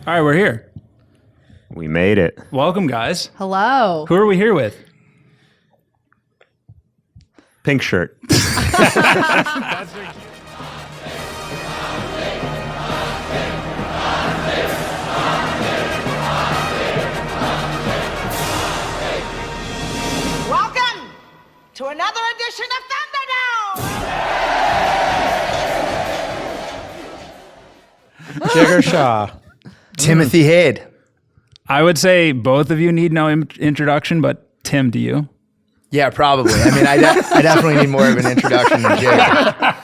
All right, we're here. We made it. Welcome, guys. Hello. Who are we here with? Pink shirt. Welcome to another edition of Thunderdome. Jigar, Shah. Timothy Hade. I would say both of you need no introduction, but Tim, do you? Yeah, probably. I mean, I definitely need more of an introduction than Jigar.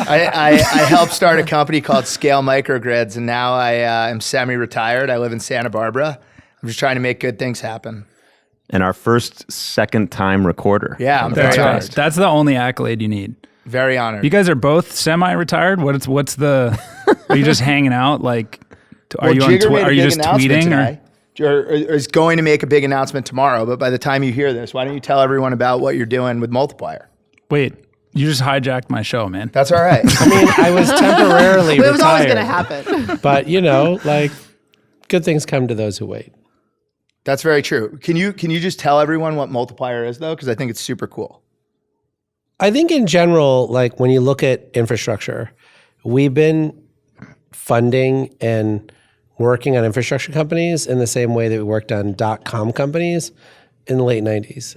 I helped start a company called Scale Microgrids, and now I am semi-retired. I live in Santa Barbara. I'm just trying to make good things happen. And our first second-time recorder. Yeah, I'm That's very right. honored. That's the only accolade you need. Very honored. You guys are both semi-retired. What's the? Are you just hanging out? Like, are you on? Jigar made a Are you big just announcement tweeting? today. Or is going to make a big announcement tomorrow, but by the time you hear this, why don't you tell everyone about what you're doing with Multiplier? Wait, you just hijacked my show, man. That's all right. I mean, I was temporarily It was always going to retired, happen. but you know, like good things come to those who wait. That's very true. Can you just tell everyone what Multiplier is, though? Because I think it's super cool. I think in general, like when you look at infrastructure, we've been funding and working on infrastructure companies in the same way that we worked on .com companies in the late 90s.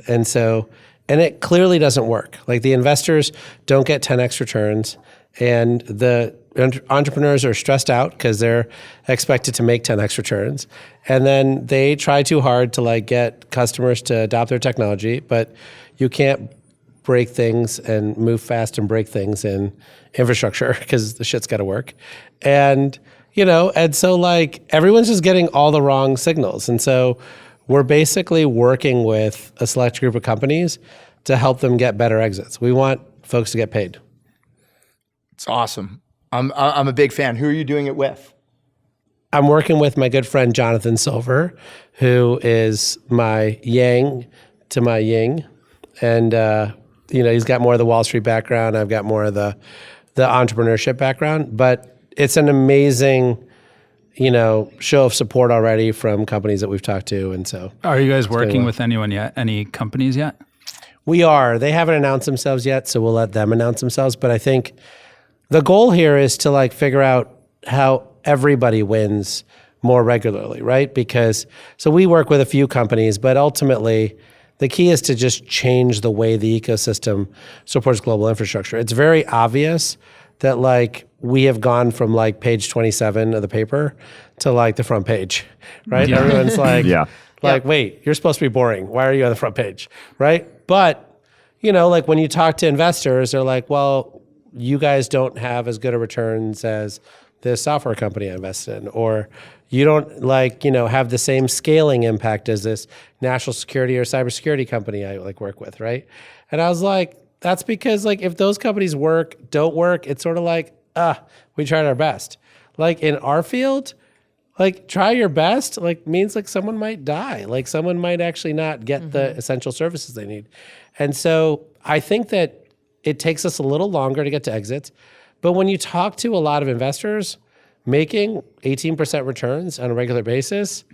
And it clearly doesn't work. Like the investors don't get 10x returns and the entrepreneurs are stressed out because they're expected to make 10x returns. And then they try too hard to like get customers to adopt their technology, but you can't break things and move fast and break things in infrastructure because the shit's got to work. And so like everyone's just getting all the wrong signals. And so we're basically working with a select group of companies to help them get better exits. We want folks to get paid. It's awesome. I'm a big fan. Who are you doing it with? I'm working with my good friend Jonathan Silver, who is my yang to my yin. And he's got more of the Wall Street background. I've got more of the entrepreneurship background. But it's an amazing, show of support already from companies that we've talked to. And so, Are you guys working with anyone yet? Any companies yet? we are. They haven't announced themselves yet, so we'll let them announce themselves. But I think the goal here is to like figure out how everybody wins more regularly, right? So we work with a few companies, but ultimately the key is to just change the way the ecosystem supports global infrastructure. It's very obvious that like we have gone from like page 27 of the paper to like the front page, right? Yeah. Everyone's like, Yeah. wait, you're supposed to be boring. Why are you on the front page, right? But, like when you talk to investors, they're like, well, you guys don't have as good of returns as this software company I invested in, or you don't have the same scaling impact as this national security or cybersecurity company I work with, right? And I was like, that's because if those companies don't work, it's sort of like, we tried our best. Like in our field, try your best, means someone might die. Someone might actually not get the essential services they need. And so I think that it takes us a little longer to get to exits. But when you talk to a lot of investors, making 18% returns on a regular basis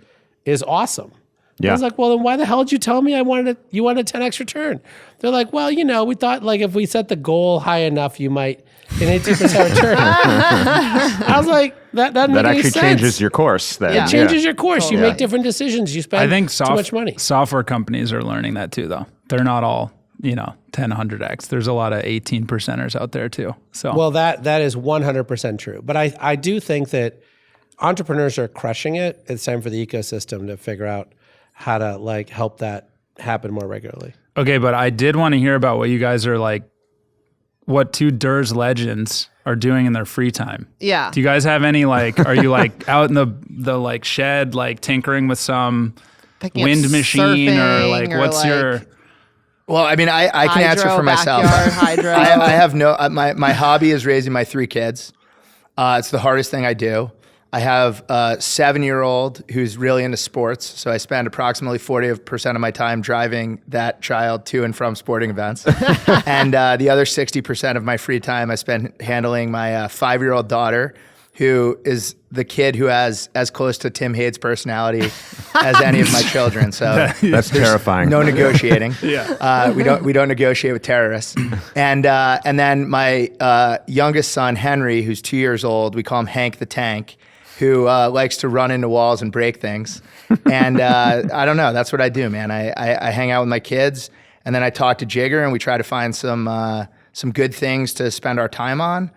is awesome. Yeah. I was like, well, then why the hell did you tell me you wanted a 10x return? They're like, well, we thought if we set the goal high enough, you might get an 18% return. I was like, that doesn't make any actually sense. changes your course then. It changes your course. You make different decisions. You spend I think too much money. software companies are learning that too, though. They're not all 10, 100x. There's a lot of 18%ers out there too. So Well, that is 100% true. But I do think that entrepreneurs are crushing it. It's time for the ecosystem to figure out how to help that happen more regularly. Okay, but I did want to hear about what you guys are what two DERS legends are doing in their free time. Yeah. Do you guys have any are you out in the shed tinkering with some Picking up wind machine surfing or what's your Well, I mean, I can answer for myself. Backyard, hydro. I have my hobby is raising my 3 kids. It's the hardest thing I do. I have a 7-year-old who's really into sports, so I spend approximately 40% of my time driving that child to and from sporting events. And the other 60% of my free time I spend handling my 5-year-old daughter, who is the kid who has as close to Tim Hade's personality as any of my children. So That's terrifying. no negotiating. Yeah. We don't negotiate with terrorists. And then my youngest son Henry, who's 2 years old, we call him Hank the Tank, who likes to run into walls and break things. And I don't know. That's what I do, man. I hang out with my kids, and then I talk to Jigar, and we try to find some good things to spend our time on.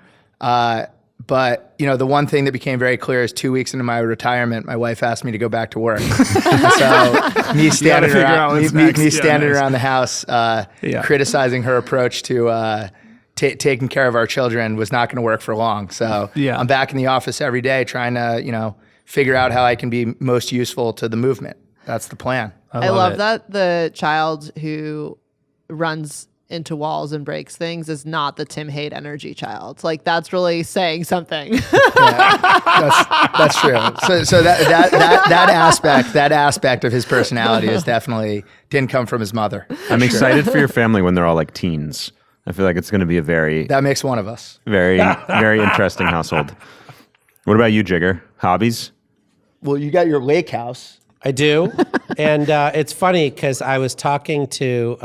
But the one thing that became very clear is 2 weeks into my retirement, my wife asked me to go back to work. So me standing around the house, criticizing her approach to taking care of our children was not going to work for long. So I'm back in the office every day trying to figure out how I can be most useful to the movement. That's the plan. I love that the child who runs into walls and breaks things is not the Tim Hade energy child. Like, that's really saying something. That's true. So that aspect of his personality is definitely didn't come from his mother. I'm excited for your family when they're all like teens. I feel like it's going to be a that makes one of us. very, very interesting household. What about you, Jigar? Hobbies? Well, you got your lake house. I do. And it's funny because I was talking to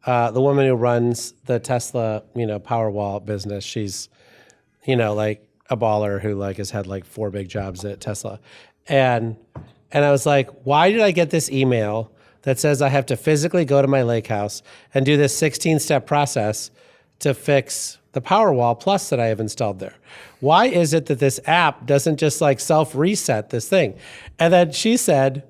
the woman who runs the Tesla, Powerwall business. She's, like a baller who like has had like 4 big jobs at Tesla. And I was like, why did I get this email that says I have to physically go to my lake house and do this 16-step process to fix the Powerwall Plus that I have installed there? Why is it that this app doesn't just like self-reset this thing? And then she said,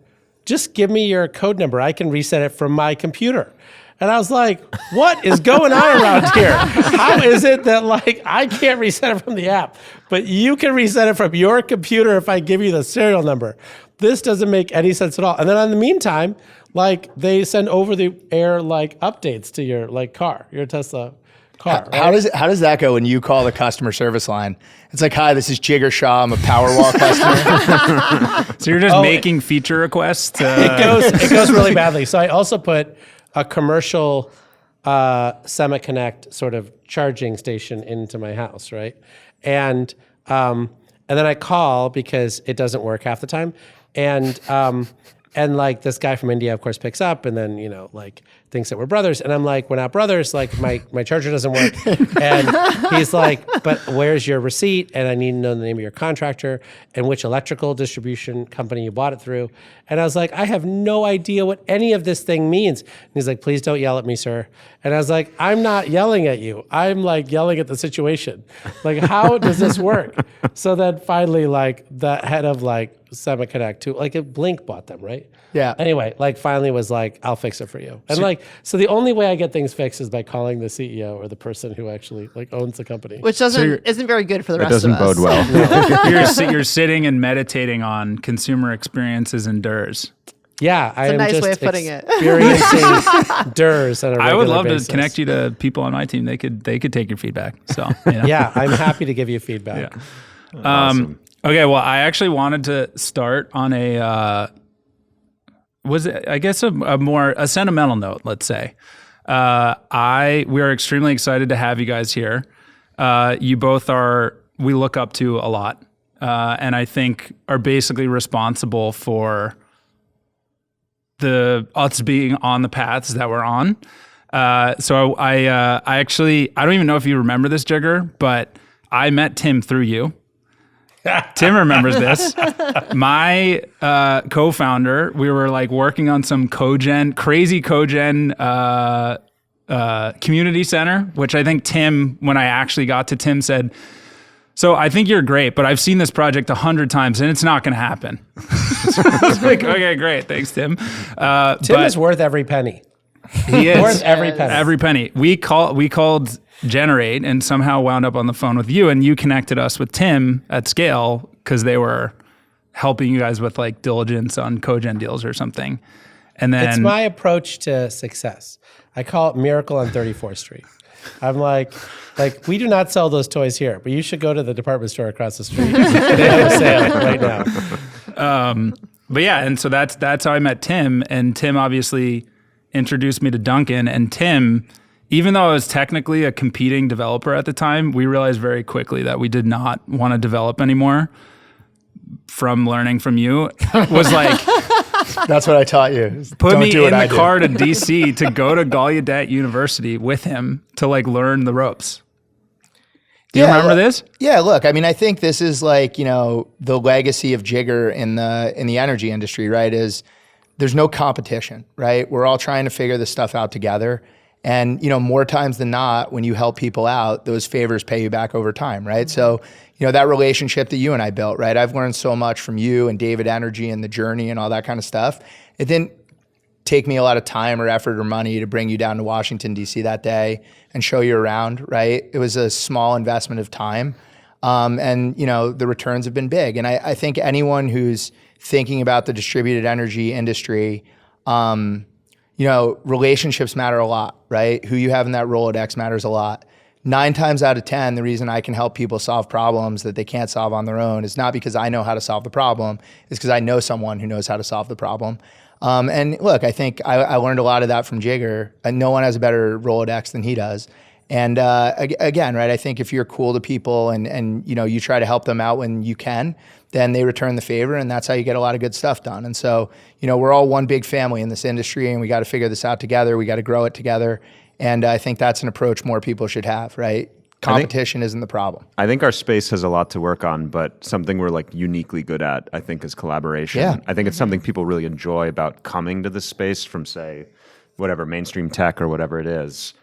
just give me your code number. I can reset it from my computer. And I was like, what is going on around here? How is it that like I can't reset it from the app, but you can reset it from your computer if I give you the serial number? This doesn't make any sense at all. And then in the meantime, like they send over the air like updates to your like car, your Tesla car. How does that go when you call the customer service line? It's like, hi, this is Jigar Shah. I'm a Powerwall customer. So you're just making feature requests? It goes really badly. So I also put a commercial semi-connect sort of charging station into my house, right? And then I call because it doesn't work half the time. And like this guy from India, of course, picks up and then, like thinks that we're brothers. And I'm like, we're not brothers. Like my charger doesn't work. And he's like, but where's your receipt? And I need to know the name of your contractor and which electrical distribution company you bought it through. And I was like, I have no idea what any of this thing means. And he's like, please don't yell at me, sir. And I was like, I'm not yelling at you. I'm like yelling at the situation. Like, how does this work? So then finally, like the head of like Semiconnect too, like Blink bought them, right? Yeah. Anyway, like finally was like, I'll fix it for you. And like, so the only way I get things fixed is by calling the CEO or the person who actually like owns the company. Which isn't very good for the rest It doesn't of us. bode well. You're sitting and meditating on consumer experiences and DERs. Yeah, I am nice just way of putting it. experiencing DERs on a regular I would love basis. to connect you to people on my team. They could take your feedback. So Yeah, I'm happy to give you feedback. Yeah. Awesome. Okay, well, I actually wanted to start on a a sentimental note, let's say. We are extremely excited to have you guys here. You both we look up to a lot, and I think are basically responsible for us being on the paths that we're on. So I don't even know if you remember this, Jigar, but I met Tim through you. Tim remembers this. My co-founder, we were like working on some crazy cogen community center, which I think Tim, when I actually got to Tim, said, so I think you're great, but I've seen this project 100 times and it's not going to happen. So I was like, okay, great. Thanks, Tim. Tim is worth every penny. He is. Worth every penny. Every penny. We called Generate and somehow wound up on the phone with you, and you connected us with Tim at Scale because they were helping you guys with like diligence on cogen deals or something. And then It's my approach to success. I call it Miracle on 34th Street. I'm like we do not sell those toys here, but you should go to the department store across the street. They have a sale right now. But yeah, and so that's how I met Tim, and Tim obviously introduced me to Duncan, and Tim even though I was technically a competing developer at the time, we realized very quickly that we did not want to develop anymore. From learning from you, was like, That's what I taught you. put Don't me do what in I the do. car to DC to go to Gallaudet University with him to like learn the ropes. Do you remember this? Yeah, look, I mean, I think this is like, the legacy of Jigar in the energy industry, right? Is there's no competition, right? We're all trying to figure this stuff out together. And, more times than not, when you help people out, those favors pay you back over time, right? So, that relationship that you and I built, right? I've learned so much from you and David Energy and the journey and all that kind of stuff. It didn't take me a lot of time or effort or money to bring you down to Washington, D.C. that day and show you around, right? It was a small investment of time. And the returns have been big. And I think anyone who's thinking about the distributed energy industry, relationships matter a lot, right? Who you have in that Rolodex matters a lot. 9 times out of 10, the reason I can help people solve problems that they can't solve on their own is not because I know how to solve the problem, it's because I know someone who knows how to solve the problem. And look, I think I learned a lot of that from Jigar. And no one has a better Rolodex than he does. And again, right, I think if you're cool to people and you try to help them out when you can, then they return the favor, and that's how you get a lot of good stuff done. And so, we're all one big family in this industry, and we got to figure this out together. We got to grow it together. And I think that's an approach more people should have, right? Competition isn't the problem. I think our space has a lot to work on, but something we're like uniquely good at, I think, is collaboration. Yeah. I think it's something people really enjoy about coming to this space from, say, whatever, mainstream tech or whatever it is.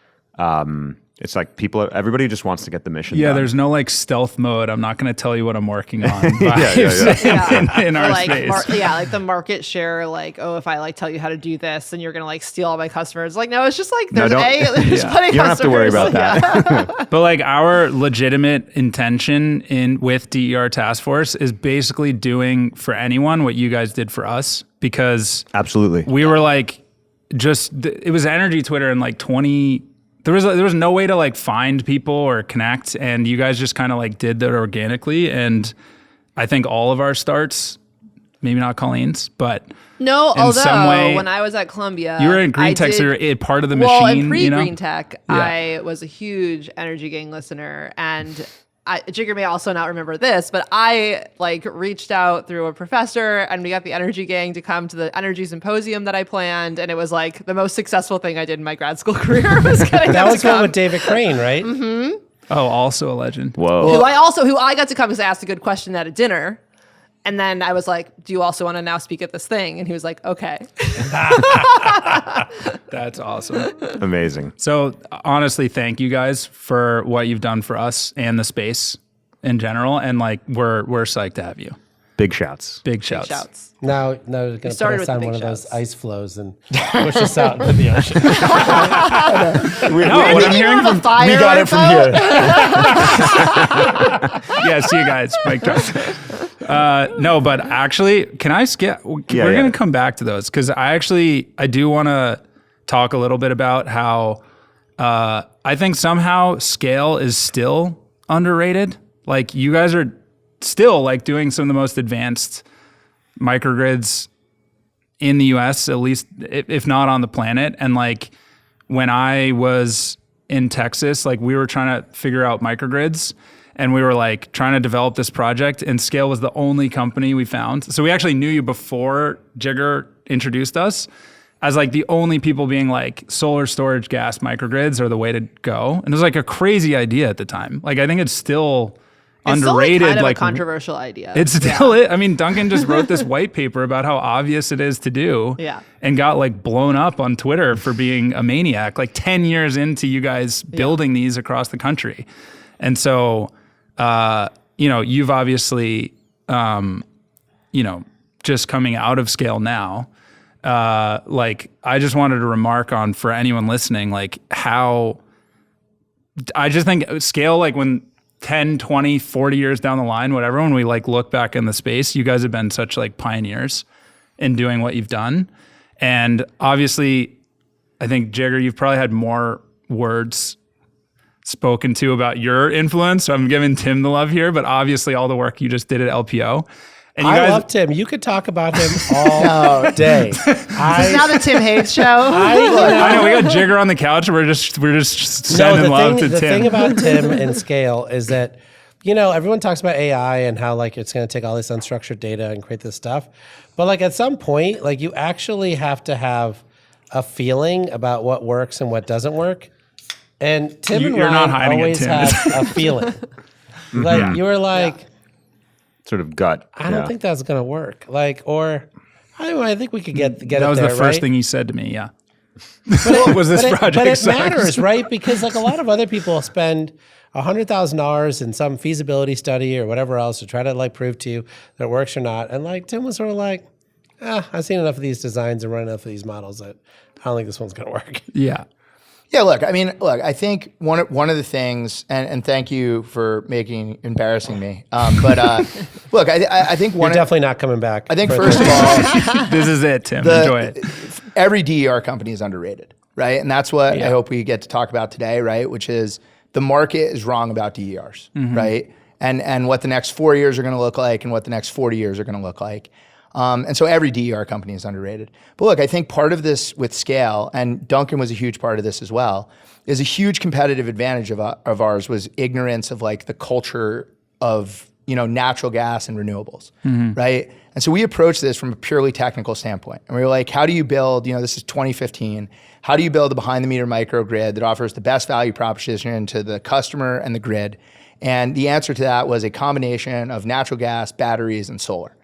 It's like everybody just wants to get the mission done. There's no like stealth mode. I'm not going to tell you what I'm working on. Yeah. In our like, space. like the market share, like, oh, if I like tell you how to do this, and you're gonna like steal all my customers. Like, no, it's just like there's plenty of You customers. don't have to worry about that. But like our legitimate intention with DER Task Force is basically doing for anyone what you guys did for us, because Absolutely. we were like, it was energy Twitter and like there was no way to like find people or connect, and you guys just kind of like did that organically. And I think all of our starts, maybe not Colleen's, but No, in although some way, when I was at Columbia, you were in Green Tech, so you're a part of the machine. Well, in pre-Green you know? Tech, Yeah. I was a huge Energy Gang listener, and Jigar may also not remember this, but I like reached out through a professor, and we got the Energy Gang to come to the energy symposium that I planned, and it was like the most successful thing I did in my grad school career. Was getting That them was to one come. with David Crane, right? Oh, also a legend. Whoa. Who I got to come because I asked a good question at a dinner. And then I was like, do you also want to now speak at this thing? And he was like, okay. That's awesome. Amazing. So honestly, thank you guys for what you've done for us and the space in general. And like, we're psyched to have you. Big shouts. Big shouts. Shouts. Now they're going to put started us with the on big one of those shouts. ice floes and push us out into the ocean. No, what I'm hearing from We got it from here. yeah, see you guys. Mic drop. No, but actually, can I skip? We're going to come back to those because I do want to talk a little bit about how I think somehow scale is still underrated. Like you guys are still like doing some of the most advanced microgrids in the US, at least if not on the planet. And like when I was in Texas, like we were trying to figure out microgrids and we were like trying to develop this project, and Scale was the only company we found. So we actually knew you before Jigar introduced us as like the only people being like solar storage gas microgrids are the way to go. And it was like a crazy idea at the time. Like I think it's still underrated. It's still kind of like a controversial idea. it's still it. I mean, Duncan just wrote this white paper about how obvious it is to do. Yeah. And got like blown up on Twitter for being a maniac, like 10 years into you guys building these across the country. And so, you've obviously, just coming out of Scale now, like I just wanted to remark on for anyone listening, like how I just think Scale, like when 10, 20, 40 years down the line, whatever, when we like look back in the space, you guys have been such like pioneers in doing what you've done. And obviously, I think Jigar, you've probably had more words spoken to about your influence. So I'm giving Tim the love here, but obviously all the work you just did at LPO. And you I guys, love Tim. You could talk about him all day. This is now the Tim Hayes show. I know we got Jigar on the couch. We're just sending love to the Tim. thing about Tim and scale is that, everyone talks about AI and how like it's going to take all this unstructured data and create this stuff. But like at some point, like you actually have to have a feeling about what works and what doesn't work. And Tim and You're not Ryan hiding it, always Tim. had a feeling. Like you were like, Sort of gut. I don't think that's going to work. Like, or I think we could get that it there, was the first right? thing you said to me. Yeah. Was this project? But it sucks? matters, right? Because like a lot of other people spend $100,000 in some feasibility study or whatever else to try to like prove to you that it works or not. And like Tim was sort of like, I've seen enough of these designs and run enough of these models that I don't think this one's going to work. Yeah. Yeah, look, I think one of the things, and thank you for embarrassing me. Look, I think You're definitely not coming back. I think for first of all, This is it, Tim. Enjoy it. every DER company is underrated, right? And that's what I hope we get to talk about today, right? Which is the market is wrong about DERs, right? And what the next 4 years are going to look like and what the next 40 years are going to look like. And so every DER company is underrated. But look, I think part of this with scale, and Duncan was a huge part of this as well, is a huge competitive advantage of ours was ignorance of like the culture of natural gas and renewables, right? And so we approached this from a purely technical standpoint. And we were like, how do you build, this is 2015, how do you build a behind the meter microgrid that offers the best value proposition to the customer and the grid? And the answer to that was a combination of natural gas, batteries, and solar.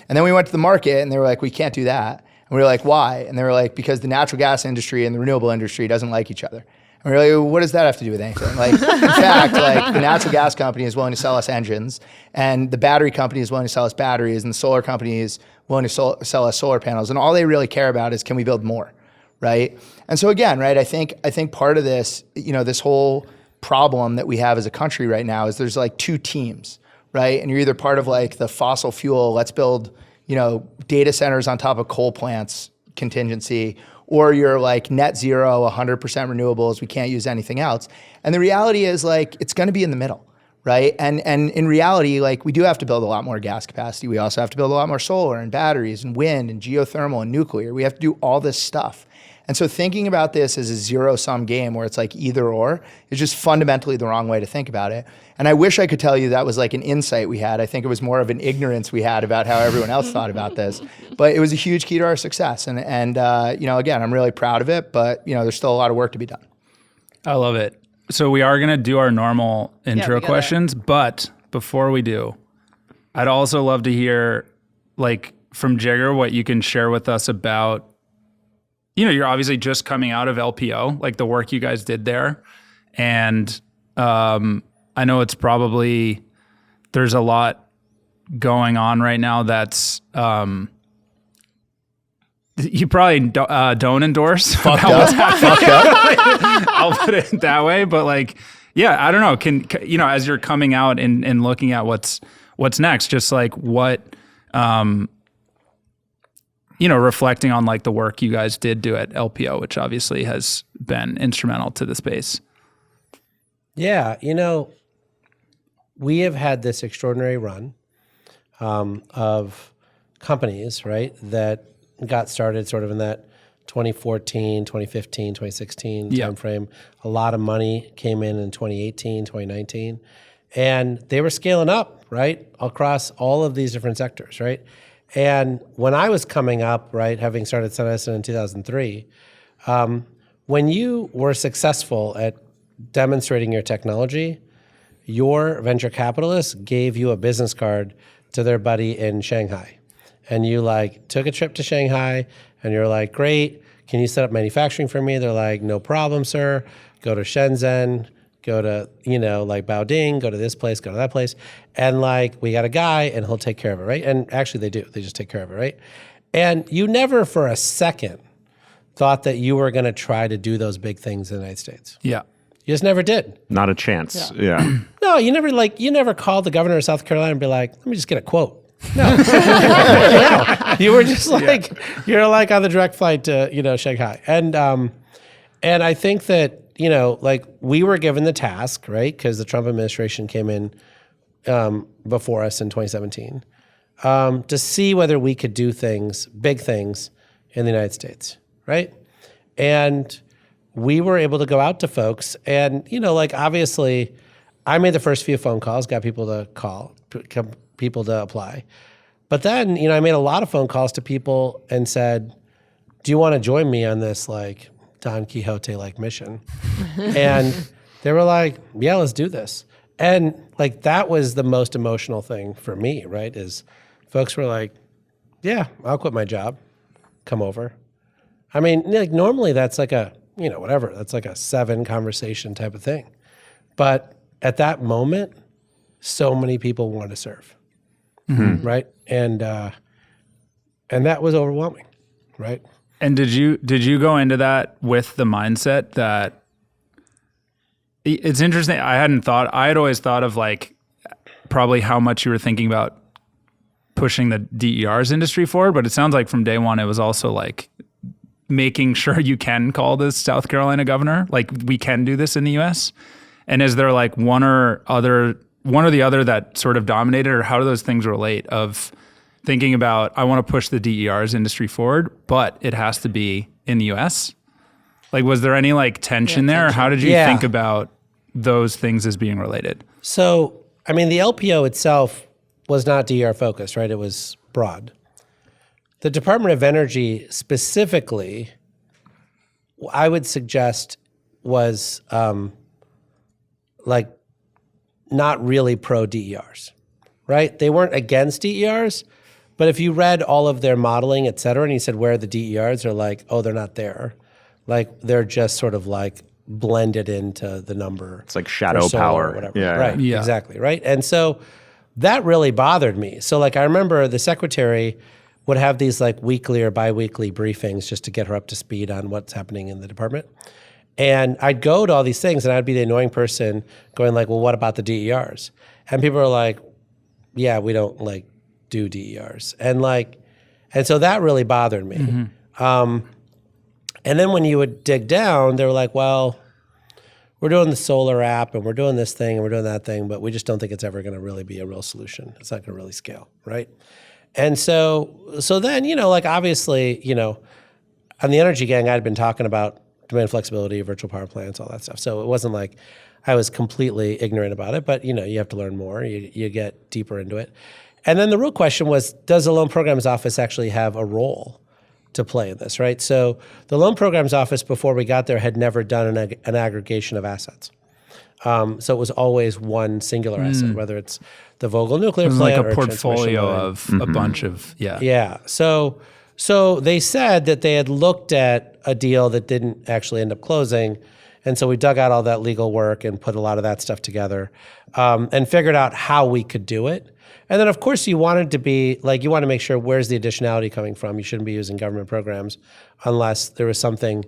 And then we went to the market and they were like, we can't do that. And we were like, why? And they were like, because the natural gas industry and the renewable industry doesn't like each other. And we were like, well, what does that have to do with anything? Like, in fact, like the natural gas company is willing to sell us engines and the battery company is willing to sell us batteries and the solar company is willing to sell us solar panels. And all they really care about is, can we build more, right? And so again, right, I think part of this, this whole problem that we have as a country right now is there's like two teams, right? And you're either part of like the fossil fuel, let's build, data centers on top of coal plants contingency, or you're like net zero, 100% renewables, we can't use anything else. And the reality is like, it's gonna be in the middle, right? And in reality, like we do have to build a lot more gas capacity. We also have to build a lot more solar and batteries and wind and geothermal and nuclear. We have to do all this stuff. And so thinking about this as a zero-sum game where it's like either or is just fundamentally the wrong way to think about it. And I wish I could tell you that was like an insight we had. I think it was more of an ignorance we had about how everyone else thought about this. But it was a huge key to our success. And again, I'm really proud of it, but there's still a lot of work to be done. I love it. So we are going to do our normal intro we gotta- questions, but before we do, I'd also love to hear like from Jigar what you can share with us about, you're obviously just coming out of LPO, like the work you guys did there. And I know it's probably, there's a lot going on right now that's, you probably don't endorse. Fucked up. I'll put it that way. But like, yeah, I don't know. Can as you're coming out and looking at what's next, just like what, reflecting on like the work you guys did do at LPO, which obviously has been instrumental to the space. Yeah, we have had this extraordinary run of companies, right, that got started sort of in that 2014, 2015, 2016 timeframe. A lot of money came in 2018, 2019, and they were scaling up, right, across all of these different sectors, right? And when I was coming up, right, having started SunEdison in 2003, when you were successful at demonstrating your technology, your venture capitalist gave you a business card to their buddy in Shanghai. And you like took a trip to Shanghai and you're like, great, can you set up manufacturing for me? They're like, no problem, sir. Go to Shenzhen, go to, like Baoding, go to this place, go to that place. And like, we got a guy and he'll take care of it, right? And actually they do, they just take care of it, right? And you never for a second thought that you were gonna try to do those big things in the United States. Yeah. You just never did. Not a chance. Yeah. No, you never called the governor of South Carolina and be like, let me just get a quote. No. You were just like, you're like on the direct flight to, Shanghai. And I think that, like we were given the task, right? Because the Trump administration came in before us in 2017 to see whether we could do things, big things, in the United States, right? And we were able to go out to folks, and like obviously, I made the first few phone calls, got people to call, people to apply, but then I made a lot of phone calls to people and said, "Do you want to join me on this like Don Quixote like mission?" And they were like, "Yeah, let's do this." And like that was the most emotional thing for me, right? Is folks were like, "Yeah, I'll quit my job, come over." I mean, like normally that's like a whatever, that's like a 7 conversation type of thing, but at that moment, so many people wanted to serve, right? And that was overwhelming, right? And did you go into that with the mindset that it's interesting? I had always thought of like probably how much you were thinking about pushing the DER's industry forward, but it sounds like from day one, it was also like making sure you can call this South Carolina governor, like we can do this in the US. And is there like one or the other that sort of dominated, or how do those things relate of thinking about, I want to push the DER's industry forward, but it has to be in the US? Like, was there any like tension there? Or how did you think about those things as being related? So, I mean, the LPO itself was not DER focused, right? It was broad. The Department of Energy specifically, I would suggest was like not really pro DERs, right? They weren't against DERs, but if you read all of their modeling, et cetera, and you said, where are the DERs? They're like, oh, they're not there. Like they're just sort of like blended into the number. It's like shadow power. Or whatever. Yeah. Right, Yeah. exactly, right? And so that really bothered me. So like I remember the secretary would have these like weekly or biweekly briefings just to get her up to speed on what's happening in the department. And I'd go to all these things and I'd be the annoying person going like, well, what about the DERs? And people are like, yeah, we don't like do DERs. And so that really bothered me. And then when you would dig down, they were like, well, we're doing the solar app and we're doing this thing and we're doing that thing, but we just don't think it's ever going to really be a real solution. It's not going to really scale, right? And so then, like obviously, on the energy gang, I'd been talking about demand flexibility, virtual power plants, all that stuff. So it wasn't like I was completely ignorant about it, but you have to learn more. You get deeper into it. And then the real question was, does the Loan Programs Office actually have a role to play in this, right? So the Loan Programs Office, before we got there, had never done an aggregation of assets. So it was always one singular asset, whether it's the Vogtle nuclear It was plant like or a portfolio transmission line. of a bunch of, Yeah. So they said that they had looked at a deal that didn't actually end up closing. And so we dug out all that legal work and put a lot of that stuff together and figured out how we could do it. And then, of course, you wanted to be like, you want to make sure where's the additionality coming from. You shouldn't be using government programs unless there was something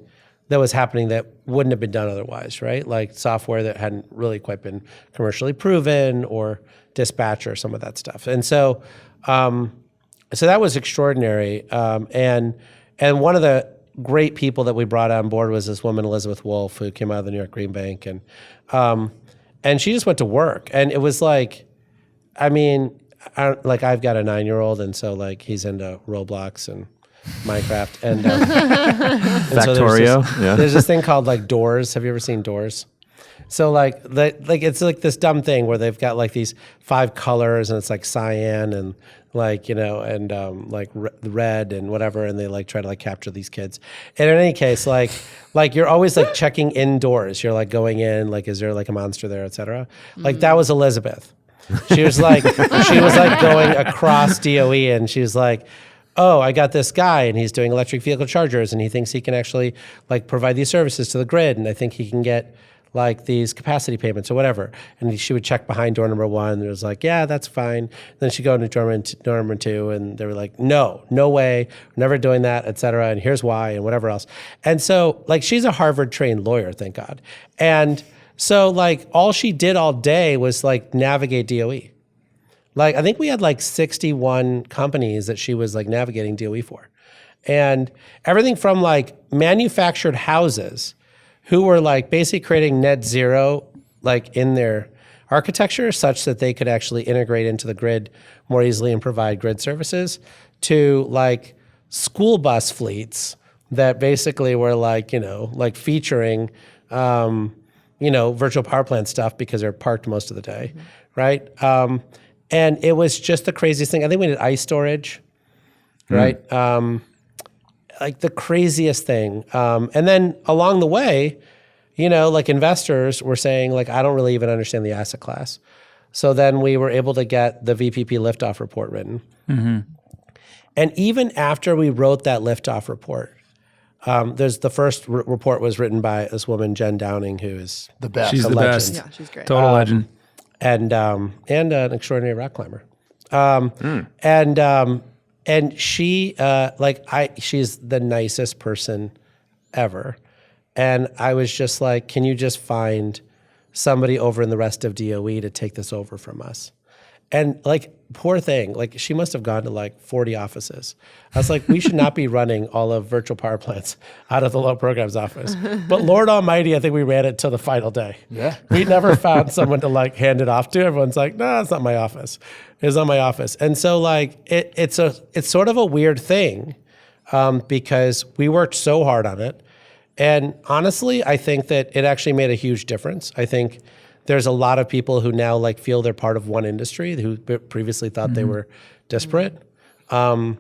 that was happening that wouldn't have been done otherwise, right? Like software that hadn't really quite been commercially proven, or dispatch, or some of that stuff. And so that was extraordinary. And one of the great people that we brought on board was this woman, Elizabeth Wolf, who came out of the New York Green Bank. And she just went to work. And it was like, I mean, I've got a 9-year-old, and so like he's into Roblox and Minecraft and Factorio. There's this thing called like Doors. Have you ever seen Doors? So like it's like this dumb thing where they've got like these 5 colors, and it's like cyan and like like red and whatever, and they like try to like capture these kids. And in any case, like you're always like checking indoors. You're like going in, like is there like a monster there, et cetera. Like that was Elizabeth. She was like going across DOE, and she was like, oh, I got this guy and he's doing electric vehicle chargers and he thinks he can actually like provide these services to the grid, and I think he can get like these capacity payments or whatever. And she would check behind door number 1 and it was like, yeah, that's fine. Then she'd go into door number 2 and they were like, no way, we're never doing that, et cetera, and here's why, and whatever else. And so like she's a Harvard trained lawyer, thank God. And so like all she did all day was like navigate DOE. Like I think we had like 61 companies that she was like navigating DOE for. And everything from like manufactured houses who were like basically creating net zero like in their architecture such that they could actually integrate into the grid more easily and provide grid services, to like school bus fleets that basically were like, like featuring, virtual power plant stuff because they're parked most of the day, right? And it was just the craziest thing. I think we did ice storage, right? Like the craziest thing. And then along the way, like investors were saying, like, I don't really even understand the asset class. So then we were able to get the VPP liftoff report written. And even after we wrote that liftoff report, there's the first report was written by this woman, Jen Downing, who is The best. She's the legend. best. Yeah, she's great. Total legend. And an extraordinary rock climber. And she she's the nicest person ever. And I was just like, can you just find somebody over in the rest of DOE to take this over from us? And like, poor thing, like she must have gone to like 40 offices. I was like, we should not be running all of virtual power plants out of the low programs office. But Lord Almighty, I think we ran it till the final day. Yeah. We never found someone to like hand it off to. Everyone's like, no, it's not my office. It's not my office. And so like, it's sort of a weird thing because we worked so hard on it. And honestly, I think that it actually made a huge difference. I think there's a lot of people who now like feel they're part of one industry who previously thought they were disparate. I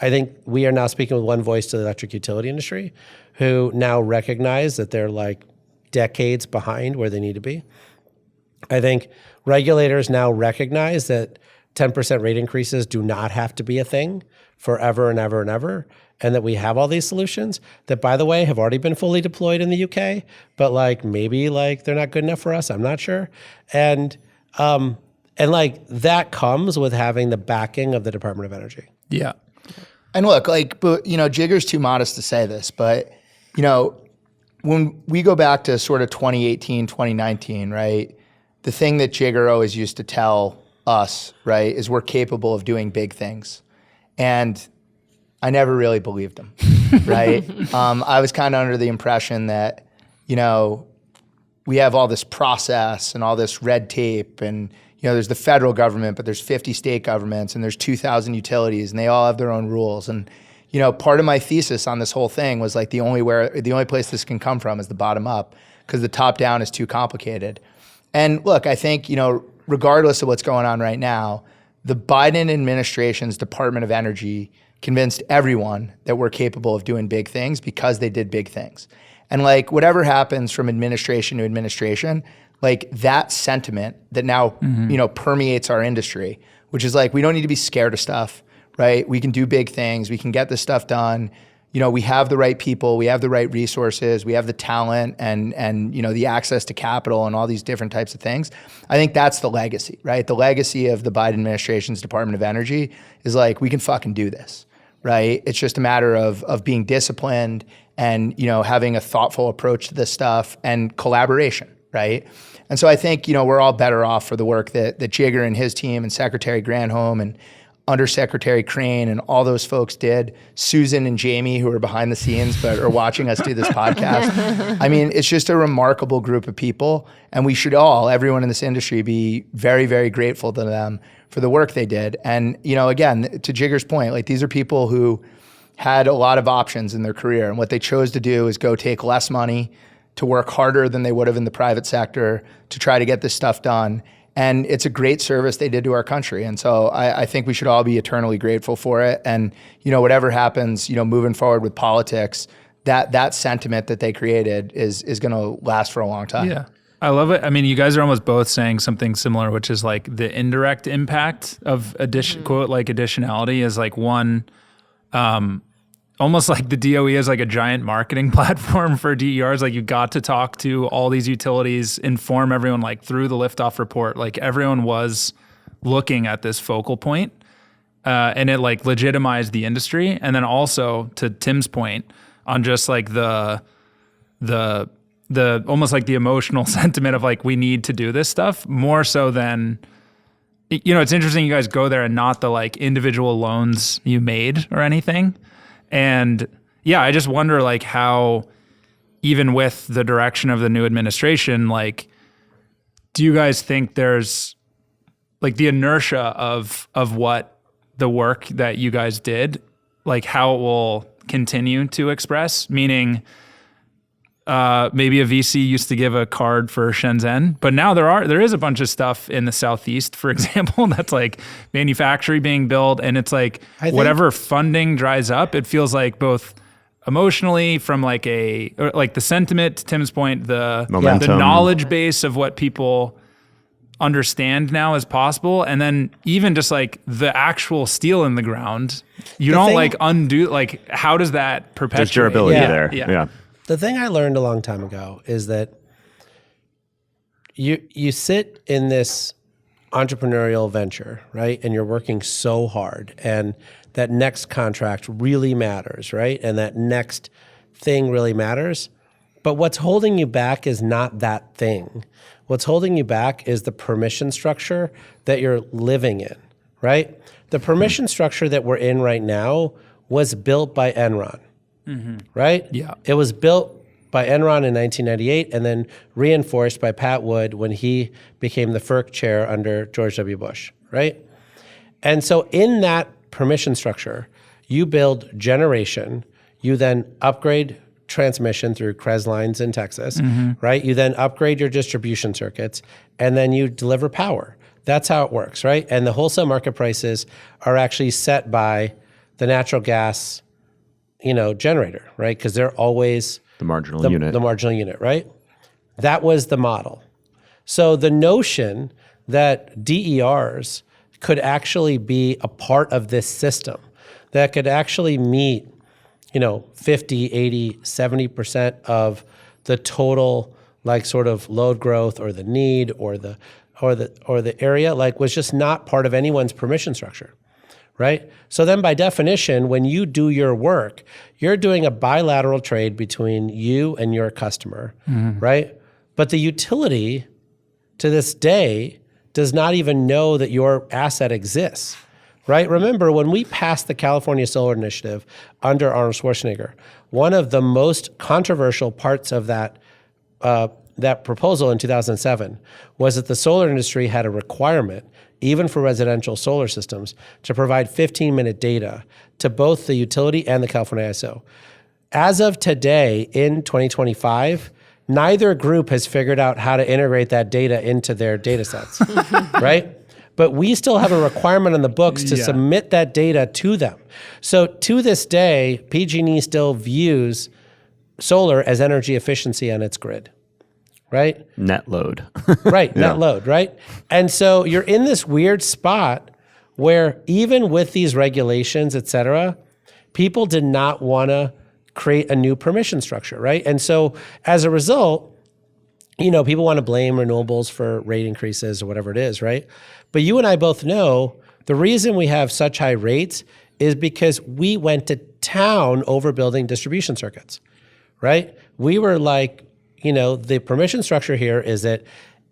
think we are now speaking with one voice to the electric utility industry, who now recognize that they're like decades behind where they need to be. I think regulators now recognize that 10% rate increases do not have to be a thing forever and ever and ever, and that we have all these solutions that, by the way, have already been fully deployed in the UK, but like maybe like they're not good enough for us. I'm not sure. And like that comes with having the backing of the Department of Energy. Yeah. And look, like, but Jigar's too modest to say this, but when we go back to sort of 2018, 2019, right? The thing that Jigar always used to tell us, right, is we're capable of doing big things. And I never really believed him, right? I was kind of under the impression that, we have all this process and all this red tape and, there's the federal government, but there's 50 state governments and there's 2,000 utilities and they all have their own rules. And, part of my thesis on this whole thing was like the only place this can come from is the bottom up, because the top down is too complicated. And look, I think, regardless of what's going on right now, the Biden administration's Department of Energy convinced everyone that we're capable of doing big things because they did big things. And like whatever happens from administration to administration, like that sentiment that now, permeates our industry, which is like, we don't need to be scared of stuff, right? We can do big things. We can get this stuff done. We have the right people, we have the right resources, we have the talent and the access to capital and all these different types of things. I think that's the legacy, right? The legacy of the Biden administration's Department of Energy is like, we can fucking do this, right? It's just a matter of being disciplined and, having a thoughtful approach to this stuff and collaboration, right? And so I think, we're all better off for the work that Jigar and his team and Secretary Granholm and Undersecretary Crane and all those folks did, Susan and Jamie, who are behind the scenes but are watching us do this podcast. I mean, it's just a remarkable group of people, and we should everyone in this industry, be very, very grateful to them for the work they did. And, again, to Jigar's point, like these are people who had a lot of options in their career, and what they chose to do is go take less money, to work harder than they would have in the private sector, to try to get this stuff done. And it's a great service they did to our country. And so I think we should all be eternally grateful for it. And, whatever happens, moving forward with politics, that sentiment that they created is going to last for a long time. Yeah. I love it. I mean, you guys are almost both saying something similar, which is like the indirect impact of quote, like additionality is like one, almost like the DOE is like a giant marketing platform for DERs. Like you got to talk to all these utilities, inform everyone like through the liftoff report. Like everyone was looking at this focal point, and it like legitimized the industry. And then also to Tim's point on just like the almost like the emotional sentiment of like, we need to do this stuff more so than, it's interesting you guys go there and not the like individual loans you made or anything. And yeah, I just wonder like how, even with the direction of the new administration, like do you guys think there's like the inertia of what the work that you guys did, like how it will continue to express? Meaning, maybe a VC used to give a card for Shenzhen, but now there is a bunch of stuff in the Southeast, for example, that's like manufacturing being built, and it's like whatever funding dries up, it feels like both emotionally from like the sentiment, to Tim's point, the Momentum. knowledge base of what people understand now is possible, and then even just like the actual steel in the ground, you don't like undo, like how does that perpetuate? There's durability there. Yeah. The thing I learned a long time ago is that you sit in this entrepreneurial venture, right? And you're working so hard, and that next contract really matters, right? And that next thing really matters. But what's holding you back is not that thing. What's holding you back is the permission structure that you're living in, right? The permission structure that we're in right now was built by Enron. Right? Yeah. It was built by Enron in 1998 and then reinforced by Pat Wood when he became the FERC chair under George W. Bush, right? And so in that permission structure, you build generation, you then upgrade transmission through CREZ lines in Texas, right? You then upgrade your distribution circuits, and then you deliver power. That's how it works, right? And the wholesale market prices are actually set by the natural gas generator, right? Because they're always The marginal unit. The marginal unit, right? That was the model. So the notion that DERs could actually be a part of this system that could actually meet, 50, 80, 70% of the total like sort of load growth or the need or the area, like was just not part of anyone's permission structure. Right? So then by definition, when you do your work, you're doing a bilateral trade between you and your customer, right? But the utility to this day does not even know that your asset exists, right? Remember, when we passed the California Solar Initiative under Arnold Schwarzenegger, one of the most controversial parts of that proposal in 2007 was that the solar industry had a requirement, even for residential solar systems, to provide 15-minute data to both the utility and the California ISO. As of today, in 2025, neither group has figured out how to integrate that data into their data sets, right? But we still have a requirement on the books to submit that data to them. So to this day, PG&E still views solar as energy efficiency on its grid. Right? Net load. Right, net load, right? And so you're in this weird spot where even with these regulations, et cetera, people did not want to create a new permission structure, right? And so as a result, people want to blame renewables for rate increases or whatever it is, right? But you and I both know the reason we have such high rates is because we went to town overbuilding distribution circuits, right? We were like, the permission structure here is that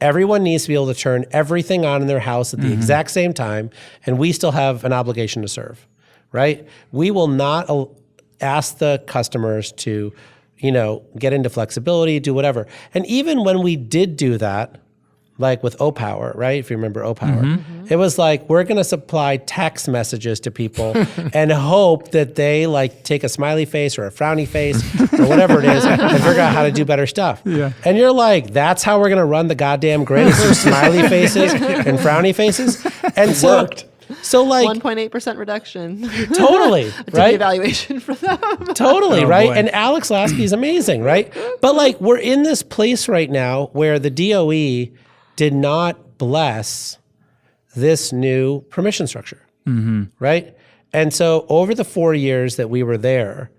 everyone needs to be able to turn everything on in their house at the exact same time, and we still have an obligation to serve, right? We will not ask the customers to, get into flexibility, do whatever. And even when we did do that, like with O-Power, right? If you remember O-Power, it was like, we're going to supply text messages to people and hope that they like take a smiley face or a frowny face or whatever it is and figure out how to do better stuff. Yeah. And you're like, that's how we're going to run the goddamn grid, is through smiley faces and frowny faces. And so, Worked. So like 1.8% reduction. Totally, right? Evaluation for them. Totally, right? Boy. And Alex Lasky is amazing, right? But like we're in this place right now where the DOE did not bless this new permission structure, right? And so over the 4 years that we were there,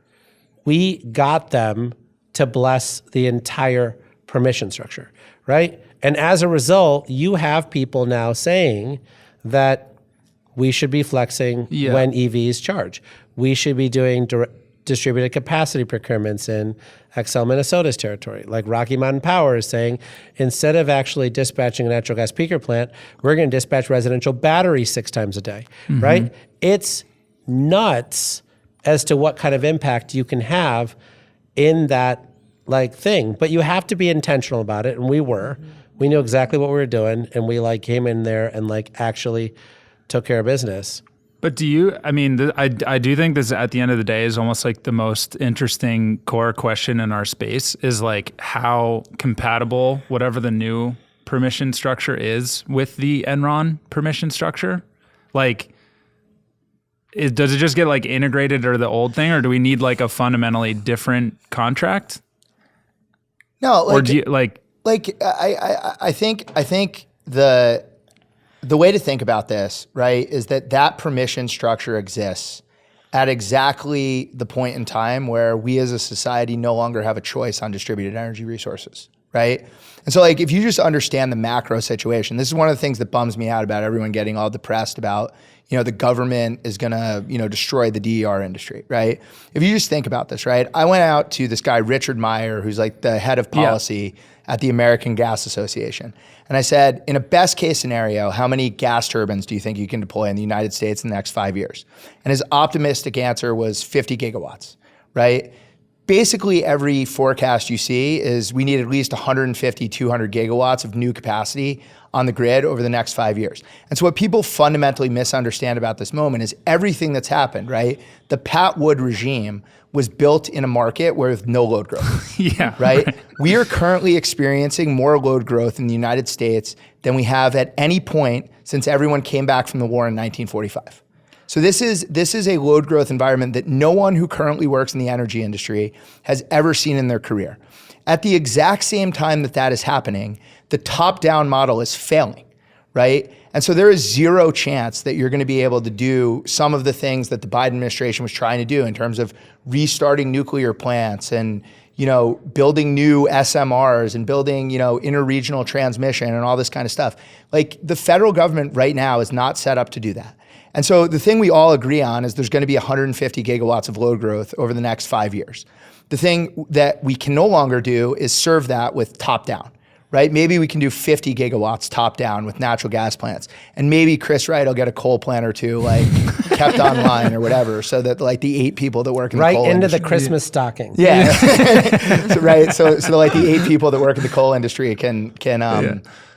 we got them to bless the entire permission structure, right? And as a result, you have people now saying that we should be flexing when EVs charge. We should be doing distributed capacity procurements in Excel Minnesota's territory. Like Rocky Mountain Power is saying, instead of actually dispatching a natural gas peaker plant, we're going to dispatch residential batteries 6 times a day, right? It's nuts as to what kind of impact you can have in that like thing, but you have to be intentional about it, and we were. We knew exactly what we were doing, and we like came in there and like actually took care of business. But do you, I mean, I do think this at the end of the day is almost like the most interesting core question in our space is like how compatible whatever the new permission structure is with the Enron permission structure. Like, does it just get like integrated or the old thing, or do we need like a fundamentally different contract? No, like, Or do you like, I think the way to think about this, right, is that permission structure exists at exactly the point in time where we as a society no longer have a choice on distributed energy resources, right? And so like if you just understand the macro situation, this is one of the things that bums me out about everyone getting all depressed about, the government is gonna, destroy the DER industry, right? If you just think about this, right? I went out to this guy, Richard Meyer, who's like the head of policy at the American Gas Association. And I said, in a best case scenario, how many gas turbines do you think you can deploy in the United States in the next 5 years? And his optimistic answer was 50 gigawatts, right? Basically every forecast you see is we need at least 150, 200 gigawatts of new capacity on the grid over the next 5 years. And so what people fundamentally misunderstand about this moment is everything that's happened, right? The Pat Wood regime was built in a market with no load growth. Right? We are currently experiencing more load growth in the United States than we have at any point since everyone came back from the war in 1945. So this is a load growth environment that no one who currently works in the energy industry has ever seen in their career. At the exact same time that is happening, the top-down model is failing, right? And so there is zero chance that you're going to be able to do some of the things that the Biden administration was trying to do in terms of restarting nuclear plants and building new SMRs and building interregional transmission and all this kind of stuff. Like the federal government right now is not set up to do that. And so the thing we all agree on is there's going to be 150 gigawatts of load growth over the next 5 years. The thing that we can no longer do is serve that with top down, right? Maybe we can do 50 gigawatts top down with natural gas plants. And maybe Chris Wright will get a coal plant or two like kept online or whatever so that like the 8 people that work in the coal industry. Right into the Christmas stocking. Yeah. So like the 8 people that work in the coal industry can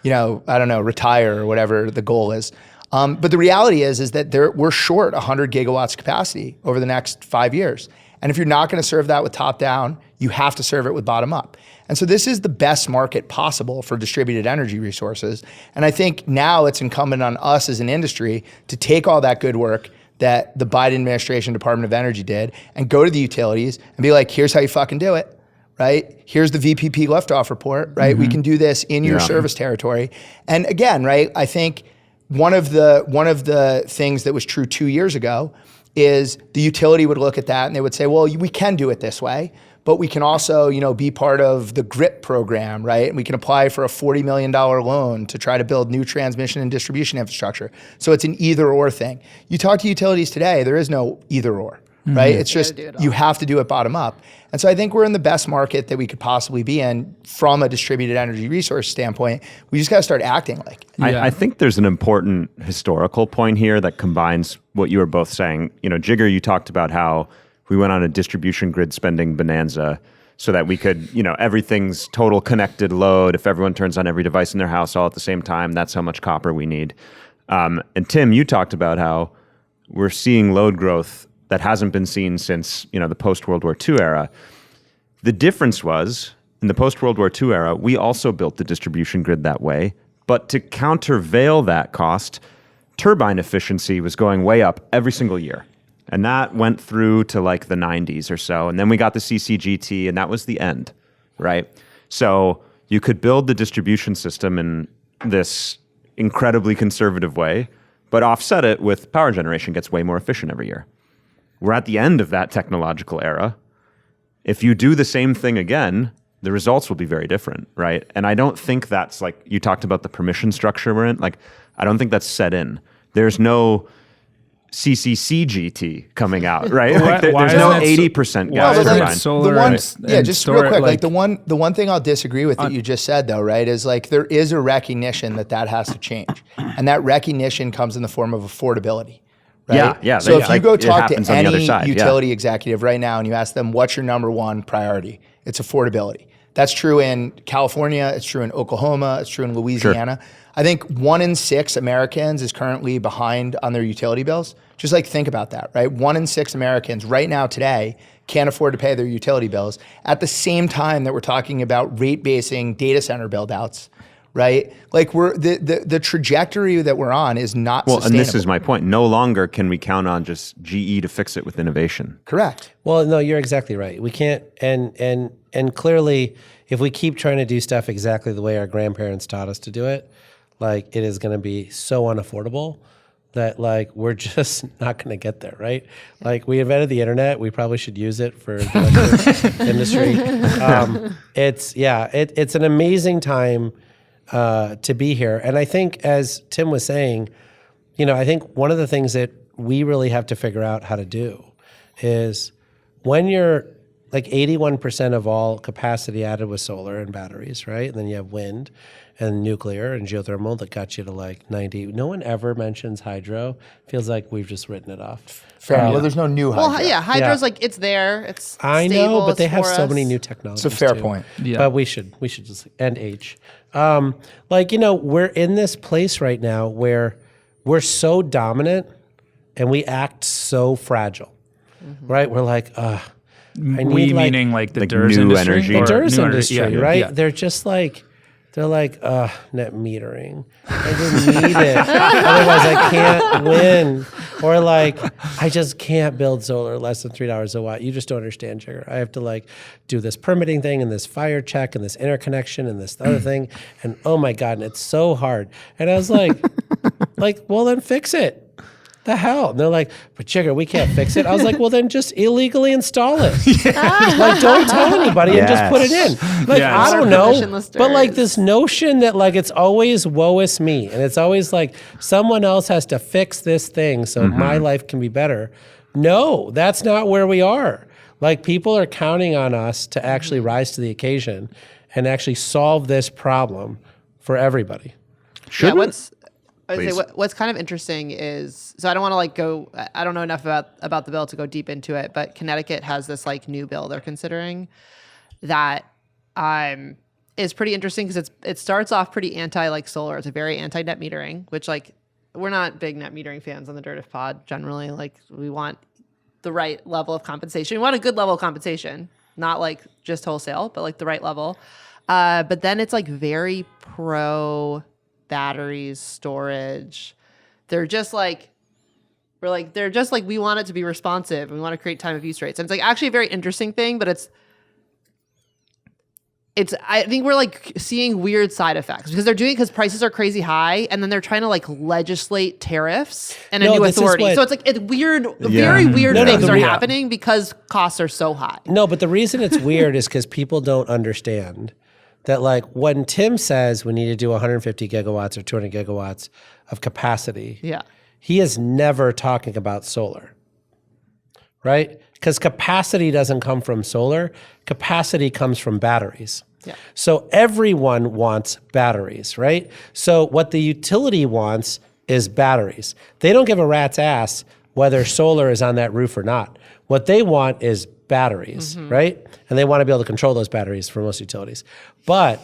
retire or whatever the goal is. But the reality is that we're short 100 gigawatts capacity over the next 5 years. And if you're not going to serve that with top down, you have to serve it with bottom up. And so this is the best market possible for distributed energy resources. And I think now it's incumbent on us as an industry to take all that good work that the Biden administration Department of Energy did and go to the utilities and be like, here's how you fucking do it, right? Here's the VPP liftoff report, right? We can do this in your service territory. And again, right, I think one of the things that was true 2 years ago is the utility would look at that and they would say, well, we can do it this way, but we can also, be part of the GRIP program, right? And we can apply for a $40 million loan to try to build new transmission and distribution infrastructure. So it's an either or thing. You talk to utilities today, there is no either or, right? It's just, you have to do it bottom up. And so I think we're in the best market that we could possibly be in from a distributed energy resource standpoint. We just got to start acting like it. I think there's an important historical point here that combines what you were both saying. Jigar, you talked about how we went on a distribution grid spending bonanza so that we could, everything's total connected load. If everyone turns on every device in their house all at the same time, that's how much copper we need. And Tim, you talked about how we're seeing load growth that hasn't been seen since, the post-World War II era. The difference was, in the post-World War II era, we also built the distribution grid that way. But to countervail that cost, turbine efficiency was going way up every single year. And that went through to like the 90s or so. And then we got the CCGT, and that was the end, right? So you could build the distribution system in this incredibly conservative way, but offset it with power generation gets way more efficient every year. We're at the end of that technological era. If you do the same thing again, the results will be very different, right? And I don't think that's like, you talked about the permission structure we're in, like, I don't think that's set in. There's no CCCGT coming out, right? Like there's no 80% gas turbine. Solar just real quick, like the one thing I'll disagree with that you just said though, right, is like there is a recognition that has to change. And that recognition comes in the form of affordability. Right? Yeah. So if you go talk to any utility executive right now and you ask them, what's your number one priority? It's affordability. That's true in California. It's true in Oklahoma. It's true in Louisiana. I think 1 in 6 Americans is currently behind on their utility bills. Just like think about that, right? 1 in 6 Americans right now today can't afford to pay their utility bills at the same time that we're talking about rate basing data center build outs, right? Like we're the trajectory that we're on is not sustainable. And this is my point. No longer can we count on just GE to fix it with innovation. Correct. Well, no, you're exactly right. We can't, and clearly, if we keep trying to do stuff exactly the way our grandparents taught us to do it, like it is going to be so unaffordable that like we're just not going to get there, right? Like we invented the internet, we probably should use it for the electric industry. It's an amazing time to be here, and I think as Tim was saying, I think one of the things that we really have to figure out how to do is when you're like 81% of all capacity added with solar and batteries, right? And then you have wind and nuclear and geothermal that got you to like 90. No one ever mentions hydro. Feels like we've just written it off. Fair. Well, there's no new hydro. Well, yeah, hydro's like it's there. It's I stable, know, but they it's have for so us. many new technologies. It's a fair too. point. Yeah. But we should just end H. We're in this place right now where we're so dominant and we act so fragile, right? We're like, meaning like the DERS new industry? energy. Or the DERS new industry, energy, right? Yeah. They're just like, net metering. I didn't need it. Otherwise, I can't win. Or like, I just can't build solar less than $3 a watt. You just don't understand, Jigar. I have to like do this permitting thing and this fire check and this interconnection and this other thing. And oh my God, and it's so hard. And I was like, well, then fix it. The hell? And they're like, but Jigar, we can't fix it. I was like, well, then just illegally install it. Like, don't tell anybody and just put it in. Like, Yes. I don't know. Permissionless But like DERs. this notion that like it's always woe is me. And it's always like someone else has to fix this thing so my life can be better. No, that's not where we are. Like people are counting on us to actually rise to the occasion and actually solve this problem for everybody. Should we? I would say Please. what's kind of interesting is, so I don't want to like go, I don't know enough about the bill to go deep into it, but Connecticut has this like new bill they're considering that is pretty interesting because it starts off pretty anti like solar. It's a very anti net metering, which like we're not big net metering fans on the Dirt If Pod generally. Like we want the right level of compensation. We want a good level of compensation, not like just wholesale, but like the right level. But then it's like very pro batteries, storage. They're just like, we want it to be responsive. We want to create time of use rates. And it's like actually a very interesting thing, but it's I think we're like seeing weird side effects because they're doing it because prices are crazy high and then they're trying to like legislate tariffs and a new authority. So it's like very weird things are happening because costs are so high. No, but the reason it's weird is because people don't understand that like when Tim says we need to do 150 gigawatts or 200 gigawatts of capacity, he is never talking about solar, right? Because capacity doesn't come from solar. Capacity comes from batteries. Yeah. So everyone wants batteries, right? So what the utility wants is batteries. They don't give a rat's ass whether solar is on that roof or not. What they want is batteries, right? And they want to be able to control those batteries for most utilities. But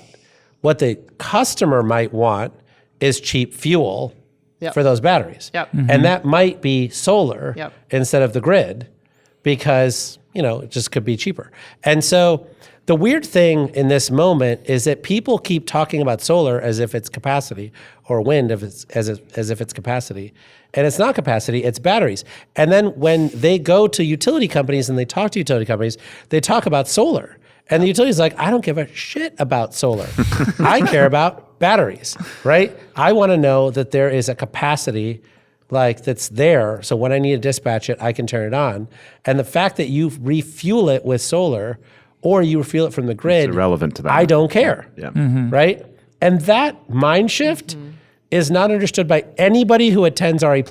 what the customer might want is cheap fuel for those batteries. And that might be solar instead of the grid because, it just could be cheaper. And so the weird thing in this moment is that people keep talking about solar as if it's capacity or wind as if it's capacity. And it's not capacity, it's batteries. And then when they go to utility companies and they talk to utility companies, they talk about solar. And the utility's like, I don't give a shit about solar. I care about batteries, right? I want to know that there is a capacity like that's there. So when I need to dispatch it, I can turn it on. And the fact that you refuel it with solar or you refuel it from the grid, It's irrelevant to that. I don't care, Yeah. right? And that mind shift is not understood by anybody who attends RE+.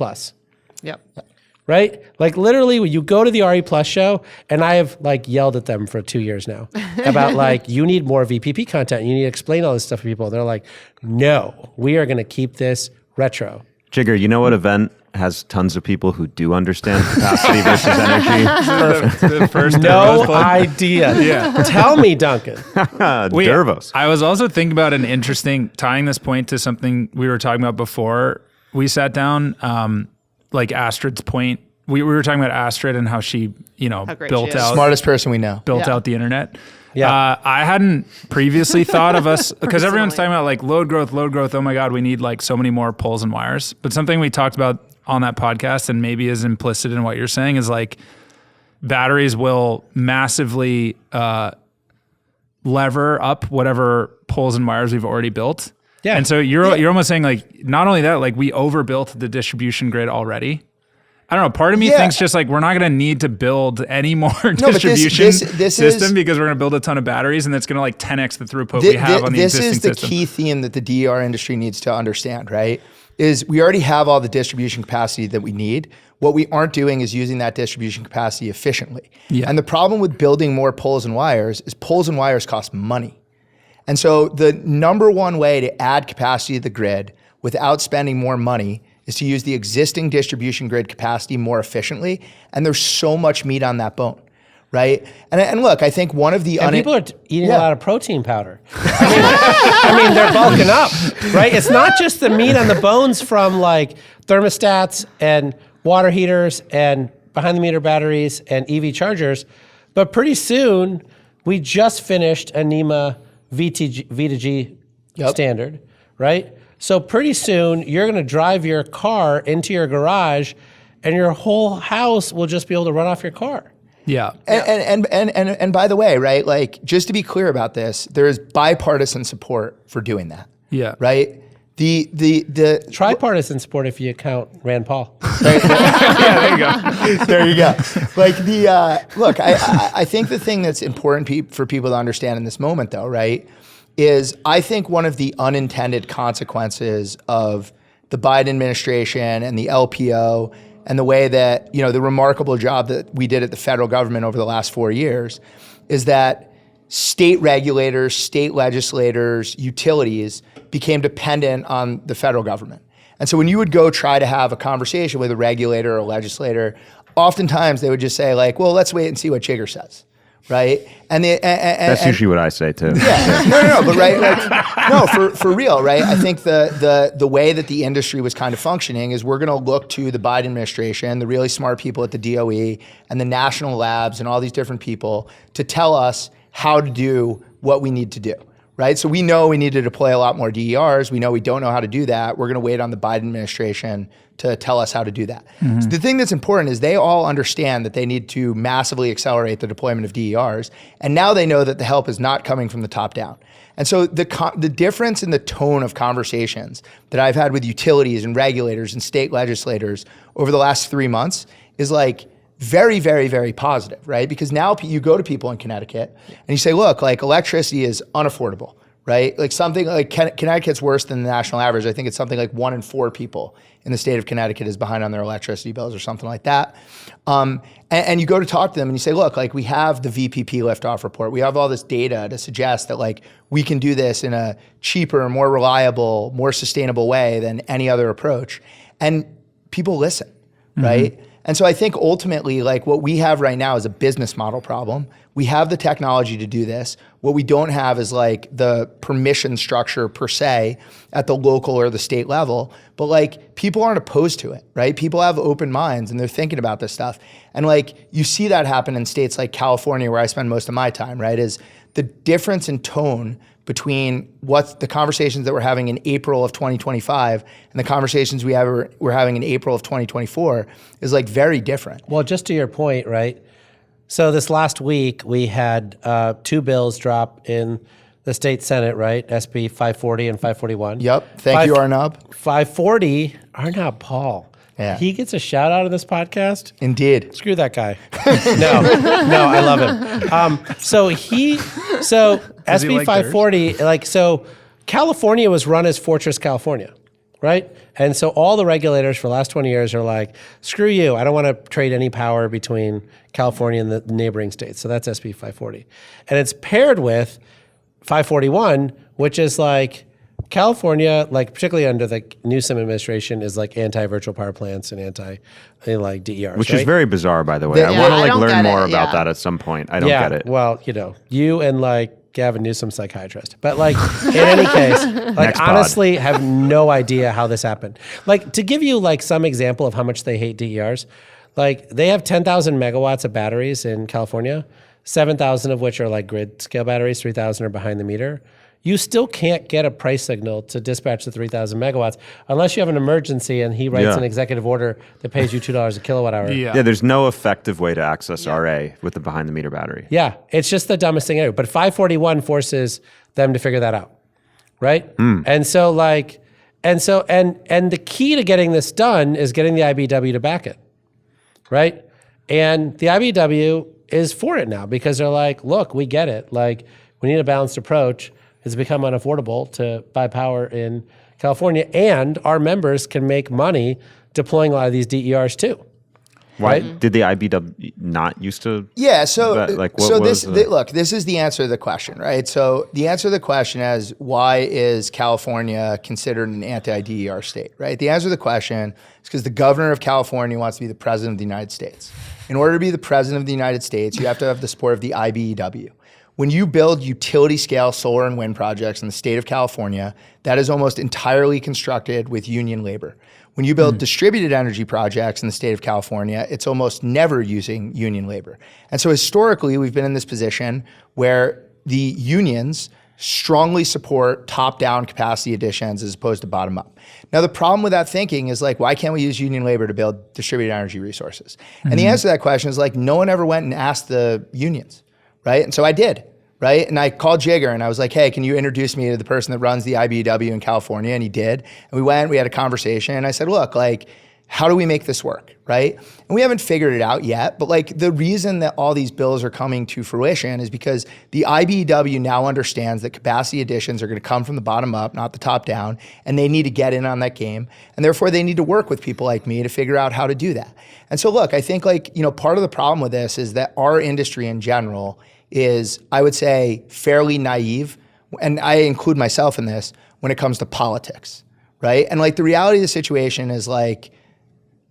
Right? Like literally when you go to the RE Plus show, and I have like yelled at them for 2 years now about like, you need more VPP content. You need to explain all this stuff to people. They're like, no, we are going to keep this retro. Jigar, you know what event has tons of people who do understand capacity versus energy. the first No Dervos plug. idea. Yeah. Tell me, Duncan. Dervos. I was also thinking about an interesting, tying this point to something we were talking about before we sat down, like Astrid's point. We were talking about Astrid and how she, great built she is. out Smartest person we know. Yeah. out the internet. Yeah. I hadn't previously thought of us, because everyone's Personally. talking about like load growth. Oh my God, we need like so many more poles and wires. But something we talked about on that podcast, and maybe is implicit in what you're saying, is like batteries will massively lever up whatever poles and wires we've already built. Yeah. And so you're almost saying like, not only that, like we overbuilt the distribution grid already. I don't know. Part of me Yeah. thinks just like we're not going to need to build any more but this- distribution this system is- because we're going to build a ton of batteries, and that's going to like 10x the throughput we have on the this existing is the system. key theme that the DER industry needs to understand, right? Is we already have all the distribution capacity that we need. What we aren't doing is using that distribution capacity efficiently. Yeah. And the problem with building more poles and wires is poles and wires cost money. And so the number one way to add capacity to the grid without spending more money is to use the existing distribution grid capacity more efficiently. And there's so much meat on that bone, right? And look, I think one of the And people are eating Yeah. a lot of protein powder. I mean, they're bulking up, right? It's not just the meat on the bones from like thermostats and water heaters and behind the meter batteries and EV chargers, but pretty soon we just finished a NEMA V2G standard, right? So pretty soon you're going to drive your car into your garage and your whole house will just be able to run off your car. Yeah. And by the way, right, like just to be clear about this, there is bipartisan support for doing that. Yeah. Right? The Tripartisan support if you count Rand Paul. Yeah, there you go. there you go. Like look, I think the thing that's important for people to understand in this moment though, right, is I think one of the unintended consequences of the Biden administration and the LPO and the way that, the remarkable job that we did at the federal government over the last 4 years is that state regulators, state legislators, utilities became dependent on the federal government. And so when you would go try to have a conversation with a regulator or a legislator, oftentimes they would just say like, well, let's wait and see what Jigar says. Right. And That's usually what I say too. yeah. No, but right, like, no, for real, right? I think the way that the industry was kind of functioning is we're going to look to the Biden administration, the really smart people at the DOE and the national labs and all these different people to tell us how to do what we need to do, right? So we know we need to deploy a lot more DERs. We know we don't know how to do that. We're going to wait on the Biden administration to tell us how to do that. Mm-hmm. So the thing that's important is they all understand that they need to massively accelerate the deployment of DERs. And now they know that the help is not coming from the top down. And so the difference in the tone of conversations that I've had with utilities and regulators and state legislators over the last 3 months is like very, very, very positive, right? Because now you go to people in Connecticut and you say, look, like electricity is unaffordable, right? Like something like Connecticut's worse than the national average. I think it's something like 1 in 4 people in the state of Connecticut is behind on their electricity bills or something like that. And you go to talk to them and you say, look, like we have the VPP liftoff report. We have all this data to suggest that like we can do this in a cheaper, more reliable, more sustainable way than any other approach. And people listen, right? And so I think ultimately, like what we have right now is a business model problem. We have the technology to do this. What we don't have is like the permission structure per se at the local or the state level, but like people aren't opposed to it, right? People have open minds and they're thinking about this stuff. And like you see that happen in states like California, where I spend most of my time, right? Is the difference in tone between what the conversations that we're having in April of 2025 and the conversations we're having in April of 2024 is like very different. Well, just to your point, right? So this last week we had 2 bills drop in the state Senate, right? SB 540 and 541. Yep. Thank you, Arnab. 540, Arnab Paul. Yeah. He gets a shout out of this podcast. Indeed. Screw that guy. No, I love him. So SB like 540, like, so California was run as Fortress California, right? And so all the regulators for the last 20 years are like, screw you. I don't want to trade any power between California and the neighboring states. So that's SB 540. And it's paired with 541, which is like, California, like particularly under the Newsom administration, is like anti-virtual power plants and like DERs, Which right? is very bizarre, by the way. I Yeah, want to I like don't learn get more it, about yeah. that at some point. I don't get it. Well, you and like Gavin Newsom, psychiatrist. But like in any case, like Next pod. honestly, have no idea how this happened. Like to give you like some example of how much they hate DERs, like they have 10,000 megawatts of batteries in California, 7,000 of which are like grid scale batteries, 3,000 are behind the meter. You still can't get a price signal to dispatch the 3,000 megawatts unless you have an emergency and he writes Yeah. an executive order that pays you $2 a kilowatt hour. Yeah, there's no effective way to access RA with the behind the meter battery. Yeah, it's just the dumbest thing ever. But 541 forces them to figure that out, right? And so like, and the key to getting this done is getting the IBW to back it, right? And the IBW is for it now because they're like, look, we get it. Like, we need a balanced approach. It's become unaffordable to buy power in California, and our members can make money deploying a lot of these DERs too. Why did the IBW not used to? Yeah, so Like, what so was the- look, this is the answer to the question, right? So the answer to the question is why is California considered an anti-DER state, right? The answer to the question is because the governor of California wants to be the president of the United States. In order to be the president of the United States, you have to have the support of the IBEW. When you build utility scale solar and wind projects in the state of California, that is almost entirely constructed with union labor. When you build distributed energy projects in the state of California, it's almost never using union labor. And so historically, we've been in this position where the unions strongly support top-down capacity additions as opposed to bottom-up. Now, the problem with that thinking is like, why can't we use union labor to build distributed energy resources? And the answer to that question is like, no one ever went and asked the unions, right? And so I did. Right? And I called Jigar and I was like, hey, can you introduce me to the person that runs the IBEW in California? And he did. And we had a conversation and I said, look, like, how do we make this work? Right? And we haven't figured it out yet, but like the reason that all these bills are coming to fruition is because the IBEW now understands that capacity additions are going to come from the bottom up, not the top down, and they need to get in on that game. And therefore they need to work with people like me to figure out how to do that. And so look, I think like, part of the problem with this is that our industry in general is, I would say, fairly naive, and I include myself in this, when it comes to politics, right? And like the reality of the situation is like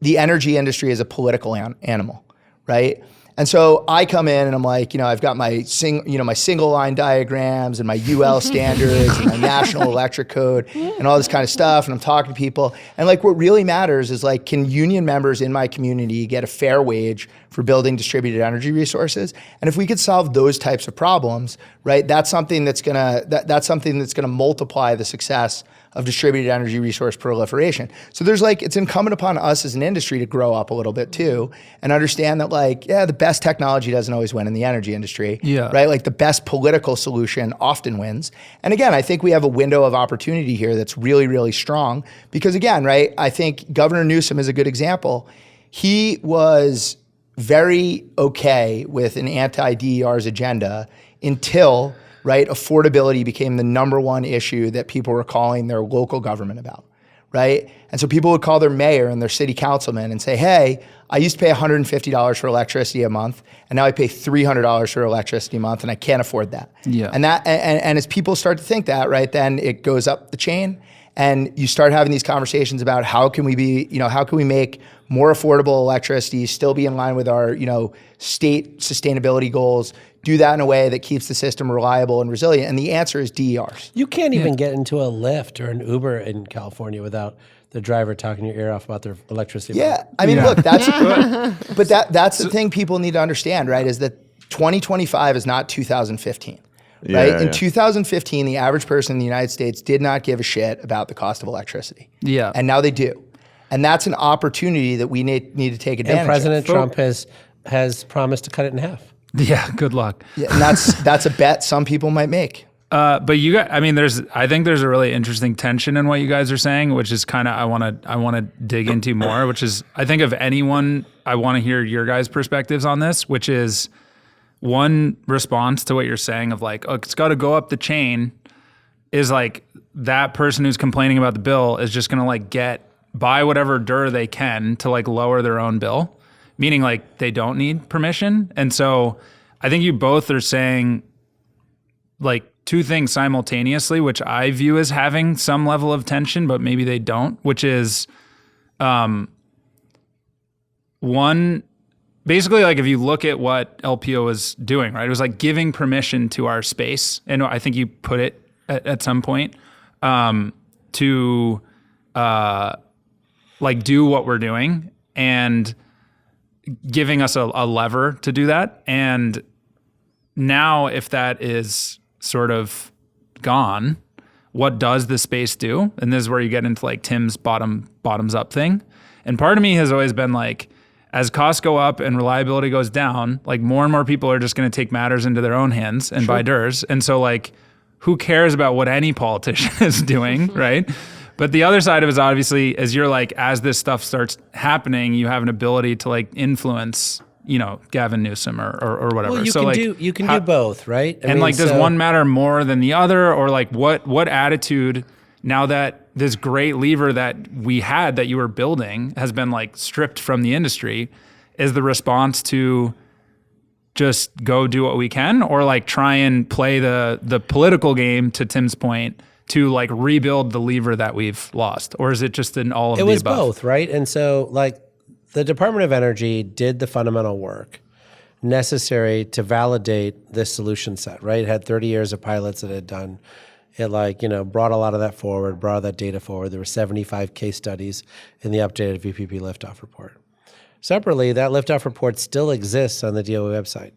the energy industry is a political animal, right? And so I come in and I'm like, I've got my single line diagrams and my UL standards and my national electric code and all this kind of stuff. And I'm talking to people. And like, what really matters is like, can union members in my community get a fair wage for building distributed energy resources? And if we could solve those types of problems, right, that's something that's gonna multiply the success of distributed energy resource proliferation. So it's incumbent upon us as an industry to grow up a little bit too and understand that the best technology doesn't always win in the energy industry, right? Like the best political solution often wins. And again, I think we have a window of opportunity here that's really, really strong because again, right, I think Governor Newsom is a good example. He was very okay with an anti-DER's agenda until affordability became the number one issue that people were calling their local government about, right? And so people would call their mayor and their city councilman and say, hey, I used to pay $150 for electricity a month, and now I pay $300 for electricity a month, and I can't afford that. Yeah. And as people start to think that, right, then it goes up the chain, and you start having these conversations about how can we make more affordable electricity, still be in line with our, state sustainability goals, do that in a way that keeps the system reliable and resilient? And the answer is DERs. You can't even get into a Lyft or an Uber in California without the driver talking your ear off about their electricity bill. Yeah, I mean, look, that's the thing people need to understand, right? Is that 2025 is not 2015. Right? In 2015, the average person in the United States did not give a shit about the cost of electricity. Yeah. And now they do. And that's an opportunity that we need to take advantage And President of. Trump has promised to cut it in half. Yeah, good luck. Yeah, and that's a bet some people might make. But you guys, I think there's a really interesting tension in what you guys are saying, which is kind of I want to dig into more. Which is, I think of anyone, I want to hear your guys' perspectives on this. Which is one response to what you're saying of like, oh, it's got to go up the chain. Is like that person who's complaining about the bill is just going to like buy whatever DER they can to like lower their own bill, meaning like they don't need permission. And so I think you both are saying like two things simultaneously, which I view as having some level of tension, but maybe they don't, which is one, basically, like if you look at what LPO was doing, right, it was like giving permission to our space. And I think you put it at some point to like do what we're doing and giving us a lever to do that. And now if that is sort of gone, what does the space do? And this is where you get into like Tim's bottoms up thing. And part of me has always been like, as costs go up and reliability goes down, like more and more people are just going to take matters into their own hands and buy DERs. And so like, who cares about what any politician is doing, right? But the other side of it is obviously, as you're like, as this stuff starts happening, you have an ability to like influence, you know, Gavin Newsom or whatever. Well, you can do both, right? I mean, like, does one matter more than the other, or like what attitude, now that this great lever that we had that you were building has been like stripped from the industry, is the response to just go do what we can, or like try and play the political game, to Tim's point, to like rebuild the lever that we've lost? Or is it just in all of the above? It was both, right? And so like the Department of Energy did the fundamental work necessary to validate this solution set, right? It had 30 years of pilots that it had done. It like, you know, brought a lot of that forward, brought that data forward. There were 75 case studies in the updated VPP liftoff report. Separately, that liftoff report still exists on the DOE website.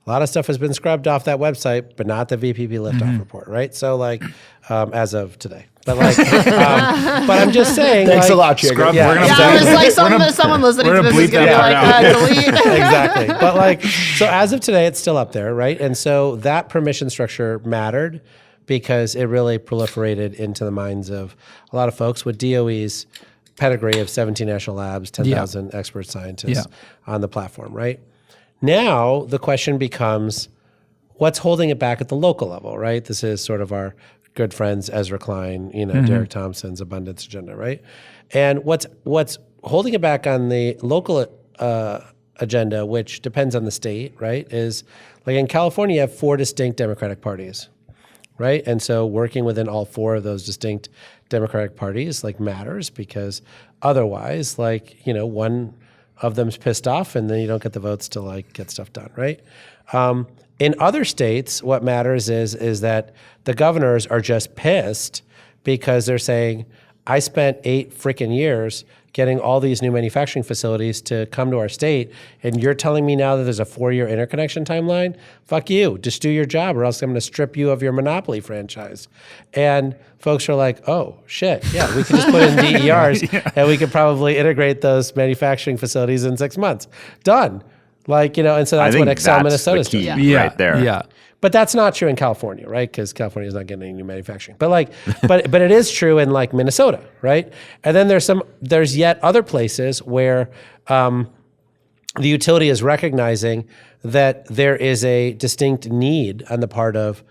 A lot of stuff has been scrubbed off that website, but not the VPP liftoff report, right? So like, as of today. But like, but I'm just saying. Thanks like, a lot, Jigar. Yeah, I was like, someone listening to this is going to be like, delete. Exactly. But like, so as of today, it's still up there, right? And so that permission structure mattered because it really proliferated into the minds of a lot of folks with DOE's pedigree of 17 national labs, 10,000 expert scientists on the platform, right? Now the question becomes, what's holding it back at the local level, right? This is sort of our good friends Ezra Klein, you know, Derek Thompson's abundance agenda, right? And what's holding it back on the local agenda, which depends on the state, right, is like in California, you have 4 distinct Democratic parties, right? And so working within all 4 of those distinct Democratic parties like matters, because otherwise, like, you know, one of them's pissed off and then you don't get the votes to like get stuff done, right? In other states, what matters is that the governors are just pissed because they're saying, I spent 8 freaking years getting all these new manufacturing facilities to come to our state, and you're telling me now that there's a 4-year interconnection timeline? Fuck you. Just do your job, or else I'm going to strip you of your monopoly franchise. And folks are like, oh, shit, yeah, we could just put in DERs, and we could probably integrate those manufacturing facilities in 6 months. Done. Like, you know, and so that's what Excel Minnesota's doing. Right there. Yeah. But that's not true in California, right? Because California is not getting any new manufacturing. But like, but it is true in like Minnesota, right? And then there's yet other places where the utility is recognizing that there is a distinct need on the part of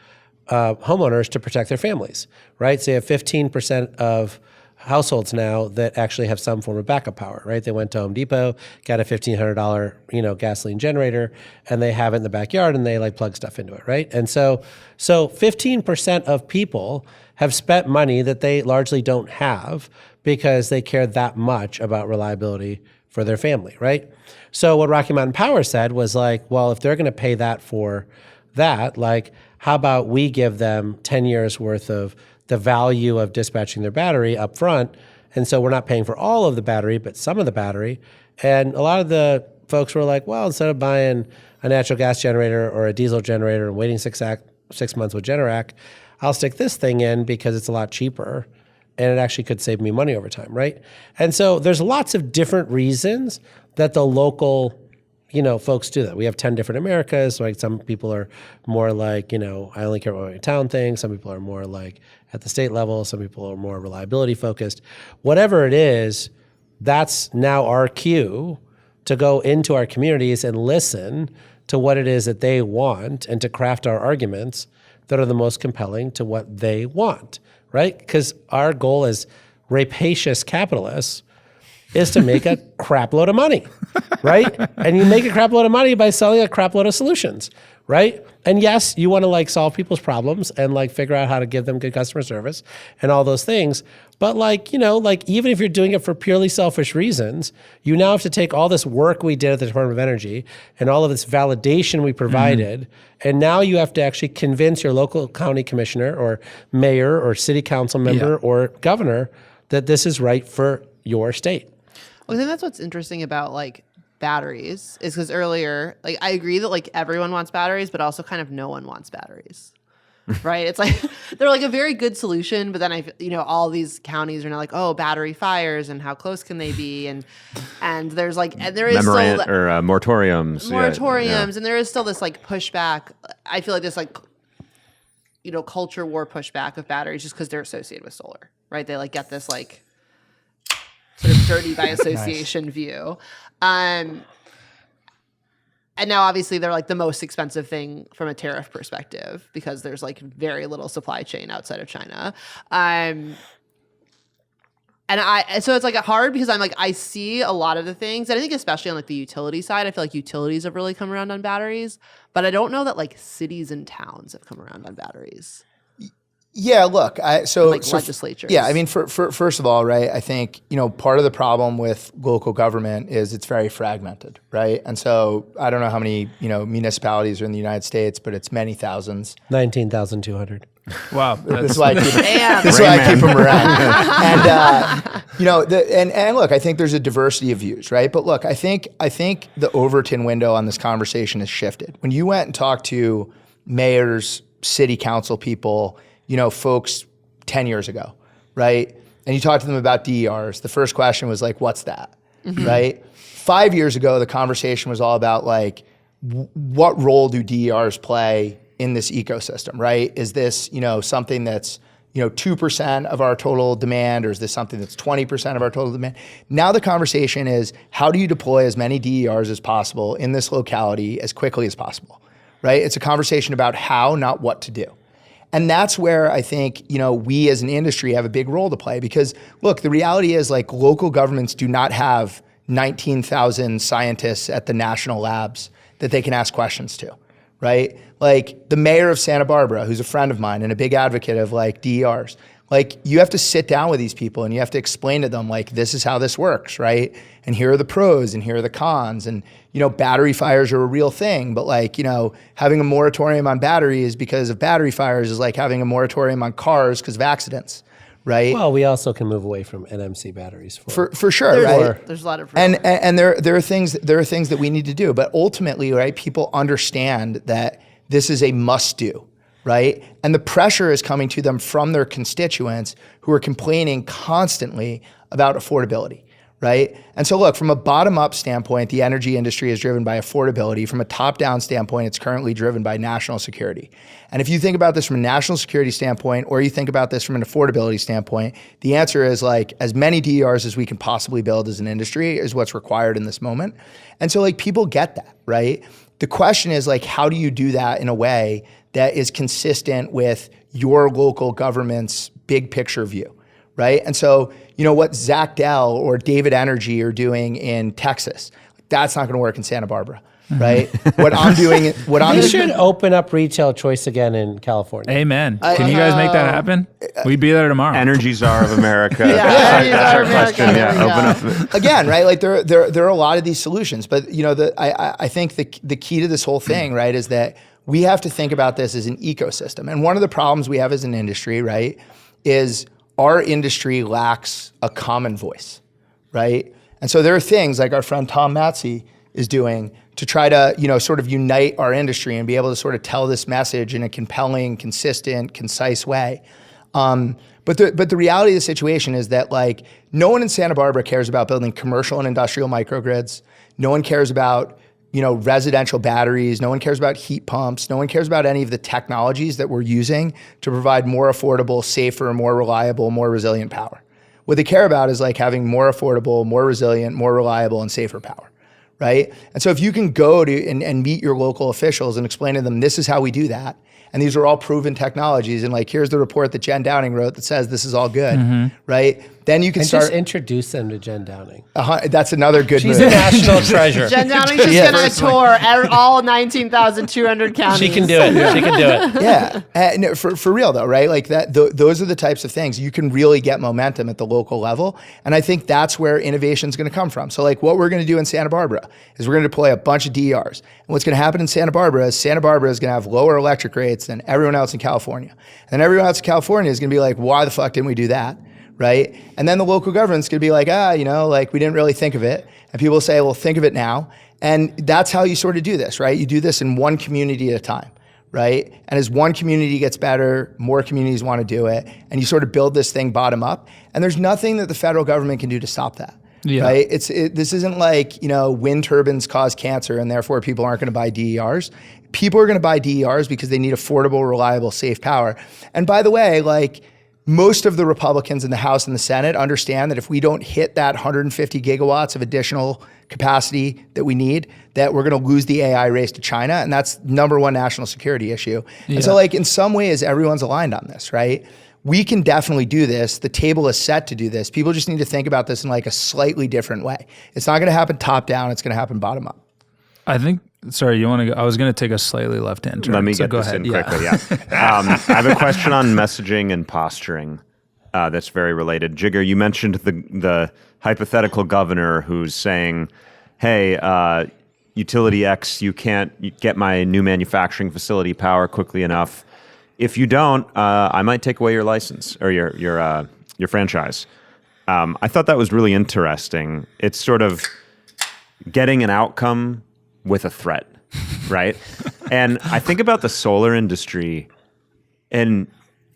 homeowners to protect their families, right? So you have 15% of households now that actually have some form of backup power, right? They went to Home Depot, got a $1,500, you know, gasoline generator, and they have it in the backyard and they like plug stuff into it, right? And so 15% of people have spent money that they largely don't have because they care that much about reliability for their family, right? So what Rocky Mountain Power said was like, well, if they're going to pay that for that, like, how about we give them 10 years worth of the value of dispatching their battery up front. And so we're not paying for all of the battery, but some of the battery. And a lot of the folks were like, well, instead of buying a natural gas generator or a diesel generator and waiting 6 months with Generac, I'll stick this thing in because it's a lot cheaper and it actually could save me money over time, right? And so there's lots of different reasons that the local, you know, folks do that. We have 10 different Americas. Like some people are more like, you know, I only care about my town thing. Some people are more like at the state level. Some people are more reliability focused. Whatever it is, that's now our cue to go into our communities and listen to what it is that they want and to craft our arguments that are the most compelling to what they want, right? Because our goal as rapacious capitalists is to make a crap load of money, right? And you make a crap load of money by selling a crap load of solutions, right? And yes, you want to like solve people's problems and like figure out how to give them good customer service and all those things. But like, you know, like even if you're doing it for purely selfish reasons, you now have to take all this work we did at the Department of Energy and all of this validation we provided, and now you have to actually convince your local county commissioner or mayor or city council member or governor that this is right for your state. Well, I think that's what's interesting about like batteries is because earlier, like I agree that like everyone wants batteries, but also kind of no one wants batteries. Right? It's like they're like a very good solution, but then all these counties are now like, oh, battery fires and how close can they be? And there's like, and there is moratoriums. And there is still this like pushback. I feel like this like, culture war pushback of batteries just because they're associated with solar, right? They like get this like sort of dirty by association view. And now obviously they're like the most expensive thing from a tariff perspective because there's like very little supply chain outside of China. So it's like hard because I'm like, I see a lot of the things, and I think especially on like the utility side, I feel like utilities have really come around on batteries, but I don't know that like cities and towns have come around on batteries. Yeah, look, legislatures. Yeah, I mean, for first of all, right, I think, part of the problem with local government is it's very fragmented, right? And so I don't know how many, municipalities are in the United States, but it's many thousands. 19,200. Wow. This is why I keep them around. And look, I think there's a diversity of views, right? But look, I think the Overton window on this conversation has shifted. When you went and talked to mayors, city council people, folks 10 years ago, right? And you talked to them about DERs. The first question was like, what's that, right? 5 years ago, the conversation was all about like, what role do DERs play in this ecosystem, right? Is this, something that's, 2% of our total demand, or is this something that's 20% of our total demand? Now the conversation is, how do you deploy as many DERs as possible in this locality as quickly as possible, right? It's a conversation about how, not what to do. And that's where I think, we as an industry have a big role to play because, look, the reality is like local governments do not have 19,000 scientists at the national labs that they can ask questions to, right? Like the mayor of Santa Barbara, who's a friend of mine and a big advocate of like DERs, like you have to sit down with these people and you have to explain to them like, this is how this works, right? And here are the pros and here are the cons. And, battery fires are a real thing, but like, having a moratorium on batteries because of battery fires is like having a moratorium on cars because of accidents, right? Well, we also can move away from NMC batteries for sure, right? There's a lot of and there are things that we need to do, but ultimately, right, people understand that this is a must do. Right? And the pressure is coming to them from their constituents who are complaining constantly about affordability, right? And so look, from a bottom-up standpoint, the energy industry is driven by affordability. From a top-down standpoint, it's currently driven by national security. And if you think about this from a national security standpoint, or you think about this from an affordability standpoint, the answer is like as many DERs as we can possibly build as an industry is what's required in this moment. And so like people get that, right? The question is like, how do you do that in a way that is consistent with your local government's big picture view, right? And so, what Zach Dell or David Energy are doing in Texas, that's not going to work in Santa Barbara, right? We should open up retail choice again in California. Amen. Can you guys make that happen? We'd be there tomorrow. Energy czar of America. That's our question. Open up. Again, right? Like there are a lot of these solutions, but I think the key to this whole thing, right, is that we have to think about this as an ecosystem. And one of the problems we have as an industry, right, is our industry lacks a common voice, right? And so there are things like our friend Tom Matsey is doing to try to, sort of unite our industry and be able to sort of tell this message in a compelling, consistent, concise way. But the reality of the situation is that like no one in Santa Barbara cares about building commercial and industrial microgrids. No one cares about residential batteries. No one cares about heat pumps. No one cares about any of the technologies that we're using to provide more affordable, safer, more reliable, more resilient power. What they care about is like having more affordable, more resilient, more reliable, and safer power, right? And so if you can go to and meet your local officials and explain to them, this is how we do that, and these are all proven technologies, and like here's the report that Jen Downing wrote that says this is all good, right? Then you can And start. just introduce them to Jen Downing. That's another good She's move. a national treasure. Jen Downing's just going to tour all 19,200 counties. She can do it. She can do it. Yeah, no, for real though, right? Like that. Those are the types of things you can really get momentum at the local level, and I think that's where innovation is going to come from. So, like, what we're going to do in Santa Barbara is we're going to deploy a bunch of DERs, and what's going to happen in Santa Barbara is going to have lower electric rates than everyone else in California, and then everyone else in California is going to be like, why the fuck didn't we do that? Right? And then the local government's going to be like, like we didn't really think of it. And people say, well, think of it now. And that's how you sort of do this, right? You do this in one community at a time, right? And as one community gets better, more communities want to do it. And you sort of build this thing bottom up. And there's nothing that the federal government can do to stop that. Yeah. Right? This isn't like, wind turbines cause cancer and therefore people aren't going to buy DERs. People are going to buy DERs because they need affordable, reliable, safe power. And by the way, like, most of the Republicans in the House and the Senate understand that if we don't hit that 150 gigawatts of additional capacity that we need, that we're going to lose the AI race to China. And that's number one national security issue. Yeah. And so, like, in some ways, everyone's aligned on this, right? We can definitely do this. The table is set to do this. People just need to think about this in like a slightly different way. It's not going to happen top down. It's going to happen bottom up. I think, sorry, you want to go? I was going to take a slightly left-hand turn. Let me so get go this ahead. in quickly. Yeah. I have a question on messaging and posturing that's very related. Jigar, you mentioned the hypothetical governor who's saying, hey, utility X, you can't get my new manufacturing facility power quickly enough. If you don't, I might take away your license or your franchise. I thought that was really interesting. It's sort of getting an outcome with a threat, right? And I think about the solar industry, and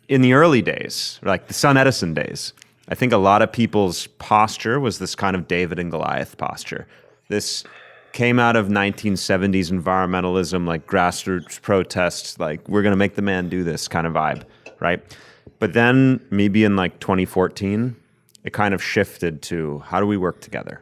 in the early days, like the Sun Edison days, I think a lot of people's posture was this kind of David and Goliath posture. This came out of 1970s environmentalism, like grassroots protests, like we're going to make the man do this kind of vibe, right? But then maybe in like 2014, it kind of shifted to how do we work together,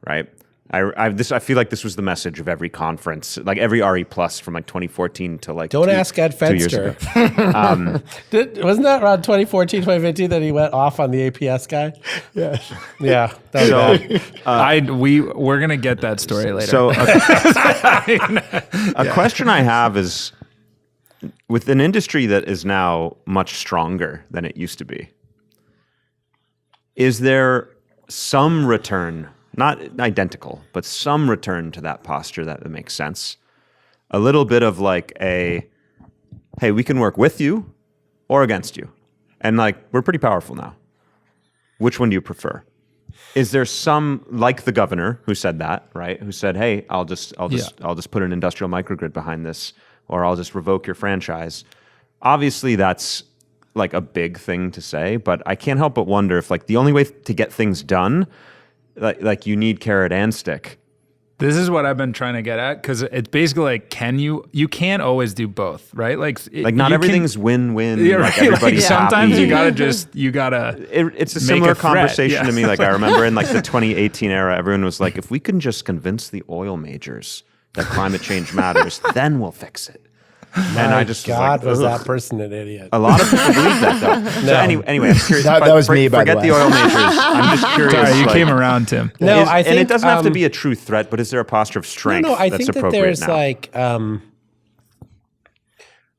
right? I feel like this was the message of every conference, like every RE Plus from like 2014 to like Don't ask Ed 2 years Fenster. ago. Wasn't that around 2014, 2015 that he went off on the APS guy? Yeah. Yeah. That was bad. We're going to get that story later. So a question I have is, with an industry that is now much stronger than it used to be, is there some return, not identical, but some return to that posture that makes sense? A little bit of like hey, we can work with you or against you. And like, we're pretty powerful now. Which one do you prefer? Is there some, like the governor who said that, right? Who said, hey, I'll just put an industrial microgrid behind this, or I'll just revoke your franchise. Obviously that's like a big thing to say, but I can't help but wonder if like the only way to get things done, like you need carrot and stick. This is what I've been trying to get at, because it's basically like, you can't always do both, right? Like not everything's win-win. Yeah, like right. everybody's Sometimes happy. you gotta. It's a make similar a threat. conversation Yeah. to me. Like I remember in like the 2018 era, everyone was like, if we can just convince the oil majors that climate change matters, then we'll fix it. And I just God, was like, that person an idiot? a lot of people believe that though. So anyway, I'm curious. That was me, by the forget way. the oil majors. I'm just curious. Sorry, you like, came around, Tim. No, I and think it doesn't have to be a true threat, but is there a posture of strength I that's think that appropriate there's now? like, I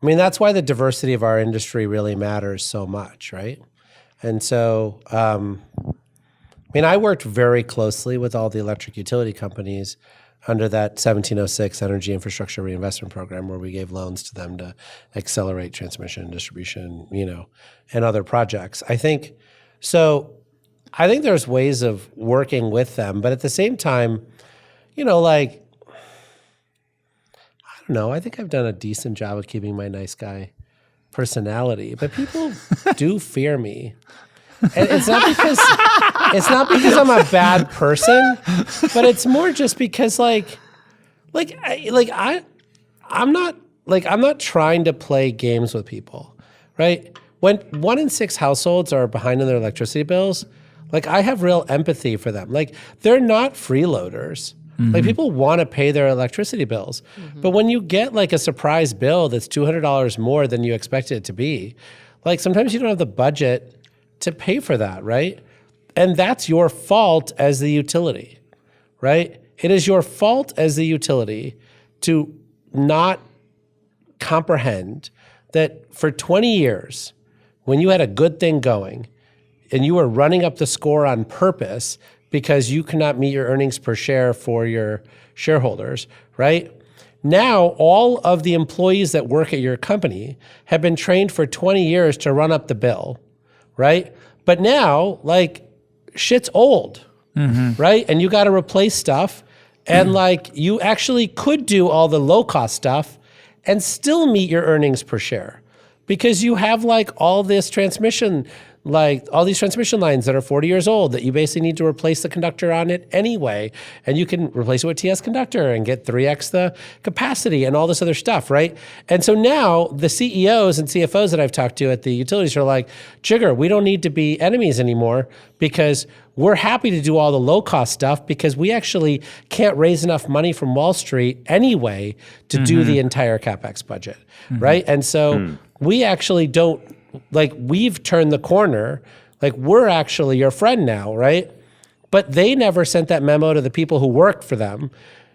mean, that's why the diversity of our industry really matters so much, right? And so, I mean, I worked very closely with all the electric utility companies under that 1706 Energy Infrastructure Reinvestment Program, where we gave loans to them to accelerate transmission and distribution, and other projects. I think there's ways of working with them, but at the same time, like, I don't know, I think I've done a decent job of keeping my nice guy personality, but people do fear me. And it's not because I'm a bad person, but it's more just because I'm not trying to play games with people, right? When 1 in 6 households are behind on their electricity bills, like I have real empathy for them. Like they're not freeloaders. Mm-hmm. Like people want to pay their electricity bills, but when you get like a surprise bill that's $200 more than you expected it to be, like sometimes you don't have the budget to pay for that, right? And that's your fault as the utility, right? It is your fault as the utility to not comprehend that for 20 years, when you had a good thing going and you were running up the score on purpose because you cannot meet your earnings per share for your shareholders, right? Now, all of the employees that work at your company have been trained for 20 years to run up the bill, right? But now, like, shit's old, right? And you got to replace stuff. And like, you actually could do all the low cost stuff and still meet your earnings per share because you have like all this transmission, like all these transmission lines that are 40 years old that you basically need to replace the conductor on it anyway. And you can replace it with TS conductor and get 3x the capacity and all this other stuff, right? And so now the CEOs and CFOs that I've talked to at the utilities are like, Jigar, we don't need to be enemies anymore because we're happy to do all the low cost stuff because we actually can't raise enough money from Wall Street anyway to do the entire CapEx budget, right? And so we actually don't, like, we've turned the corner. Like, we're actually your friend now, right? But they never sent that memo to the people who worked for them.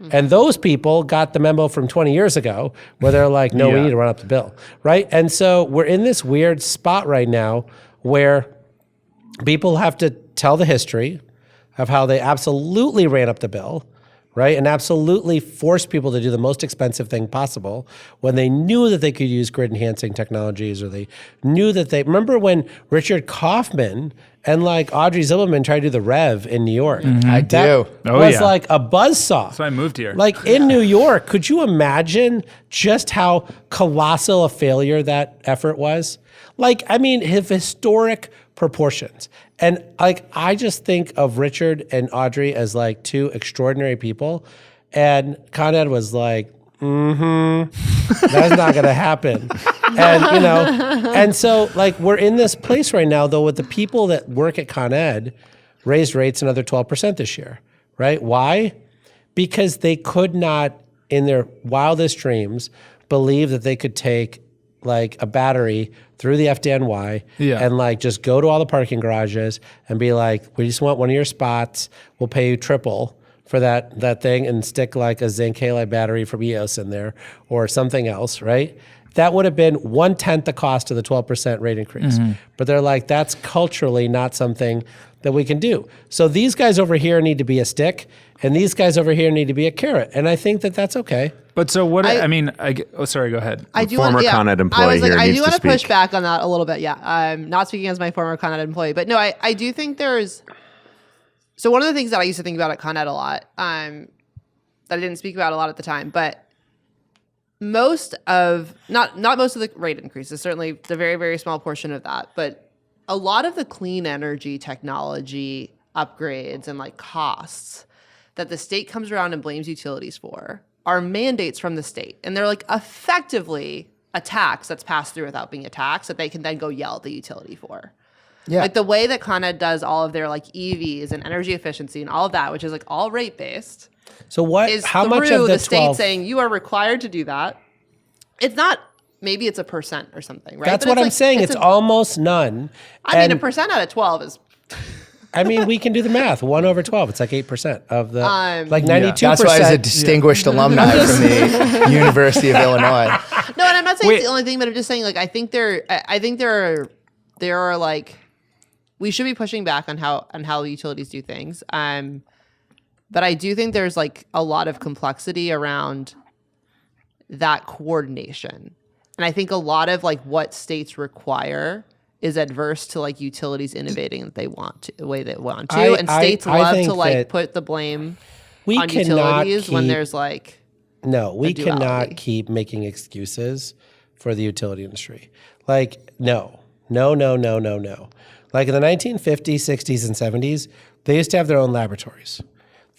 And those people got the memo from 20 years ago where they're like, no, we need to run up the bill, right? And so we're in this weird spot right now where people have to tell the history of how they absolutely ran up the bill, right? And absolutely forced people to do the most expensive thing possible when they knew that they could use grid enhancing technologies, or they knew that they, remember when Richard Kaufman and like Audrey Zimmerman tried to do the REV in New York? I do. That was like a buzzsaw. So I moved here. Like in New York, could you imagine just how colossal a failure that effort was? Like, I mean, historic proportions. And like, I just think of Richard and Audrey as like two extraordinary people. And Con Ed was like, that's not going to happen. And, you know, and so like, we're in this place right now, though, with the people that work at Con Ed raised rates another 12% this year, right? Why? Because they could not, in their wildest dreams, believe that they could take like a battery through the FDNY and like just go to all the parking garages and be like, we just want one of your spots. We'll pay you triple for that thing and stick like a zinc halide battery from EOS in there or something else, right? That would have been 1/10 the cost of the 12% rate increase. But they're like, that's culturally not something that we can do. So these guys over here need to be a stick and these guys over here need to be a carrot. And I think that that's okay. But so what, sorry, go ahead. I do former Con Ed employee here I needs do want to to push speak. back on that a little bit. Yeah, I'm not speaking as my former Con Ed employee, but no, I do think there's. So one of the things that I used to think about at Con Ed a lot, that I didn't speak about a lot at the time, but most of not most of the rate increases, certainly the very, very small portion of that, but a lot of the clean energy technology upgrades and like costs that the state comes around and blames utilities for are mandates from the state. And they're like effectively a tax that's passed through without being a tax that they can then go yell at the utility for. Yeah. Like the way that Con Ed does all of their like EVs and energy efficiency and all of that, which is like all rate based, So what, is how through much of the the state 12, saying you are required to do that. It's not, maybe it's a percent or something, right? that's But what it's I'm like- saying. It's almost none. I mean, a And- percent out of 12 is, I mean, we can do the math. 1/12. It's like 8% of the, like 92%. That's why he's a distinguished alumni from the University of Illinois. no, and I'm not saying Wait. it's the only thing, but I'm just saying like, I think there are like, we should be pushing back on how utilities do things. But I do think there's like a lot of complexity around that coordination. And I think a lot of like what states require is adverse to like utilities innovating that they want to, the way they want to. And states I love think to like that put the blame we on cannot utilities when keep- there's like, No, we duality. cannot keep making excuses for the utility industry. Like, no. Like in the 1950s, 60s, and 70s, they used to have their own laboratories.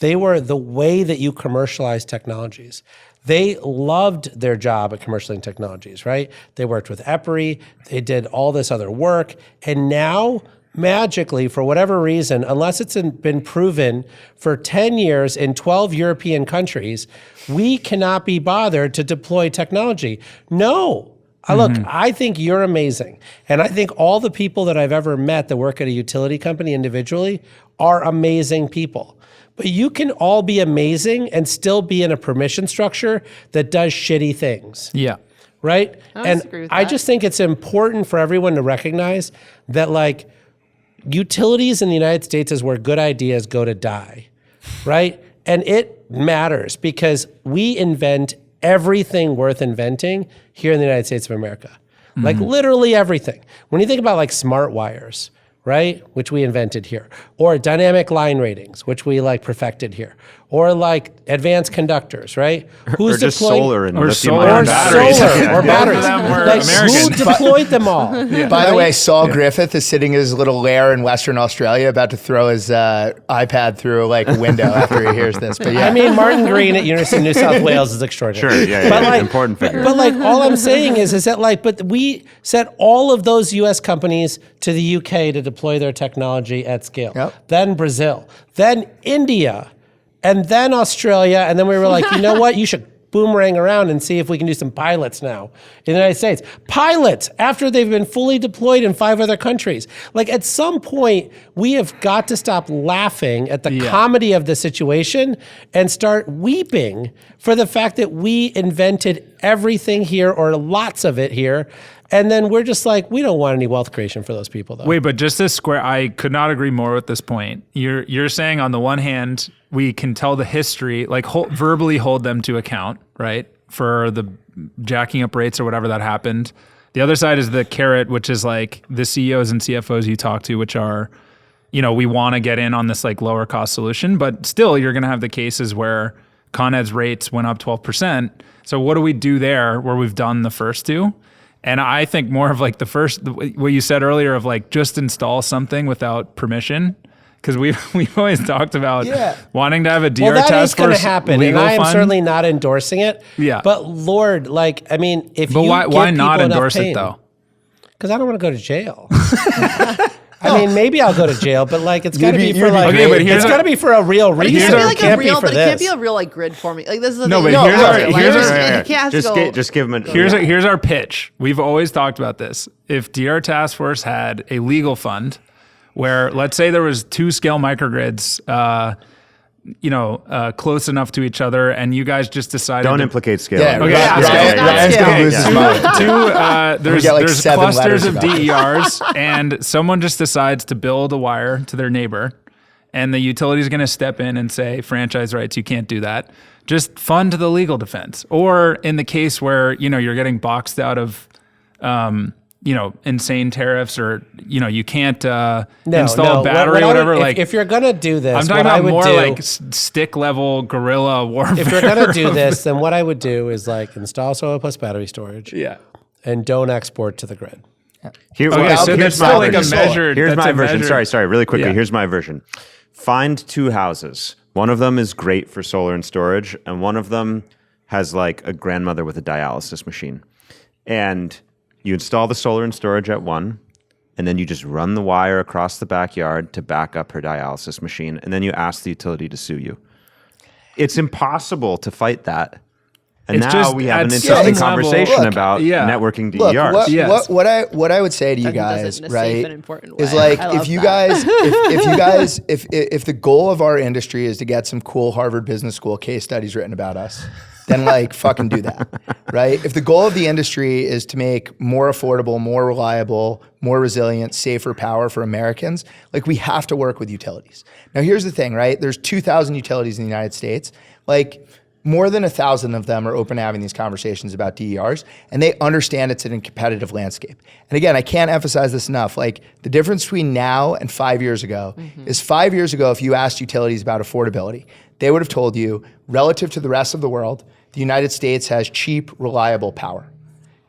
They were the way that you commercialize technologies. They loved their job at commercializing technologies, right? They worked with EPRI, they did all this other work, and now magically, for whatever reason, unless it's been proven for 10 years in 12 European countries, we cannot be bothered to deploy technology. No, Look, I think you're amazing. And I think all the people that I've ever met that work at a utility company individually are amazing people. But you can all be amazing and still be in a permission structure that does shitty things. Yeah. Right? I don't And disagree with I that. just think it's important for everyone to recognize that like utilities in the United States is where good ideas go to die. Right? And it matters because we invent everything worth inventing here in the United States of America. Like literally everything. When you think about like smart wires, right, which we invented here, or dynamic line ratings, which we like perfected here, or like advanced conductors, right? Or just solar and Or lithium-ion solar batteries. or batteries. Both of them were Like, American. who deployed them all? By the way, Saul Griffith is sitting in his little lair in Western Australia, about to throw his iPad through like a window after he hears this. But yeah, I mean, Martin Green at University of New South Wales is extraordinary. Sure, yeah, But like, important figure. But like, all I'm saying is that like, but we sent all of those U.S. companies to the UK to deploy their technology at scale. Yep. Then Brazil, then India, and then Australia, and then we were like, you know what? You should boomerang around and see if we can do some pilots now in the United States. Pilots after they've been fully deployed in 5 other countries. Like at some point, we have got to stop laughing at the comedy of the situation and start weeping for the fact that we invented everything here or lots of it here. And then we're just like, we don't want any wealth creation for those people though. Wait, but just this square, I could not agree more with this point. You're saying on the one hand, we can tell the history, like verbally hold them to account, right? For the jacking up rates or whatever that happened. The other side is the carrot, which is like the CEOs and CFOs you talk to, which are, you know, we want to get in on this like lower cost solution, but still you're going to have the cases where Con Ed's rates went up 12%. So what do we do there where we've done the first two? And I think more of like the first, what you said earlier of like just install something without permission. Because we've always talked about wanting to have a DR well, that is task going to force happen, legal and I am fund. certainly not endorsing it. Yeah. But Lord, like, I mean, if But you why not endorse pain, it though? Because I don't want to go to jail. I mean, maybe I'll go to jail, but like, it's got to be for like, Okay, but here's it's our- got to be for a real But it reason. can't be our- like It can't a real, be for but it can't this. be a real like grid for me. Like this is the No, thing. but here's our- like, here's our- it can't just go. Just give him a Here's our pitch. We've always talked about this. If DR Task Force had a legal fund where, let's say there was 2 scale microgrids, close enough to each other, and you guys just decided Don't to implicate scale. Yeah, Okay, Ryan's scale. gonna lose his mind. there's get, like, there's 7 clusters letters of about this. DERs, and someone just decides to build a wire to their neighbor, and the utility is going to step in and say, franchise rights, you can't do that. Just fund the legal defense. Or in the case where you're getting boxed out of, insane tariffs, or you can't install a battery or whatever. If you're gonna do this, I'm talking what I about would more do, like stick level guerrilla warfare. if you're gonna do this, then what I would do is like install solar plus battery storage, and don't export to the grid. Here, Okay, so here's that's my still like a version. measured. Here's that's my a version. measured- Sorry, really quickly. Yeah. Here's my version. Find 2 houses. One of them is great for solar and storage, and one of them has like a grandmother with a dialysis machine. And you install the solar and storage at one, and then you just run the wire across the backyard to back up her dialysis machine, and then you ask the utility to sue you. It's impossible to fight that. And It's now just we have at an some interesting level- conversation Look, about networking Look, DERs. Yes. what I would say to you And does it guys, in a safe right, and important is way. like I if love you that. guys, if the goal of our industry is to get some cool Harvard Business School case studies written about us, then like fucking do that, right? If the goal of the industry is to make more affordable, more reliable, more resilient, safer power for Americans, like we have to work with utilities. Now here's the thing, right? There's 2,000 utilities in the United States, like. More than 1,000 of them are open to having these conversations about DERs, and they understand it's in a competitive landscape. And again, I can't emphasize this enough. Like the difference between now and 5 years ago is 5 years ago, if you asked utilities about affordability, they would have told you, relative to the rest of the world, the United States has cheap, reliable power.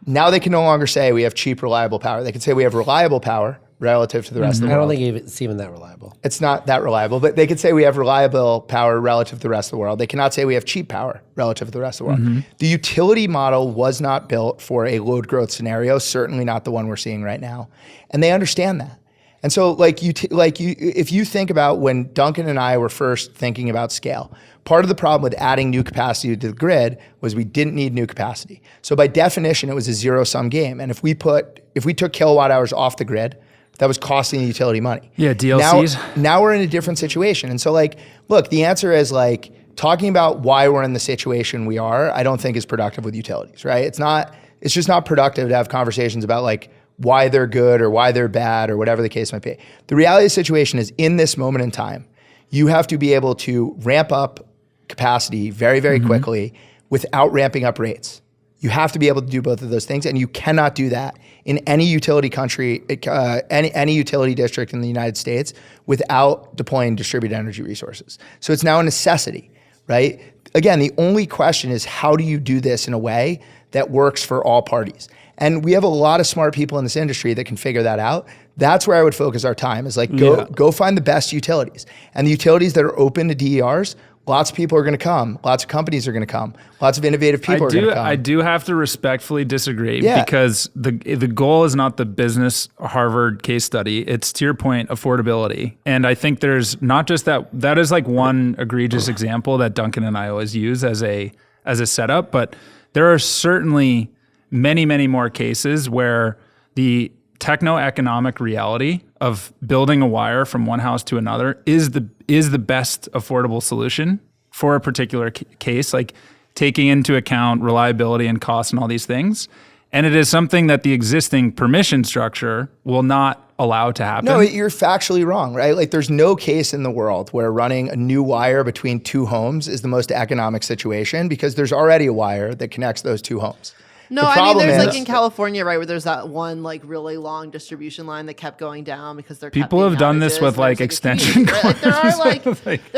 Now they can no longer say we have cheap, reliable power. They can say we have reliable power relative to the rest of the I world. don't think it's even that reliable. It's not that reliable, but they could say we have reliable power relative to the rest of the world. They cannot say we have cheap power relative to the rest of the world. The utility model was not built for a load growth scenario, certainly not the one we're seeing right now. And they understand that. And so if you think about when Duncan and I were first thinking about scale, part of the problem with adding new capacity to the grid was we didn't need new capacity. So by definition, it was a zero-sum game. And if we took kilowatt hours off the grid, that was costing the utility money. Yeah, DLCs. Now we're in a different situation. And so look, the answer is talking about why we're in the situation we are, I don't think is productive with utilities, right? It's just not productive to have conversations about why they're good or why they're bad or whatever the case might be. The reality of the situation is in this moment in time, you have to be able to ramp up capacity very, very quickly without ramping up rates. You have to be able to do both of those things, and you cannot do that in any utility country, any utility district in the United States without deploying distributed energy resources. So it's now a necessity, right? Again, the only question is how do you do this in a way that works for all parties? And we have a lot of smart people in this industry that can figure that out. That's where I would focus our time is go find the best utilities. And the utilities that are open to DERs, lots of people are going to come. Lots of companies are going to come. Lots of innovative people are going to come. I do have to respectfully disagree because the goal is not the business Harvard case study. It's, to your point, affordability. And I think there's not just that is one egregious example that Duncan and I always use as a setup, but there are certainly many, many more cases where the techno-economic reality of building a wire from one house to another is the best affordable solution for a particular case, taking into account reliability and cost and all these things. And it is something that the existing permission structure will not allow to happen. No, you're factually wrong, right? There's no case in the world where running a new wire between two homes is the most economic situation because there's already a wire that connects those two homes. No, I mean, there's in California, right, where there's that one really long distribution line that kept going down because they're people have done this with extension cords. There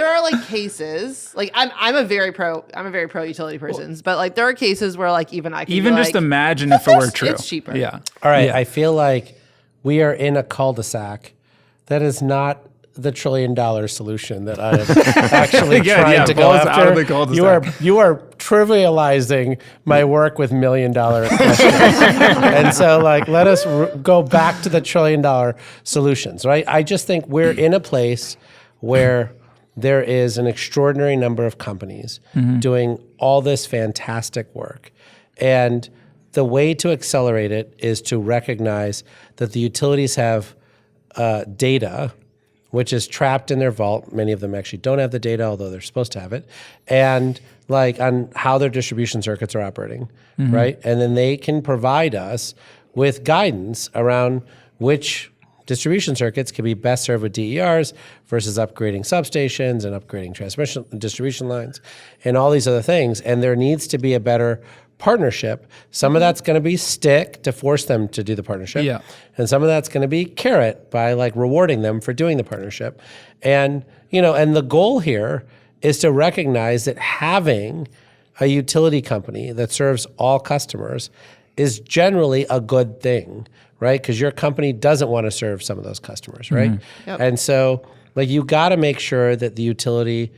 are cases. I'm a very pro utility person, but there are cases where even I can even just imagine if it were true. It's cheaper. Yeah. All right. Yeah. I feel like we are in a cul-de-sac that is not the $1 trillion solution that I am actually trying to go after. Out of the cul-de-sac. You are trivializing my work with $1 million questions. And so let us go back to the $1 trillion solutions, right? I just think we're in a place where there is an extraordinary number of companies doing all this fantastic work. And the way to accelerate it is to recognize that the utilities have data which is trapped in their vault. Many of them actually don't have the data, although they're supposed to have it, and on how their distribution circuits are operating, right? And then they can provide us with guidance around which distribution circuits can be best served with DERs versus upgrading substations and upgrading transmission distribution lines and all these other things. And there needs to be a better partnership. Some of that's going to be stick to force them to do the partnership. Yeah. And some of that's going to be carrot by rewarding them for doing the partnership. And, and the goal here is to recognize that having a utility company that serves all customers is generally a good thing, right? Because your company doesn't want to serve some of those customers, right? Yep. And so you got to make sure that the utility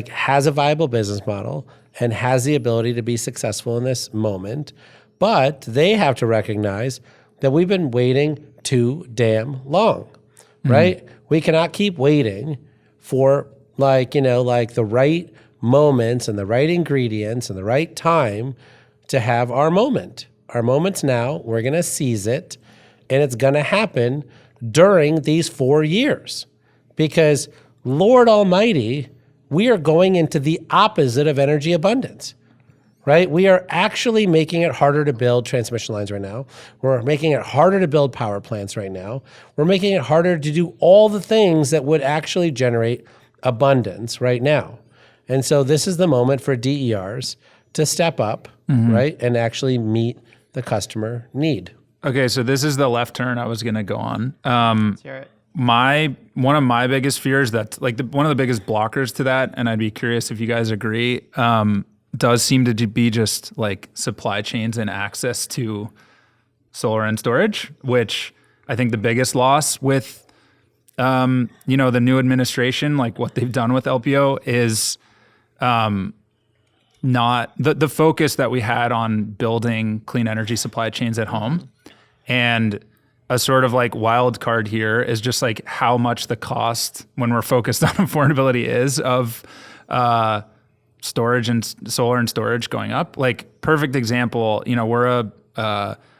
has a viable business model and has the ability to be successful in this moment. But they have to recognize that we've been waiting too damn long, right? We cannot keep waiting for the right moments and the right ingredients and the right time to have our moment. Our moment's now. We're going to seize it, and it's going to happen during these 4 years. Because, Lord Almighty, we are going into the opposite of energy abundance, right? We are actually making it harder to build transmission lines right now. We're making it harder to build power plants right now. We're making it harder to do all the things that would actually generate abundance right now. And so this is the moment for DERs to step up, right, and actually meet the customer need. Okay, so this is the left turn I was going to go on. Let's hear it. One of my biggest fears that one of the biggest blockers to that, and I'd be curious if you guys agree, does seem to be just supply chains and access to solar and storage, which I think the biggest loss with the new administration, what they've done with LPO is not the focus that we had on building clean energy supply chains at home and a sort of like wild card here is just like how much the cost when we're focused on affordability is of storage and solar and storage going up. Like perfect example, we're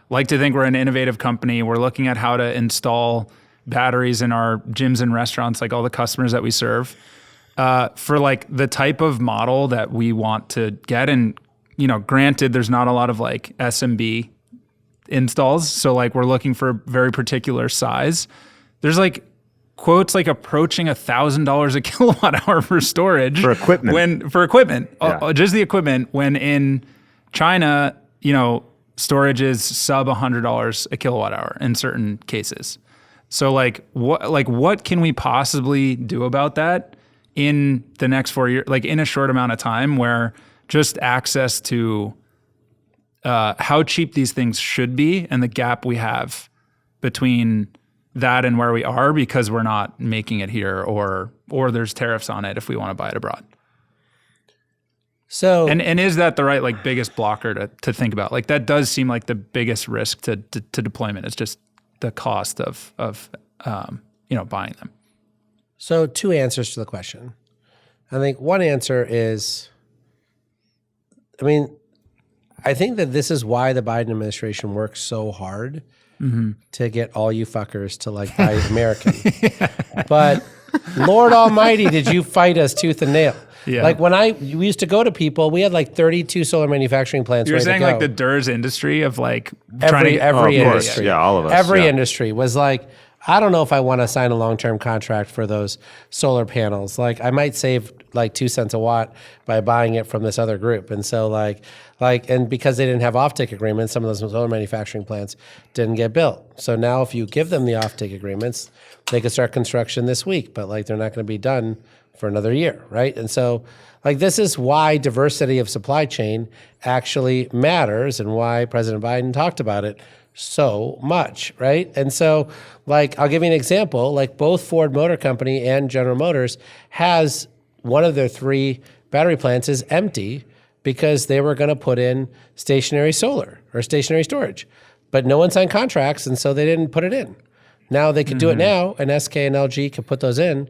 like to think we're an innovative company. We're looking at how to install batteries in our gyms and restaurants, like all the customers that we serve, for like the type of model that we want to get. And, granted, there's not a lot of like SMB installs. So like we're looking for a very particular size. There's like quotes like approaching $1,000 a kilowatt hour for storage. For equipment. Just the equipment, when in China, storage is sub $100 a kilowatt hour in certain cases. So what can we possibly do about that in the next 4 years, like in a short amount of time, where just access to how cheap these things should be and the gap we have between that and where we are because we're not making it here or there's tariffs on it if we want to buy it abroad. So and is that the right like biggest blocker to think about? Like that does seem like the biggest risk to deployment. It's just the cost of buying them. So 2 answers to the question. I think one answer is, I think that this is why the Biden administration works so hard to get all you fuckers to like buy American. But Lord Almighty, did you fight us tooth and nail? Yeah. Like when we used to go to people, we had like 32 solar manufacturing plants. You're ready saying to go. like the DERS industry of like every industry. Course. Yeah, all of us. Every industry was like, I don't know if I want to sign a long-term contract for those solar panels. Like I might save like 2 cents a watt by buying it from this other group. And so and because they didn't have offtake agreements, some of those solar manufacturing plants didn't get built. So now if you give them the offtake agreements, they could start construction this week, but like they're not going to be done for another year, right? And so like this is why diversity of supply chain actually matters and why President Biden talked about it so much, right? And so like I'll give you an example, like both Ford Motor Company and General Motors has one of their 3 battery plants is empty because they were going to put in stationary solar or stationary storage, but no one signed contracts and so they didn't put it in. Now they could do it now, and SK and LG could put those in,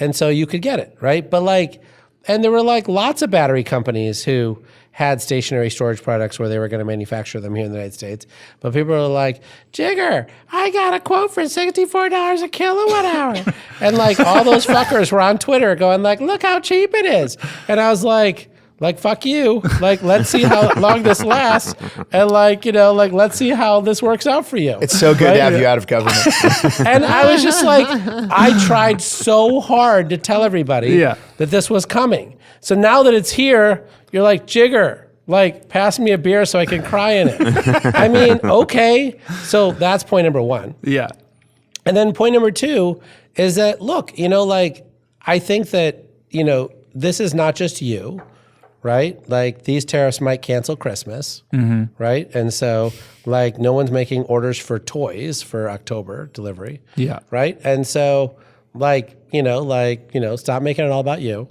and so you could get it, right? But like, and there were like lots of battery companies who had stationary storage products where they were going to manufacture them here in the United States. But people were like, Jigar, I got a quote for $64 a kilowatt hour. And like all those fuckers were on Twitter going like, look how cheap it is. And I was like, fuck you. Like, let's see how long this lasts. And let's see how this works out for you. It's so good to have you out of government. And I was just like, I tried so hard to tell everybody that this was coming. So now that it's here, you're like, Jigar, like, pass me a beer so I can cry in it. Okay. So that's point number 1. Yeah. And then point number 2 is that, look, I think that, this is not just you, right? Like these tariffs might cancel Christmas, right? And so like no one's making orders for toys for October delivery. Yeah. Right. And so stop making it all about you.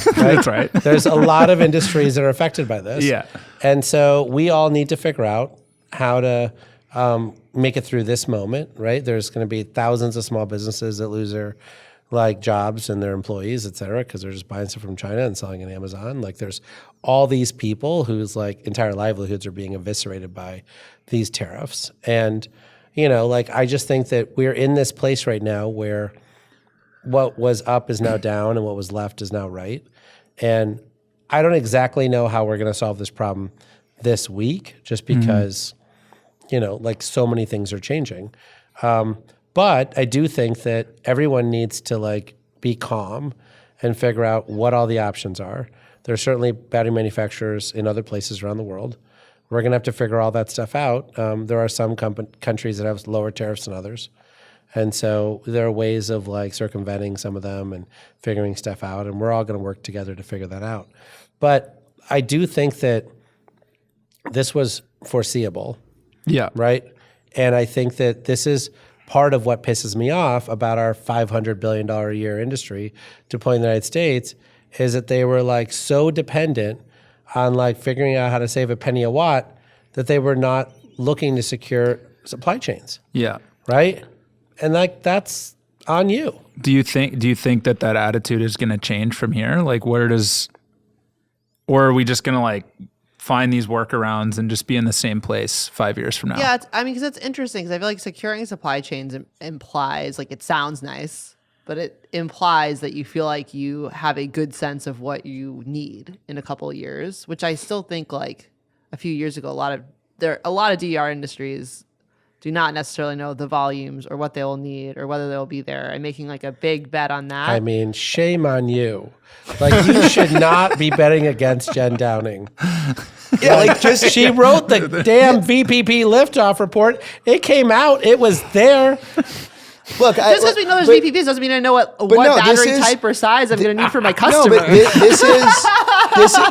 Right? That's right. There's a lot of industries that are affected by this. Yeah. And so we all need to figure out how to make it through this moment, right? There's going to be thousands of small businesses that lose their jobs and their employees, et cetera, because they're just buying stuff from China and selling on Amazon. Like there's all these people whose entire livelihoods are being eviscerated by these tariffs. And, I just think that we're in this place right now where what was up is now down and what was left is now right. And I don't exactly know how we're going to solve this problem this week just because, so many things are changing. But I do think that everyone needs to be calm and figure out what all the options are. There are certainly battery manufacturers in other places around the world. We're going to have to figure all that stuff out. There are some countries that have lower tariffs than others. And so there are ways of circumventing some of them and figuring stuff out. And we're all going to work together to figure that out. But I do think that this was foreseeable. Yeah. Right? And I think that this is part of what pisses me off about our $500 billion a year industry deploying in the United States is that they were so dependent on figuring out how to save a penny a watt that they were not looking to secure supply chains, Yeah. right? And like that's on you. Do you think that attitude is going to change from here? Like or are we just going to like find these workarounds and just be in the same place 5 years from now? Yeah, because it's interesting because I feel like securing supply chains implies, like, it sounds nice, but it implies that you feel like you have a good sense of what you need in a couple of years, which I still think, like, a few years ago, a lot of DER industries do not necessarily know the volumes or what they will need or whether they'll be there. I'm making like a big bet on that. I mean, shame on you. Like, you should not be betting against Jen Downing. Yeah, like just She wrote the damn VPP liftoff report. It came out. It was there. look. Just because we know there's VPPs doesn't mean I know what no, this battery is- type or size I'm going to need for my No, customer. but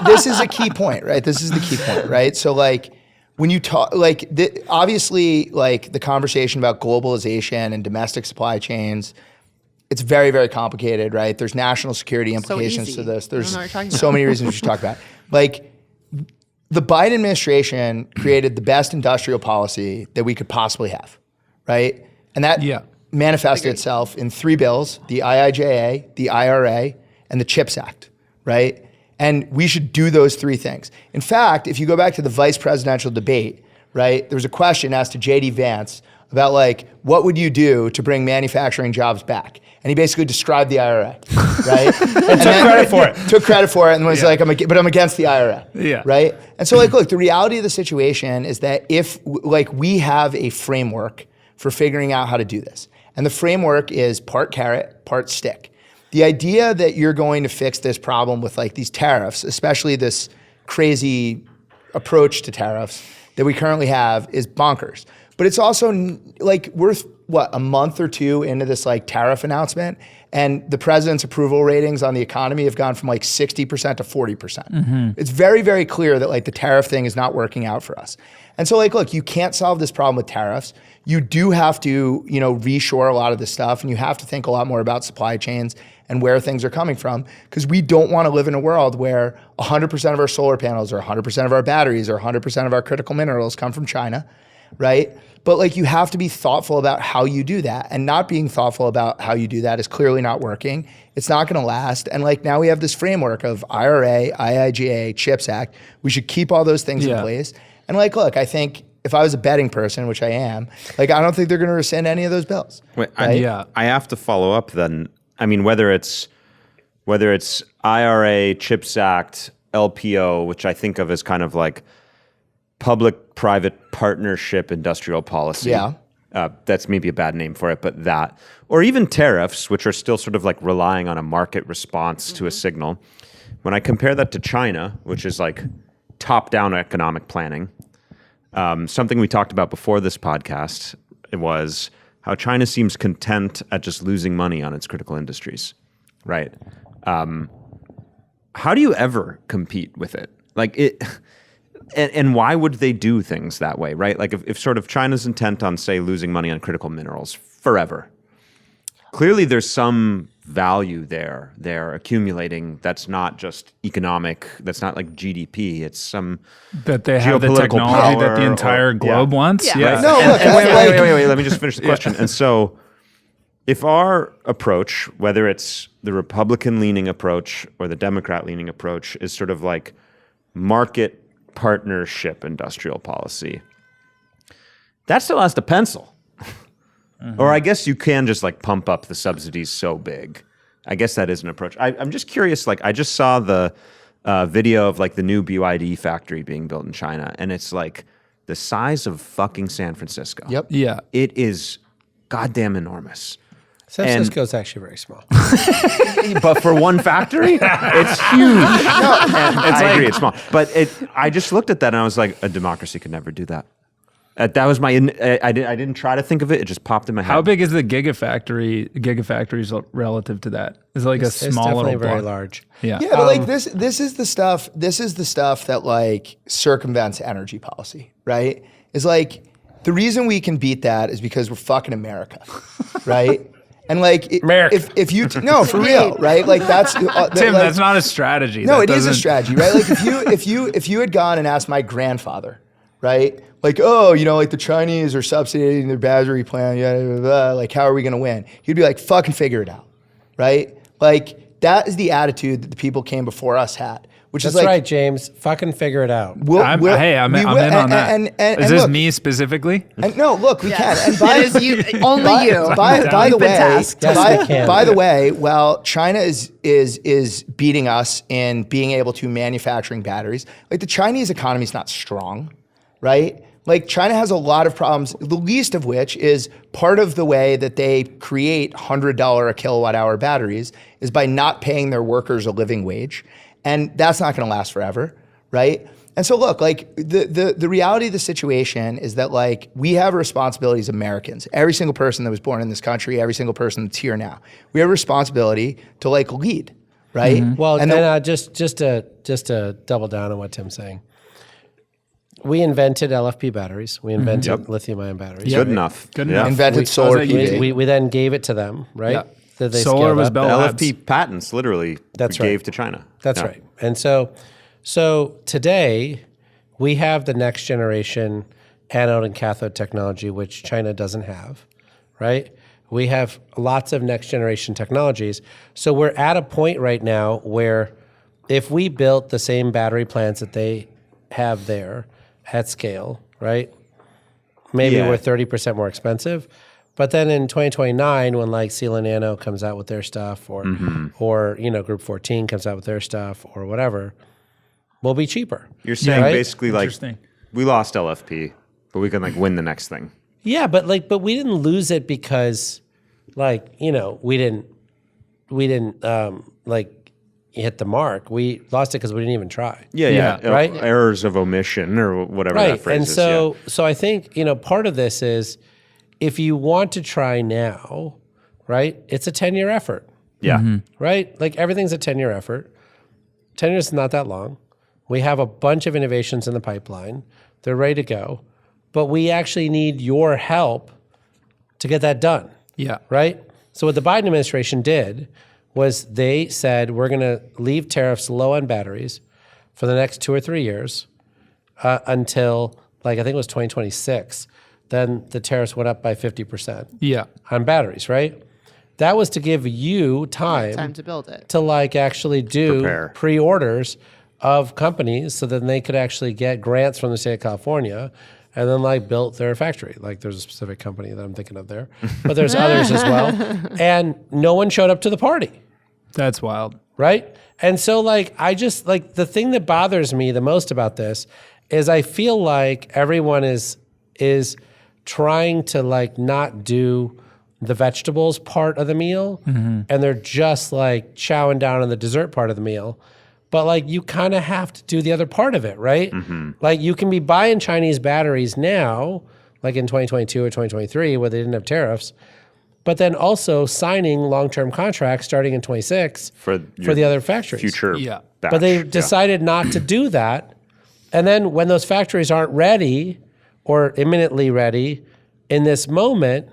this is a key point, right? This is the key point, right? So like when you talk, like obviously, like the conversation about globalization and domestic supply chains, it's very, very complicated, right? There's national security implications easy. to this. I don't There's know what you're talking so about. many reasons we should talk about. Like the Biden administration created the best industrial policy that we could possibly have, right? And that manifested itself in 3 bills: the IIJA, the IRA, and the CHIPS Act, right? And we should do those 3 things. In fact, if you go back to the vice presidential debate, right, there was a question asked to JD Vance about like, what would you do to bring manufacturing jobs back? And he basically described the IRA, right? and took credit for it. Took credit for it and was like, but I'm against the IRA, Yeah. right? And so like, look, the reality of the situation is that if like we have a framework for figuring out how to do this, and the framework is part carrot, part stick. The idea that you're going to fix this problem with like these tariffs, especially this crazy approach to tariffs that we currently have, is bonkers. But it's also like we're a month or 2 into this like tariff announcement, and the president's approval ratings on the economy have gone from like 60% to 40%. It's very, very clear that like the tariff thing is not working out for us. And so like, look, you can't solve this problem with tariffs. You do have to, reshore a lot of this stuff, and you have to think a lot more about supply chains and where things are coming from, because we don't want to live in a world where 100% of our solar panels or 100% of our batteries or 100% of our critical minerals come from China, right? But like you have to be thoughtful about how you do that, and not being thoughtful about how you do that is clearly not working. It's not going to last. And like now we have this framework of IRA, IIJA, CHIPS Act. We should keep all those things in place. And like, look, I think if I was a betting person, which I am, like I don't think they're going to rescind any of those bills. Wait, right? I have to follow up then. I mean, whether it's IRA, CHIPS Act, LPO, which I think of as kind of like public-private partnership industrial policy. Yeah. That's maybe a bad name for it, but that. Or even tariffs, which are still sort of like relying on a market response to a signal. When I compare that to China, which is like top-down economic planning, something we talked about before this podcast, it was how China seems content at just losing money on its critical industries, right? How do you ever compete with it? Like it, and why would they do things that way, right? Like if sort of China's intent on, say, losing money on critical minerals forever, clearly there's some value there they're accumulating that's not just economic, that's not like GDP, it's some that they have the geopolitical technology that the power entire globe wants. Yeah. Yeah. Right. No, look, Wait, let me just finish the question. And so if our approach, whether it's the Republican-leaning approach or the Democrat-leaning approach, is sort of like market partnership industrial policy, that still has to pencil. Or I guess you can just like pump up the subsidies so big. I guess that is an approach. I'm just curious, like I just saw the video of like the new BYD factory being built in China, and it's like the size of fucking San Francisco. Yep. Yeah. It is goddamn enormous. San Francisco is actually very small. But for one factory, it's huge. I agree, it's small. But I just looked at that and I was like, a democracy could never do that. That was my. I didn't try to think of it. It just popped in my head. How big is the gigafactories relative to that? Is it like It's a small definitely little very block? large. Yeah. Yeah, but like this is the stuff. This is the stuff that like circumvents energy policy, right? Is like the reason we can beat that is because we're fucking America, right? And like, America. if you no for real, right? Like that's Tim, like, that's not a strategy. no, That it is a doesn't- strategy, right? Like if you had gone and asked my grandfather, right? Like, oh, like the Chinese are subsidizing their battery plant, like how are we going to win? He'd be like, fucking figure it out, right? Like that is the attitude that the people came before us had, which That's is like, right, James. Fucking figure it out. I'm in on that. Is this me specifically? And no, look, we can. And It is you, only you. By the You've been way, tasked. Yes, we can. by the way, while China is beating us in being able to manufacturing batteries, like the Chinese economy is not strong, right? Like China has a lot of problems, the least of which is part of the way that they create $100 a kilowatt hour batteries is by not paying their workers a living wage. And that's not going to last forever, right? And so look, like the reality of the situation is that like we have a responsibility as Americans, every single person that was born in this country, every single person that's here now, we have a responsibility to like lead, right? Well, and just to double down on what Tim's saying. We invented LFP batteries. We invented lithium-ion batteries. Good enough. Good Yeah. enough. Invented solar PV. We then gave it to them, right? Yeah. That they Solar scaled was up. Bell The Labs. LFP patents literally That's we right. gave to China. That's Yeah. right. And so today we have the next generation anode and cathode technology, which China doesn't have, right? We have lots of next generation technologies. So we're at a point right now where if we built the same battery plants that they have there at scale, right? Maybe Yeah. we're 30% more expensive. But then in 2029, when like Sila Nano comes out with their stuff, or Group 14 comes out with their stuff, or whatever, we'll be cheaper. You're saying Right? basically like Interesting. we lost LFP, but we can like win the next thing. Yeah, but we didn't lose it because, we didn't hit the mark. We lost it because we didn't even try. Yeah. right? Errors of omission or whatever that Right, phrase and is. so I think part of this is if you want to try now, right? It's a 10-year effort. Yeah. Right? Like everything's a 10-year effort. 10 years is not that long. We have a bunch of innovations in the pipeline. They're ready to go. But we actually need your help to get that done, Yeah. right? So what the Biden administration did was they said, we're going to leave tariffs low on batteries for the next 2 or 3 years until, I think it was 2026. Then the tariffs went up by 50% Yeah. on batteries, right? That was to give you Time to build it. to actually do Prepare. pre-orders of companies so that they could actually get grants from the state of California and then built their factory. There's a specific company that I'm thinking of there, but there's others as well. And no one showed up to the party, That's wild. right? And so I just the thing that bothers me the most about this is I feel like everyone is trying to not do the vegetables part of the meal, and they're just chowing down on the dessert part of the meal. But you kind of have to do the other part of it, right? You can be buying Chinese batteries now, in 2022 or 2023, where they didn't have tariffs, but then also signing long-term contracts starting in 26 for the other factories. Future. Yeah. Batch. But they Yeah. decided not to do that. And then when those factories aren't ready or imminently ready in this moment,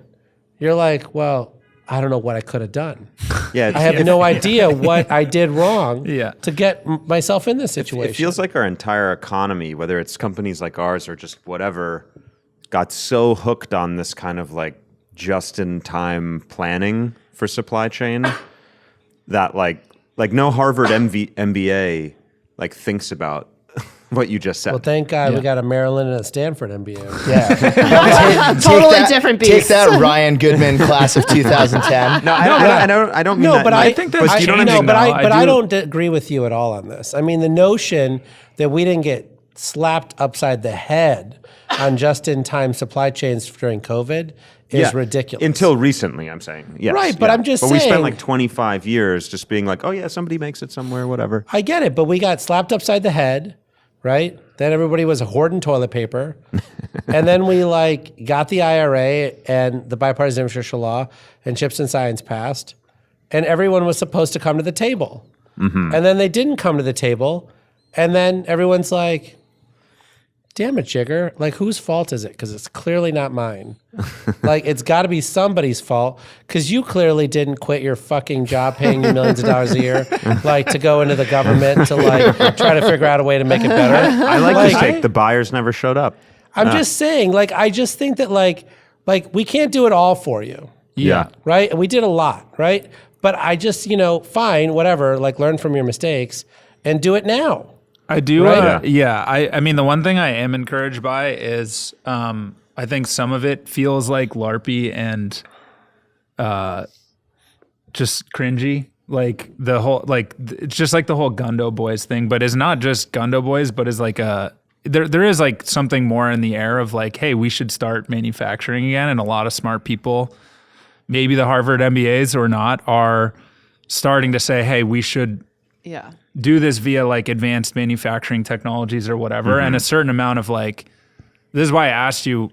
you're like, well, I don't know what I could have done. Yeah. I have no idea what I did wrong Yeah. to get myself in this situation. It feels like our entire economy, whether it's companies like ours or just whatever, got so hooked on this kind of just-in-time planning for supply chain that no Harvard MBA thinks about what you just said. Well, thank God we got a Maryland and a Stanford MBA. Yeah. Totally different beast. Take that, Ryan Goodman, class of 2010. No, I don't mean No, that. but I think that's you know what I changing mean? now. I don't agree with you at all on this. I mean, the notion that we didn't get slapped upside the head on just-in-time supply chains during COVID is ridiculous. Until recently, I'm saying. Yes, Right, but I'm just But we saying- spent 25 years just being like, oh yeah, somebody makes it somewhere, whatever. I get it, but we got slapped upside the head, right? Then everybody was hoarding toilet paper. And then we got the IRA and the bipartisan infrastructure law and CHIPS and Science passed. And everyone was supposed to come to the table. And then they didn't come to the table. And then everyone's like, damn it, Jigar. Whose fault is it? Because it's clearly not mine. It's got to be somebody's fault because you clearly didn't quit your fucking job paying you millions of dollars a year, to go into the government to try to figure out a way to make it better. I like this take. The buyers never showed up. I'm just saying, like, I just think that like we can't do it all for you, Yeah. right? And we did a lot, right? But I just, fine, whatever, like learn from your mistakes and do it now. I do. Right? I mean, the one thing I am encouraged by is I think some of it feels like LARPy and just cringy. Like the whole, it's just like the whole Gundo Boys thing, but it's not just Gundo Boys, but is like there is like something more in the air of like, hey, we should start manufacturing again. And a lot of smart people, maybe the Harvard MBAs or not, are starting to say, hey, we should do this via like advanced manufacturing technologies or whatever. And a certain amount of like, this is why I asked you,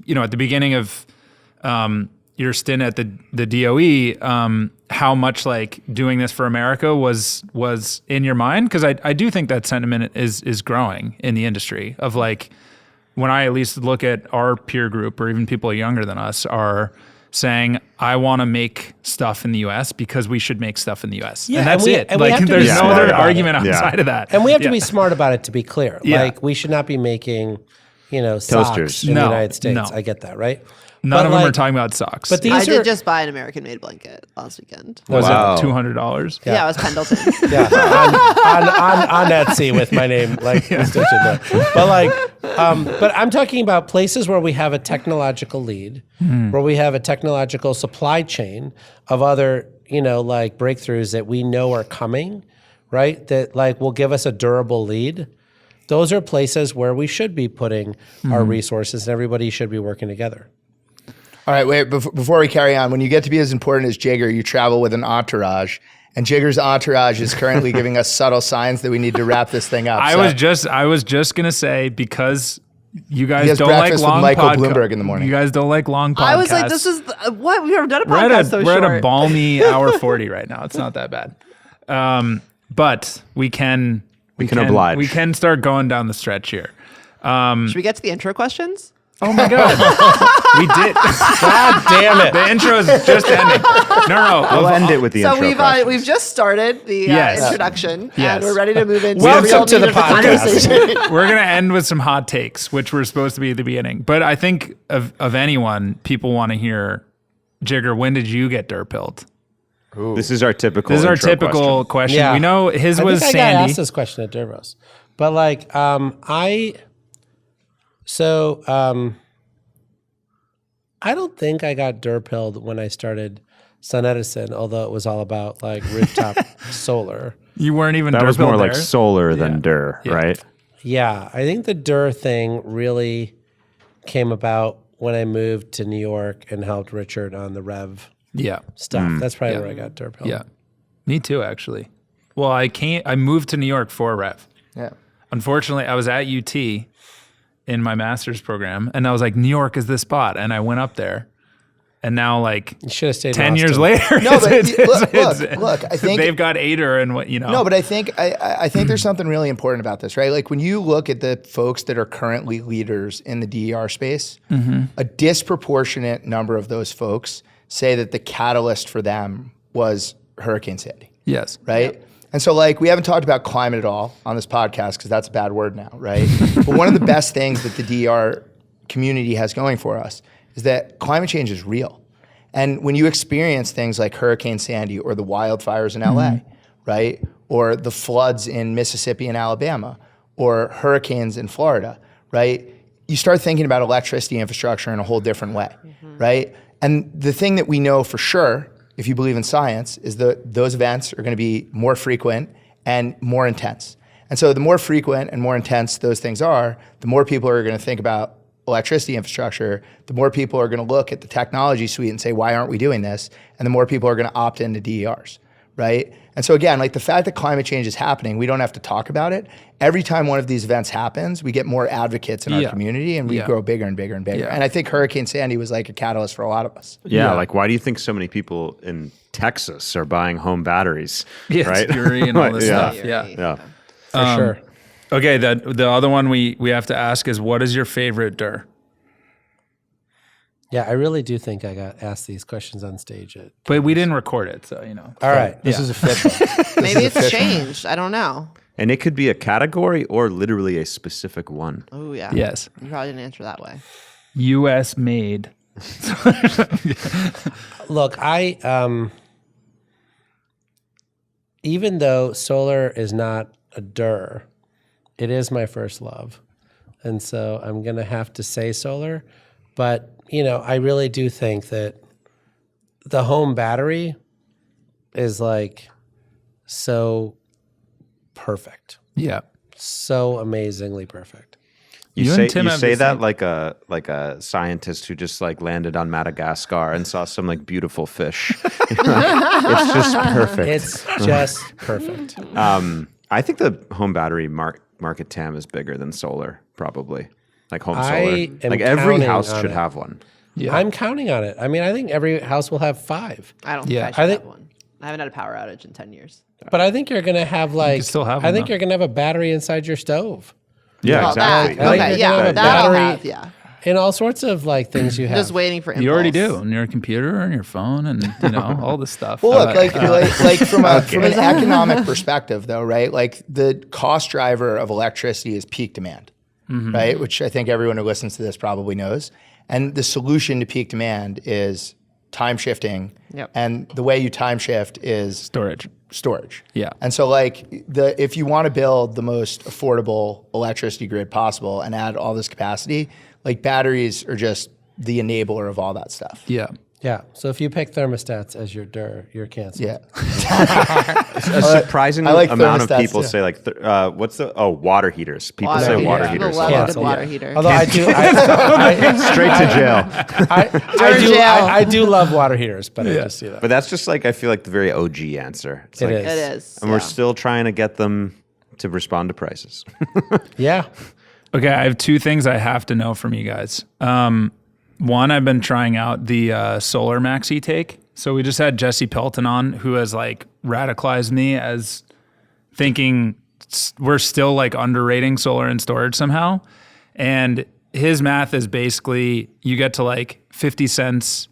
at the beginning of your stint at the DOE, how much like doing this for America was in your mind? Because I do think that sentiment is growing in the industry of like, when I at least look at our peer group or even people younger than us are saying, I want to make stuff in the US because we should make stuff in the US. Yeah, and that's it. and we have Like to be there's no smart other about argument it. outside of that. And we have to be smart about it, to be clear. Yeah. Like, we should not be making, socks Toasters. in the No, United States. no. I get that, right? None But, of them are like, talking about socks. But I these did are just buy an American-made blanket last weekend. was Wow. it $200? Yeah, it was Pendleton. on Etsy with my name like stitched in there. But like, but I'm talking about places where we have a technological lead, where we have a technological supply chain of other, like breakthroughs that we know are coming, right? That like will give us a durable lead. Those are places where we should be putting our resources, and everybody should be working together. All right, wait, before we carry on, when you get to be as important as Jigar, you travel with an entourage, and Jigar's entourage is currently giving us subtle signs that we need to wrap this thing up. I was just gonna say, because you He guys has don't like breakfast with long Michael podcasts. Bloomberg in the morning. You guys don't like long podcasts. I was like, this is what? We've never done a we're podcast at so we're short. at a balmy hour 40 right now. It's not that bad. But we can oblige. We can start going down the stretch here. Should we get to the intro questions? Oh my god, we did. God damn it! The intro is just ending. No. We'll end it with the So intro we've questions. just started the Yes. introduction, Yes. and we're ready to move into Welcome the real to the meat of podcast. conversation. We're gonna end with some hot takes, which were supposed to be at the beginning. But I think of anyone, people want to hear, Jigar, when did you get dirt pilled? This is our typical This is our intro typical question. Yeah. We know his I was think I got Sandy. asked this question at Dervos, but like, I don't think I got dirt-pilled when I started Sun Edison, although it was all about like rooftop solar. You weren't even That was dirt-pilled more like there. solar than Dur, right? Yeah, I think the Dur thing really came about when I moved to New York and helped Richard on the Rev Yeah. stuff. That's probably where I got dirt-pilled. Yeah. Me too, actually. Well, I moved to New York for Rev. Yeah. Unfortunately, I was at UT in my master's program, and I was like, New York is the spot. And I went up there, and now like You should have stayed in 10 years Austin. later, No, but look, I think they've got Ader and what, No, but I think there's something really important about this, right? Like when you look at the folks that are currently leaders in the DER space, a disproportionate number of those folks say that the catalyst for them was Hurricane Sandy, yes. right? Yep. And so like we haven't talked about climate at all on this podcast because that's a bad word now, right? But one of the best things that the DER community has going for us is that climate change is real. And when you experience things like Hurricane Sandy or the wildfires in LA, right? Or the floods in Mississippi and Alabama, or hurricanes in Florida, right? You start thinking about electricity infrastructure in a whole different way, right? And the thing that we know for sure, if you believe in science, is that those events are going to be more frequent and more intense. And so the more frequent and more intense those things are, the more people are going to think about electricity infrastructure, the more people are going to look at the technology suite and say, why aren't we doing this? And the more people are going to opt into DERs, right? And so again, like the fact that climate change is happening, we don't have to talk about it. Every time one of these events happens, we get more advocates in our community and we grow bigger and bigger and bigger. Yeah. And I think Hurricane Sandy was like a catalyst for a lot of us. Yeah, like why do you think so many people in Texas are buying home batteries? Yeah, right? Fury and all this Yeah. stuff. Yeah. Yeah. For sure. Okay, the other one we have to ask is, what is your favorite Dur? Yeah, I really do think I got asked these questions on stage. But we didn't record it, so you know. All right. This is official. Maybe it's changed. I don't know. And it could be a category or literally a specific one. Oh yeah. Yes. You probably didn't answer that way. U.S. made. Look, even though solar is not a it is my first love. And so I'm going to have to say solar. But, I really do think that the home battery is like so perfect. Yeah. So amazingly perfect. You say and Tim you have say the that same- like a scientist who just like landed on Madagascar and saw some like beautiful fish. It's just perfect. It's just perfect. I think the home battery market TAM is bigger than solar, probably. Like home I solar. am Like every counting house on should it. have one. Yeah. I'm counting on it. I mean, I think every house will have 5. I don't Yeah. think I I should think- have one. I haven't had a power outage in 10 years. But I think you're going to have like, still have I one, think though. you're going to have a battery inside your stove. Yeah, Well, exactly. that, okay, yeah, that I'll battery- have, yeah. And all sorts of like things you have. Just waiting for impulse. You already do on your computer and your phone and all this stuff. Well, look, like from an economic perspective, though, right? Like the cost driver of electricity is peak demand, right? Which I think everyone who listens to this probably knows. And the solution to peak demand is time shifting. Yep. And the way you time shift is storage. Yeah. And so like if you want to build the most affordable electricity grid possible and add all this capacity, like batteries are just the enabler of all that stuff. Yeah. Yeah. So if you pick thermostats as your you're canceled. Yeah. A surprising I like amount of thermostats, people too. say like, water heaters. People Water say heaters. water People heaters. love a a lot. good water heater. Although I Straight to jail. I do love water heaters, but I just see that. But that's just like, I feel like the very OG answer. It's It like, is. It is. And we're still trying to get them to respond to prices. Yeah. Okay, I have 2 things I have to know from you guys. One, I've been trying out the solar maxi take. So we just had Jesse Pelton on, who has like radicalized me as thinking we're still like underrating solar and storage somehow. And his math is basically you get to like 50 cents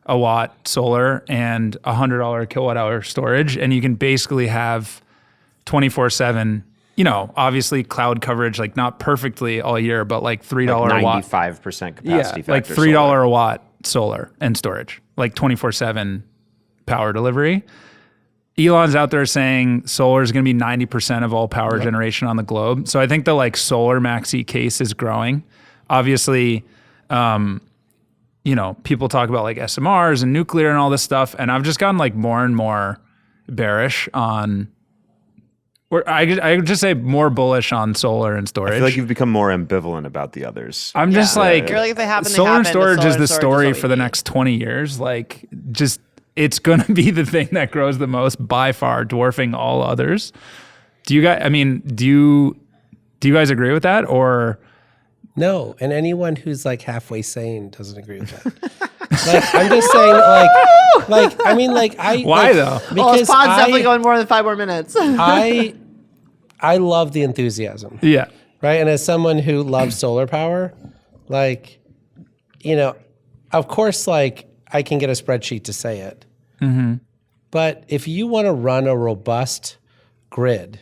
a watt solar and $100 kilowatt hour storage, and you can basically have 24/7. Obviously cloud coverage, like not perfectly all year, but like $3 a watt. 95% capacity Yeah, factor. like $3 solar. a watt solar and storage, like 24/7 power delivery. Elon's out there saying solar is going to be 90% of all power generation on the globe. So I think the like solar maxi case is growing. Obviously, people talk about like SMRs and nuclear and all this stuff. And I've just gotten like more and more bearish on, or I would just say more bullish on solar and storage. I feel like you've become more ambivalent about the others. I'm just like, You're like, if they happen, they solar and happen, but storage solar is and the storage is story what we for the need. next 20 years. Like, just it's going to be the thing that grows the most by far, dwarfing all others. Do you guys? I mean, do you guys agree with that, or? No, and anyone who's like halfway sane doesn't agree with that. Like I'm just saying, Why though? Well, Because this pod's definitely going more than 5 more minutes. I love the enthusiasm, Yeah. right? And as someone who loves solar power, like, of course, like I can get a spreadsheet to say it. But if you want to run a robust grid,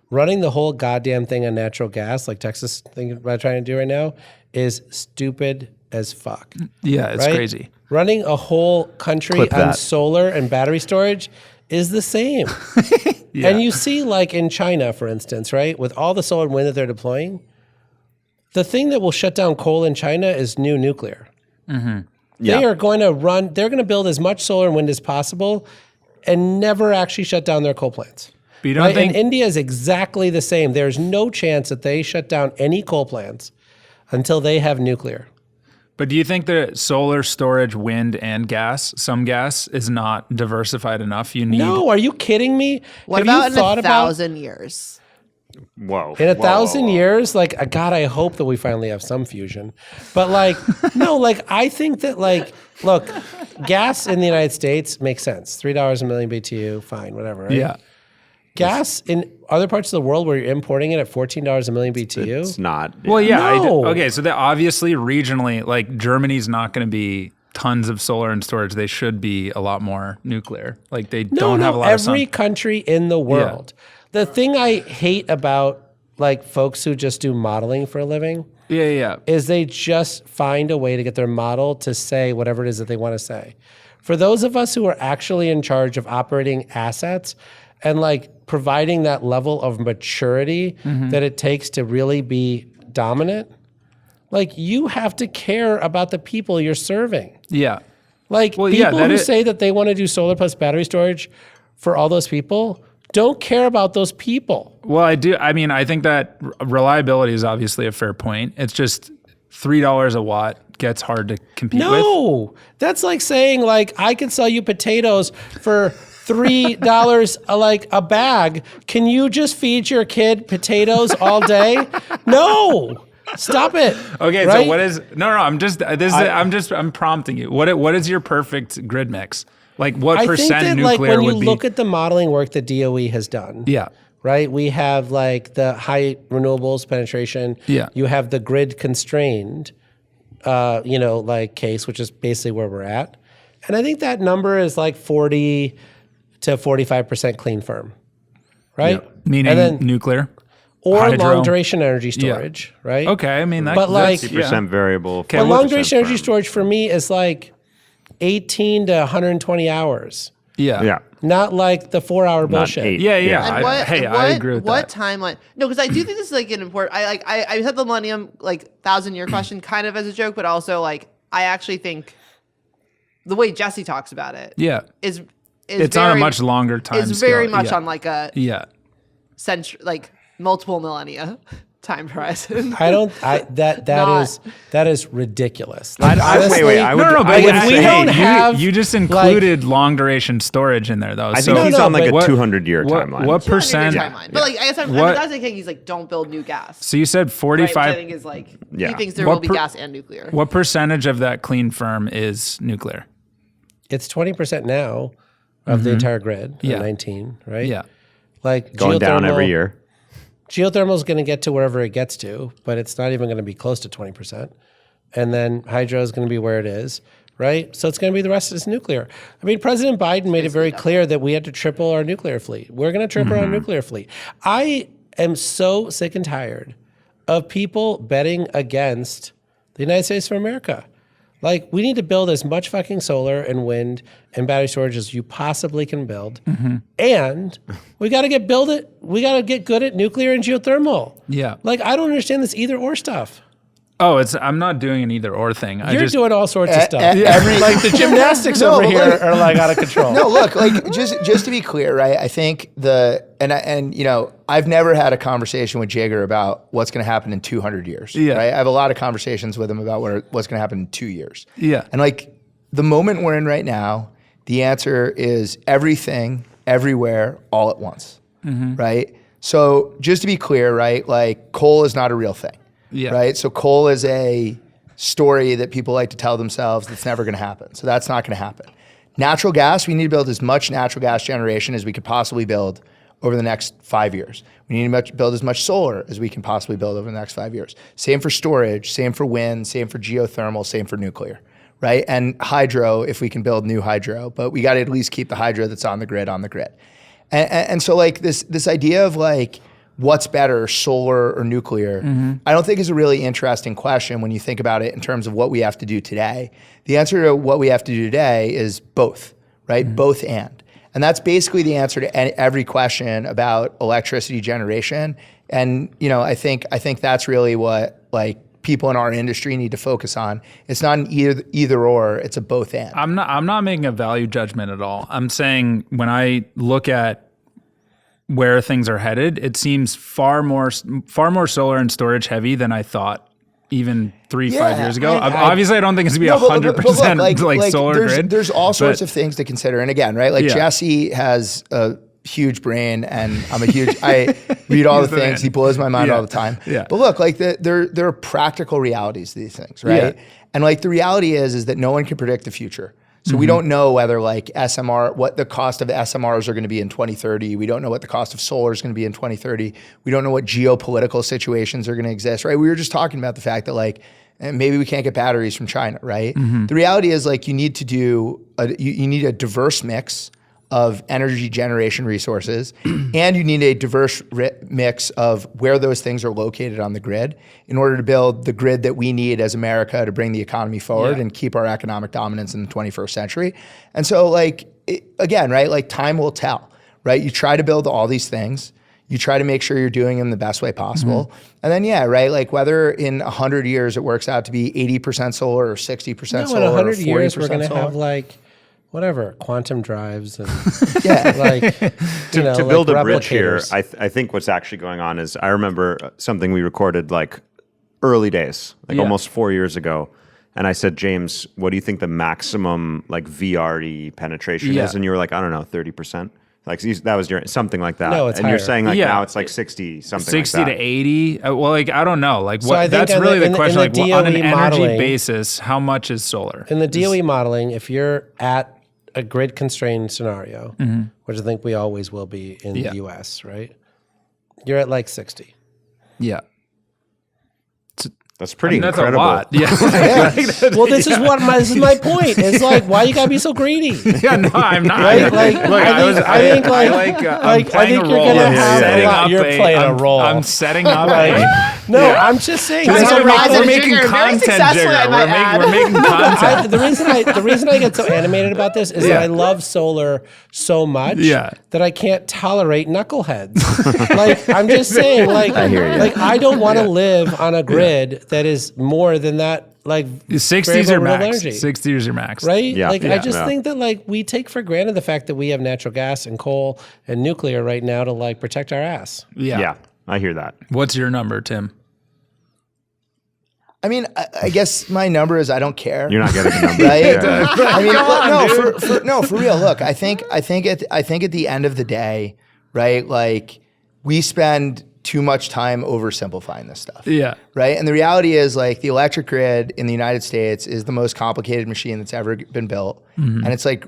running the whole goddamn thing on natural gas, like Texas thinking about trying to do right now, is stupid as fuck. Yeah, it's right? crazy. Running a whole country Clip on that. solar and battery storage is the same. And you see, like in China, for instance, right, with all the solar and wind that they're deploying, the thing that will shut down coal in China is new nuclear. They are going to they're going to build as much solar and wind as possible and never actually shut down their coal plants. But you don't Right? think And India is exactly the same. There's no chance that they shut down any coal plants until they have nuclear. But do you think that solar, storage, wind, and gas, some gas, is not diversified enough? You need No, are you kidding me? What Have about you in thought 1,000 years? Whoa. in 1,000 years? Like, God, I hope that we finally have some fusion. But like, no, like I think that like, look, gas in the United States makes sense. $3 a million BTU, fine, whatever. Right? Yeah. Gas in other parts of the world where you're importing it at $14 a million BTU. It's not. Well, yeah. No. Okay, so that obviously regionally, like Germany's not going to be tons of solar and storage. They should be a lot more nuclear. Like they don't have a lot of sun. Every country in the world. The thing I hate about like folks who just do modeling for a living is they just find a way to get their model to say whatever it is that they want to say. For those of us who are actually in charge of operating assets and like providing that level of maturity that it takes to really be dominant, like you have to care about the people you're serving. Yeah. Like people who say that they want to do solar plus battery storage for all those people don't care about those people. Well, I do. I mean, I think that reliability is obviously a fair point. It's just $3 a watt gets hard to compete with. No, that's like saying like I can sell you potatoes for $3 a bag. Can you just feed your kid potatoes all day? No. Stop it. Okay, right? so what is I'm prompting you. What is your perfect grid mix? Like what percent nuclear like when you would be? look at the modeling work that DOE has done. Yeah. Right? We have like the high renewables penetration. Yeah. You have the grid constrained case, which is basically where we're at. And I think that number is like 40 to 45% clean firm. Right? Yeah. Meaning nuclear? Or hydro. Long duration energy storage, right? Okay, I mean, but like 60% variable. But long duration energy storage for me is like 18 to 120 hours. Yeah. Not like the 4-hour bullshit. 8. Yeah. And I agree with what that. timeline? No, because I do think this is like an important. I said the millennium 1,000-year question kind of as a joke, but also like I actually think the way Jesse talks about it, is it's very, on a much longer time. It's very much on like a century, like multiple millennia time horizon. That is ridiculous. Wait. I would, no, but if we don't have you just included long duration storage in there, though. I think he's on like a 200-year timeline. What percent? Timeline. But like I guess I'm not saying he's like don't build new gas. So you said 45. Right, which I think is like he thinks there will be gas and nuclear. What percentage of that clean firm is nuclear? It's 20% now of the entire grid. 19, right? Yeah. Like going down every year. Geothermal is going to get to wherever it gets to, but it's not even going to be close to 20%. And then hydro is going to be where it is, right? So it's going to be the rest of this nuclear. I mean, President Biden made it very clear that we had to triple our nuclear fleet. We're going to triple our nuclear fleet. I am so sick and tired of people betting against the United States of America. Like, we need to build as much fucking solar and wind and battery storage as you possibly can build. And we got to get good at nuclear and geothermal. Yeah. Like, I don't understand this either or stuff. Oh, I'm not doing an either or thing. You're doing all sorts of stuff. every- Like the gymnastics over here are like out of control. No, look, like just to be clear, right? I think I've never had a conversation with Jigar about what's going to happen in 200 years. Yeah. Right? I have a lot of conversations with him about what's going to happen in 2 years. Yeah. And like the moment we're in right now, the answer is everything, everywhere, all at once. Right? So just to be clear, right? Like coal is not a real thing. Yeah. Right. So coal is a story that people like to tell themselves that's never going to happen. So that's not going to happen. Natural gas, we need to build as much natural gas generation as we could possibly build over the next 5 years. We need to build as much solar as we can possibly build over the next 5 years. Same for storage, same for wind, same for geothermal, same for nuclear. Right. And hydro, if we can build new hydro, but we got to at least keep the hydro that's on the grid. And so like this idea of like, what's better, solar or nuclear, I don't think is a really interesting question when you think about it in terms of what we have to do today. The answer to what we have to do today is both, right? Both and. And that's basically the answer to every question about electricity generation. And I think that's really what like people in our industry need to focus on. It's not an either or, it's a both and. I'm not making a value judgment at all. I'm saying when I look at where things are headed, it seems far more solar and storage heavy than I thought even 5 years ago. Obviously, I don't think it's going to be 100% like solar grid. There's all sorts of things to consider. And again, right, like Jesse has a huge brain and I'm a huge, I read all the things. He blows my mind all the time. Yeah. But look, like there are practical realities to these things, right? Yeah. And like the reality is that no one can predict the future. So we don't know whether like what the cost of SMRs are going to be in 2030. We don't know what the cost of solar is going to be in 2030. We don't know what geopolitical situations are going to exist, right? We were just talking about the fact that like maybe we can't get batteries from China, right? The reality is like you need to do you need a diverse mix of energy generation resources, and you need a diverse mix of where those things are located on the grid in order to build the grid that we need as America to bring the economy forward and keep our economic dominance in the 21st century. And so like, again, right, like time will tell, right? You try to build all these things, you try to make sure you're doing them the best way possible. And then, yeah, right, like whether in 100 years it works out to be 80% solar or 60% solar in or 100 40% years, we're going to solar. have like, whatever, quantum drives and Yeah. like, To build like a bridge here, replicators. I think what's actually going on is I remember something we recorded like early days, like almost 4 years ago. And I said, James, what do you think the maximum like VRE penetration is? And you were like, I don't know, 30%. Like that was your something like that. No, it's and you're higher. saying like Yeah. now it's like 60 something 60 like to that. 80. Well, like, I don't know. Like, So what? I think That's on really the- the in the- question. in Like, the on an DOE energy modeling- basis, how much is solar? In the DOE modeling, if you're at a grid constrained scenario, which I think we always will be in the US, right? You're at like 60. Yeah. That's pretty That's incredible. a lot. Yeah. Well, this is my point. It's like, why you gotta be so greedy? Yeah, no, I'm not. Right? Like, Look, I think I'm playing you're a role. gonna I'm have setting a lot. up You're playing a role. I'm setting up No, I'm just saying. This is there's a how lot we're of- making Very content, successfully, I Jigar. might add. We're making content. the reason I get so animated about this is that I love solar so much that I can't tolerate knuckleheads. Like I'm just saying, like I hear you. like I don't want to live on a grid that is more than that. Like 60 is your variable max. energy. 60 is your max. Right? Yeah. Like Yeah. I just Yeah. think that like we take for granted the fact that we have natural gas and coal and nuclear right now to like protect our ass. Yeah, I hear that. What's your number, Tim? I mean, I guess my number is I don't care. You're not getting a number. Right? Yeah. I mean, no, for real. Look, I think at the end of the day, right? Like we spend too much time oversimplifying this stuff. Yeah. Right. And the reality is like the electric grid in the United States is the most complicated machine that's ever been built. And it's like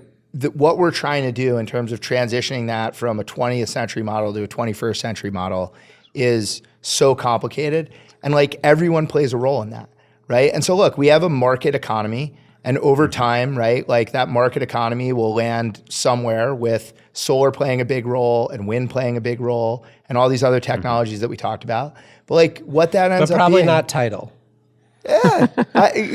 what we're trying to do in terms of transitioning that from a 20th century model to a 21st century model is so complicated. And like everyone plays a role in that. Right. And so look, we have a market economy. And over time, right, like that market economy will land somewhere with solar playing a big role and wind playing a big role and all these other technologies that we talked about. But like what that ends But up probably being, not tidal.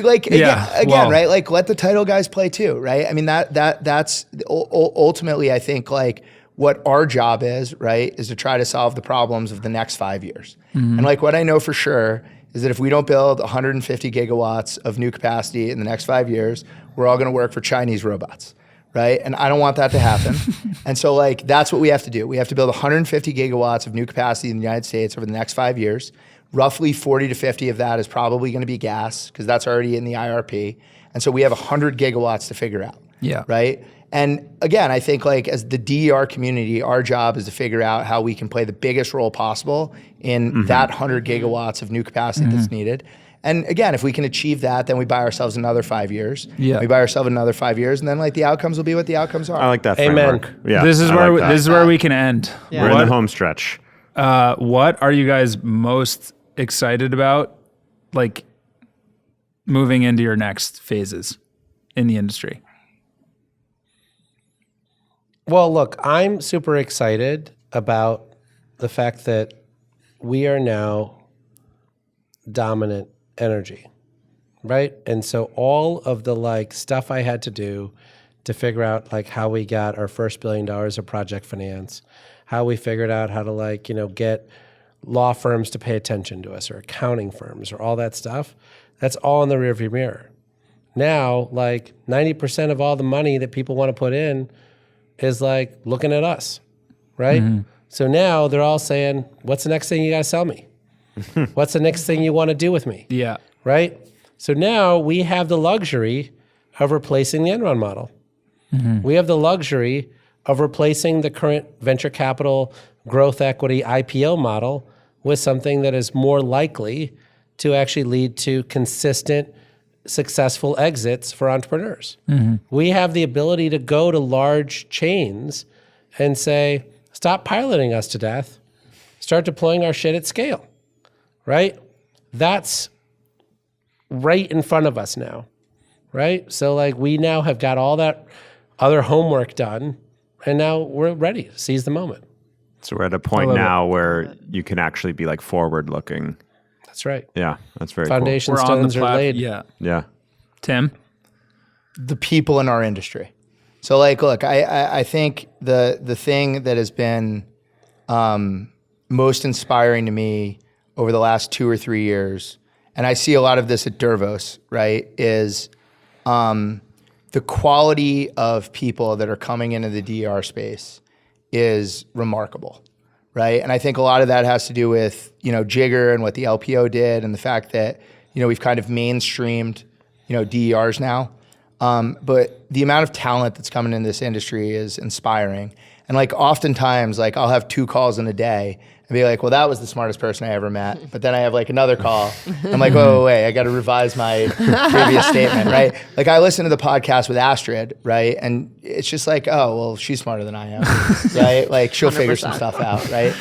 again, right? Like let the title guys play too, right? I mean that's ultimately I think like what our job is, right, is to try to solve the problems of the next 5 years. And like what I know for sure is that if we don't build 150 gigawatts of new capacity in the next 5 years, we're all going to work for Chinese robots, right? And I don't want that to happen. And so like that's what we have to do. We have to build 150 gigawatts of new capacity in the United States over the next 5 years. Roughly 40 to 50 of that is probably going to be gas because that's already in the IRP. And so we have 100 gigawatts to figure out. Yeah. Right. And again, I think like as the DER community, our job is to figure out how we can play the biggest role possible in that 100 gigawatts of new capacity that's needed. And again, if we can achieve that, then we buy ourselves another 5 years. Yeah. We buy ourselves another 5 years, and then like the outcomes will be what the outcomes are. I like that Amen. framework. Yeah, This is I where like that. this is where we can end. Yeah. We're in the home stretch. What are you guys most excited about, like moving into your next phases in the industry? Well, look, I'm super excited about the fact that we are now dominant energy, right? And so all of the like stuff I had to do to figure out like how we got our first $1 billion of project finance, how we figured out how to like, get law firms to pay attention to us or accounting firms or all that stuff, that's all in the rearview mirror. Now, like 90% of all the money that people want to put in is like looking at us, right? So now they're all saying, what's the next thing you got to sell me? What's the next thing you want to do with me? Yeah. Right? So now we have the luxury of replacing the Enron model. We have the luxury of replacing the current venture capital, growth equity, IPO model with something that is more likely to actually lead to consistent, successful exits for entrepreneurs. We have the ability to go to large chains and say, stop piloting us to death, start deploying our shit at scale, right? That's right in front of us now, right? So like we now have got all that other homework done And now we're ready to seize the moment. So we're at a point now where you can actually be like forward looking. That's right. Yeah, that's very Foundation We're on the stones are platform. laid. Yeah. cool. Yeah. Tim? The people in our industry. So like, look, I think the thing that has been most inspiring to me over the last 2 or 3 years, and I see a lot of this at Dervos, right, is the quality of people that are coming into the DER space is remarkable, right? And I think a lot of that has to do with, Jigar and what the LPO did and the fact that, we've kind of mainstreamed, DERs now. But the amount of talent that's coming in this industry is inspiring. And like oftentimes, like I'll have 2 calls in a day and be like, well, that was the smartest person I ever met. But then I have like another call. I'm like, wait, I got to revise my previous statement, right? Like I listen to the podcast with Astrid, right? And it's just like, oh, well, she's smarter than I am, right? Like she'll figure some stuff out, right?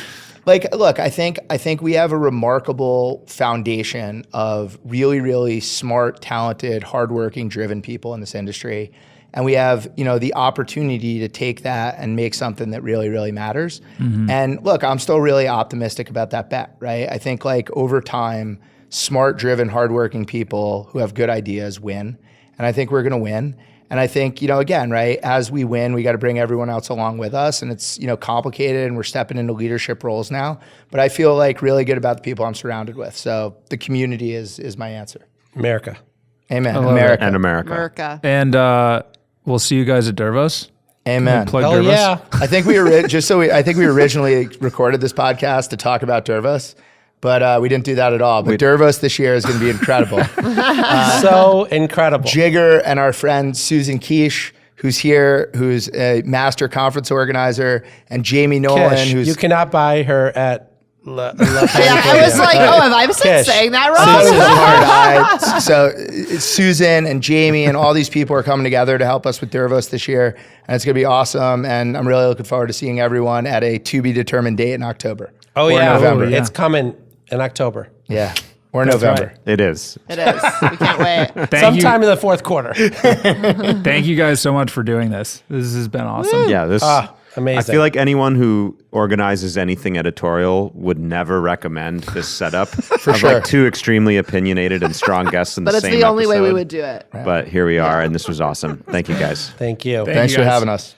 Like, look, I think we have a remarkable foundation of really, really smart, talented, hardworking, driven people in this industry. And we have, the opportunity to take that and make something that really, really matters. Mm-hmm. And look, I'm still really optimistic about that bet, right? I think like over time, smart, driven, hardworking people who have good ideas win. And I think we're going to win. And I think, again, right, as we win, we got to bring everyone else along with us. And it's, complicated and we're stepping into leadership roles now. But I feel like really good about the people I'm surrounded with. So the community is my answer. America. Amen. America. And America. America. And we'll see you guys at Dervos. Amen. Plug Oh, Dervos. yeah. I think we originally recorded this podcast to talk about Dervos, but we didn't do that at all. But Dervos this year is going to be incredible. So incredible. Jigar and our friend Susan Quiche, who's here, who's a master conference organizer, and Jamie Nolan, Kish, who's you cannot buy her at La Yeah, I was like, have I been Kish. saying that wrong? So Susan and Jamie and all these people are coming together to help us with Dervos this year, and it's going to be awesome. And I'm really looking forward to seeing everyone at a to be determined date in October. Oh, or yeah. November. Oh, yeah. It's coming in October. Yeah, or November. right. It is. It is. We can't wait. Sometime in the fourth quarter. Thank you guys so much for doing this. This has been awesome. Yeah, this Amazing. I feel like anyone who organizes anything editorial would never recommend this setup for sure. like 2 extremely opinionated and strong guests in But the it's same the only way we episode. would do it. But here we are, and this was awesome. Thank you guys. Thank you. Thanks you for guys. having us.